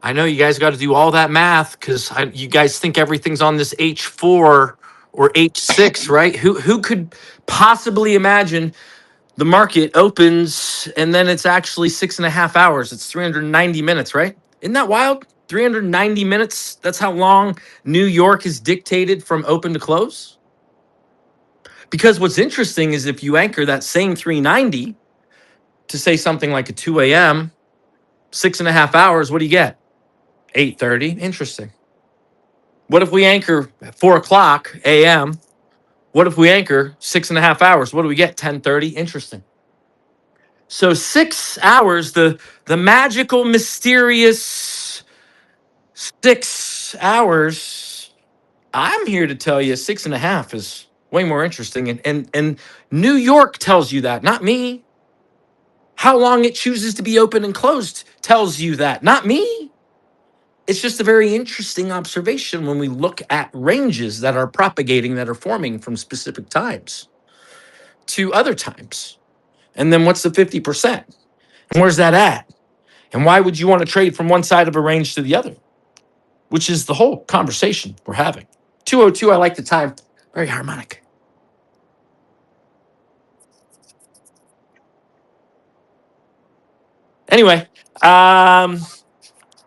I know you guys got to do all that math because you guys think everything's on this H4 or H6, right? Who could possibly imagine the market opens and then it's actually 6.5 hours? It's 390 minutes, right? Isn't that wild? 390 minutes. That's how long New York is dictated from open to close. Because what's interesting is if you anchor that same 390 to say something like a 2 a.m., 6.5 hours, what do you get? 8:30. Interesting. What if we anchor at 4 o'clock a.m.? What if we anchor 6.5 hours? What do we get? 10:30. Interesting. So 6 hours, the magical, mysterious 6 hours. I'm here to tell you 6.5 is way more interesting. And New York tells you that, not me. How long it chooses to be open and closed tells you that, not me. It's just a very interesting observation when we look at ranges that are propagating, that are forming from specific times to other times. And then what's the 50%? And where's that at? And why would you want to trade from one side of a range to the other? Which is the whole conversation we're having. 202, I like the time. Very harmonic. Anyway,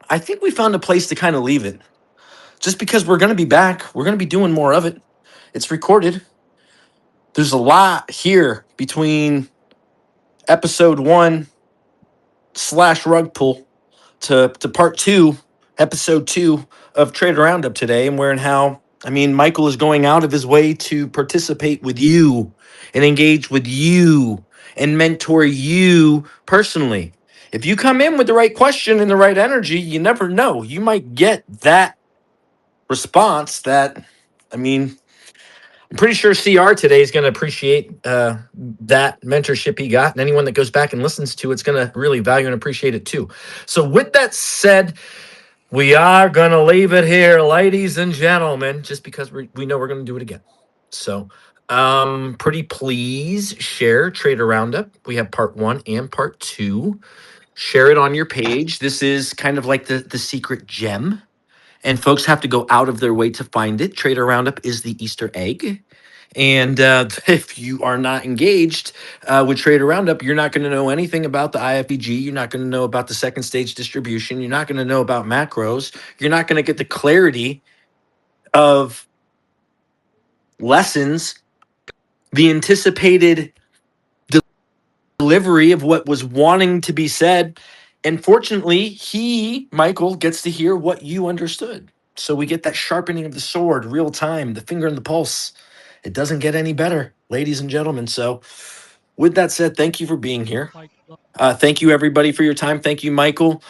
I think we found a place to kind of leave it. Just because we're going to be back, we're going to be doing more of it. It's recorded. There's a lot here between episode 1 / rug pull to part 2, episode 2 of Trader Roundup today, and where and how, I mean, Michael is going out of his way to participate with you and engage with you and mentor you personally. If you come in with the right question and the right energy, you never know. You might get that response that, I mean, I'm pretty sure CR today is going to appreciate that mentorship he got. And anyone that goes back and listens to it's going to really value and appreciate it too. So with that said, we are going to leave it here, ladies and gentlemen, just because we know we're going to do it again. So pretty please share Trader Roundup. We have part 1 and part 2. Share it on your page. This is kind of like the secret gem. And folks have to go out of their way to find it. Trader Roundup is the Easter egg. And if you are not engaged with Trader Roundup, you're not going to know anything about the IFEG. You're not going to know about the second stage distribution. You're not going to know about macros. You're not going to get the clarity of lessons, the anticipated delivery of what was wanting to be said. And fortunately, Michael, gets to hear what you understood. So we get that sharpening of the sword, real time, the finger on the pulse. It doesn't get any better, ladies and gentlemen. So with that said, thank you for being here. Thank you, everybody, for your time. Thank you, Michael.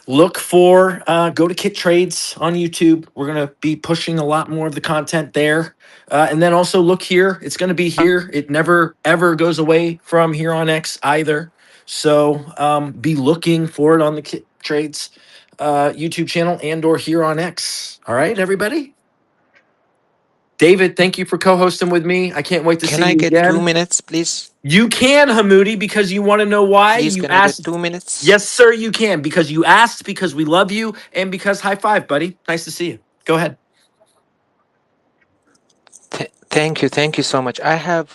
Look for go to Kit Trades on YouTube. We're going to be pushing a lot more of the content there. And then also look here. It's going to be here. It never, ever goes away from here on X either. So be looking for it on the Kit Trades YouTube channel and or here on X. All right, everybody? David, thank you for co-hosting with me. I can't wait to Can see I you get again. 2 minutes, please? You can, Hamoudi, because you want to know why. Please, You can I get asked. 2 minutes? Yes, sir, you can. Because you asked, because we love you, and because high five, buddy. Nice to see you. Go ahead. Thank you so much. I have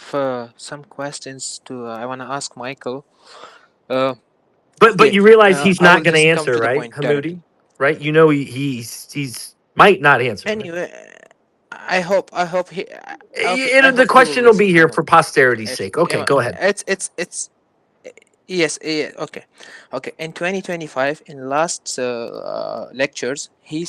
some questions to. I want to ask Michael. Uh, But okay, you realize he's I will not going to just come answer, to the right, point directly. Hamoudi? Right? You know he's might not answer, right? Anyway, I hope he. Okay, I The hope he will question will listen. be I here hope. for posterity's It's sake. Okay, go ahead. it's yes, yeah, okay, okay. In 2025, in last lectures, he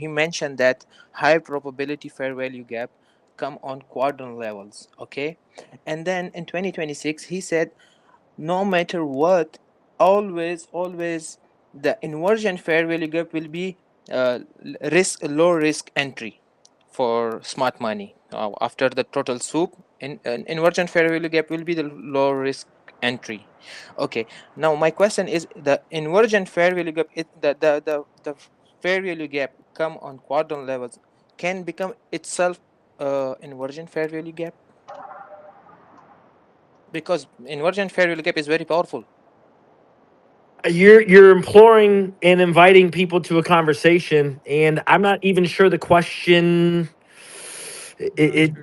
mentioned that high probability fair value gap come on quadrant levels. Okay, and then in 2026, he said no matter what, always the inversion fair value gap will be low risk entry for smart money. After the total swoop, inversion fair value gap will be the low risk entry. Okay, now my question is the inversion fair value gap, the fair value gap come on quadrant levels can become itself inversion fair value gap, because inversion fair value gap is very powerful. You're imploring and inviting people to a conversation, and I'm not even sure the question. It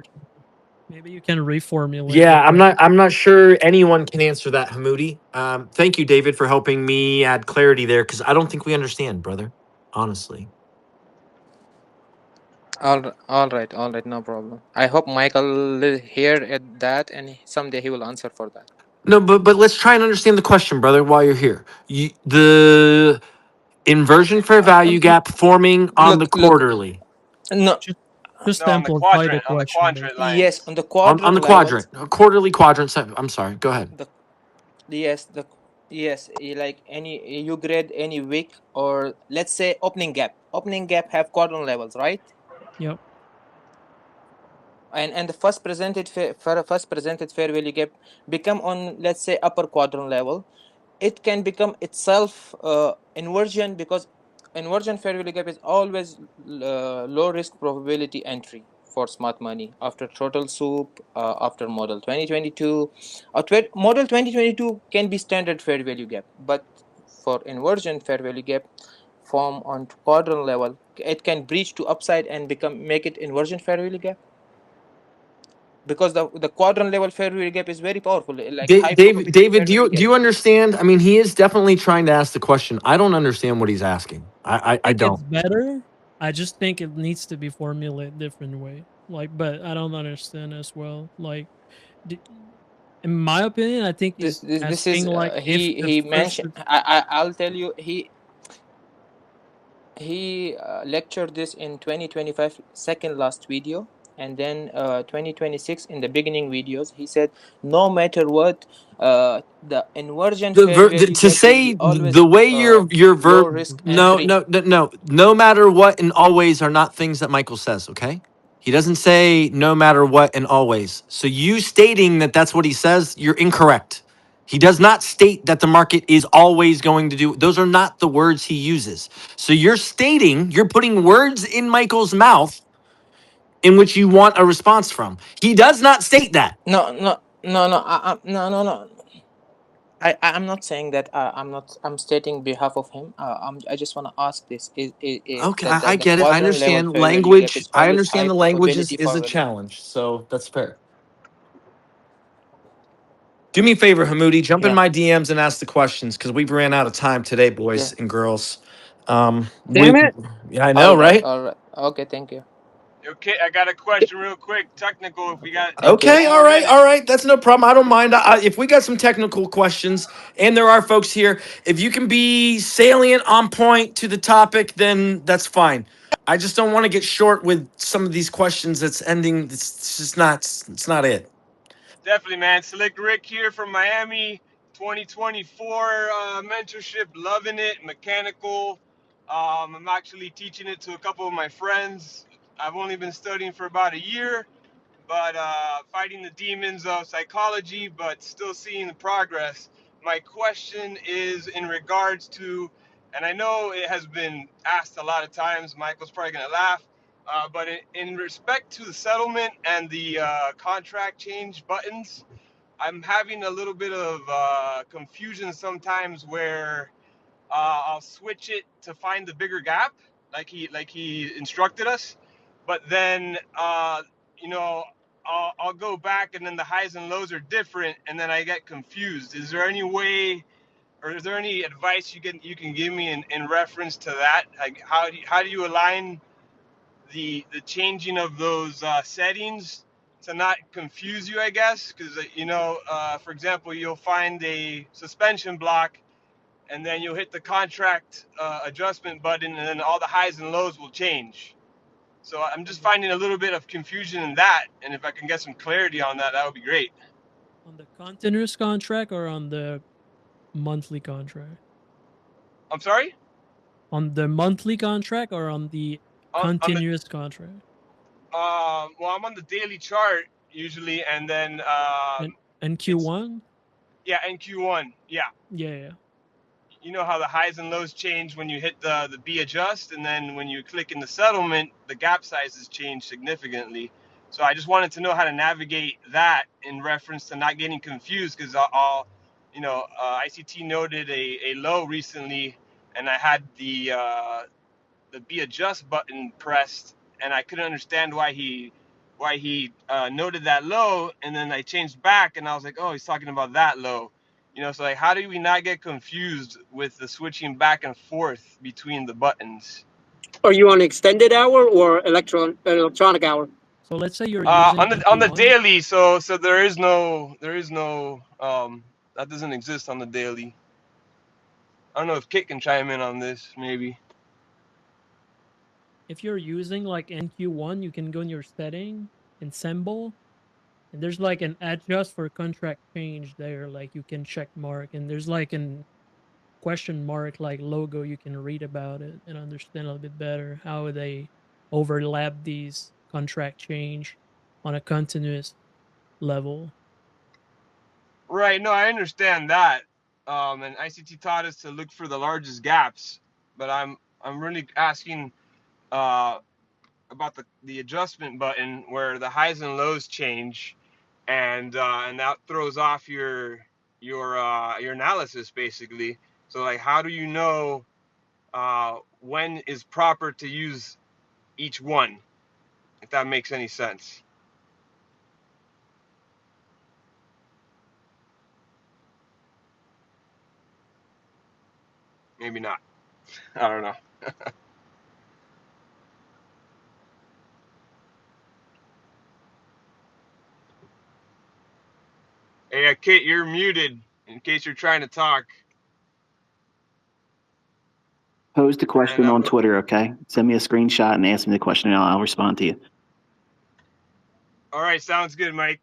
Maybe you can reformulate the Yeah, question. I'm not sure anyone can answer that, Hamoudi. Thank you, David, for helping me add clarity there, because I don't think we understand, brother. Honestly. All right, no problem. I hope Michael will hear at that, and someday he will answer for that. No, but let's try and understand the question, brother, while you're here. The inversion fair value gap forming on the Look. quarterly. No, Just No, on the amplify the quadrant, question, yes, lines. on the On quadrant the levels, quadrant. Quarterly quadrant. I'm sorry. Go ahead. the yes, like any you grade any wick, or let's say opening gap have quadrant levels, right? Yep. And the first presented fair value gap become on, let's say, upper quadrant level. It can become itself inversion, because inversion fair value gap is always low risk probability entry for smart money after total soup, after model 2022. Model 2022 can be standard fair value gap, but for inversion fair value gap form on quadrant level, it can breach to upside and make it inversion fair value gap, because the quadrant level fair value gap is very powerful, like high probability David, fair value do gap. you understand? I mean, he is definitely trying to ask the question. I don't understand what he's asking. I I think it's don't. better. I just think it needs to be formulated different way. Like, but I don't understand as well. Like, d- in my opinion, I think he's This is asking like if the he first. mentioned, I'll tell you, he lectured this in 2025 second last video, and then 2026 in the beginning videos he said no matter what, the inversion fair value To gap will be say always the way your low verb, risk entry. no matter what and always are not things that Michael says. Okay, he doesn't say no matter what and always. So you stating that that's what he says, you're incorrect. He does not state that the market is always going to do. Those are not the words he uses. So you're putting words in Michael's mouth in which you want a response from. He does not state that. No, I'm not saying that. I'm stating behalf of him. I just want to ask this: is Okay, that I the get it. I quadrant level understand fair value gap language. is I always high understand the language probability is for a value? challenge, so that's fair. Do me a favor, Hamoudi. Jump in Yeah. my DMs and ask the questions because we've ran out of time today, boys Yeah. and girls. Damn it. Yeah, I know, right? All right. Okay. Thank you. Okay, I got a question real quick. Technical, if we got Thank you. Okay, 10 more all minutes. right. That's no problem. I don't mind. If we got some technical questions, and there are folks here, if you can be salient, on point to the topic, then that's fine. I just don't want to get short with some of these questions. That's ending. It's just not. It's not it. Definitely, man. Slick Rick here from Miami, 2024 mentorship, loving it. Mechanical. I'm actually teaching it to a couple of my friends. I've only been studying for about a year, but fighting the demons of psychology, but still seeing the progress. My question is in regards to, and I know it has been asked a lot of times, Michael's probably going to laugh, but in respect to the settlement and the contract change buttons, I'm having a little bit of confusion sometimes where I'll switch it to find the bigger gap, like he instructed us, but then you know I'll go back and then the highs and lows are different, and then I get confused. Is there any way, or is there any advice you can give me in reference to that? Like how do you align the changing of those settings to not confuse you, I guess? Because for example, you'll find a suspension block and then you'll hit the contract adjustment button, and then all the highs and lows will change. So I'm just finding a little bit of confusion in that, and if I can get some clarity on that, that would be great. On the continuous contract or on the monthly contract? I'm sorry? On the monthly contract or on the On the continuous contract? well, I'm on the daily chart usually, and then And it's Q1? yeah, NQ1, yeah. Yeah. You know how the highs and lows change when you hit the B adjust, and then when you click in the settlement, the gap sizes change significantly. So I just wanted to know how to navigate that in reference to not getting confused, because ICT noted a low recently, and I had the B adjust button pressed, and I couldn't understand why he noted that low, and then I changed back, and I was like, oh, he's talking about that low. So like, how do we not get confused with the switching back and forth between the buttons? Are you on extended hour or electronic hour? So let's say you're using On the NQ1. daily, so there is no that doesn't exist on the daily. I don't know if Kit can chime in on this, maybe. If you're using like NQ1, you can go in your setting in symbol, and there's like an adjust for contract change there. Like you can check mark, and there's like an question mark like logo. You can read about it and understand a little bit better how they overlap these contract change on a continuous level. Right. No, I understand that. And ICT taught us to look for the largest gaps, but I'm really asking about the adjustment button where the highs and lows change, and that throws off your analysis basically. So like, how do you know when is proper to use each one, if that makes any sense? Maybe not. I don't know. Hey, Kate, you're muted in case you're trying to talk. Pose the question on Twitter, okay? Send me a screenshot and ask me the question, and I'll respond to you. All right, sounds good, Mike.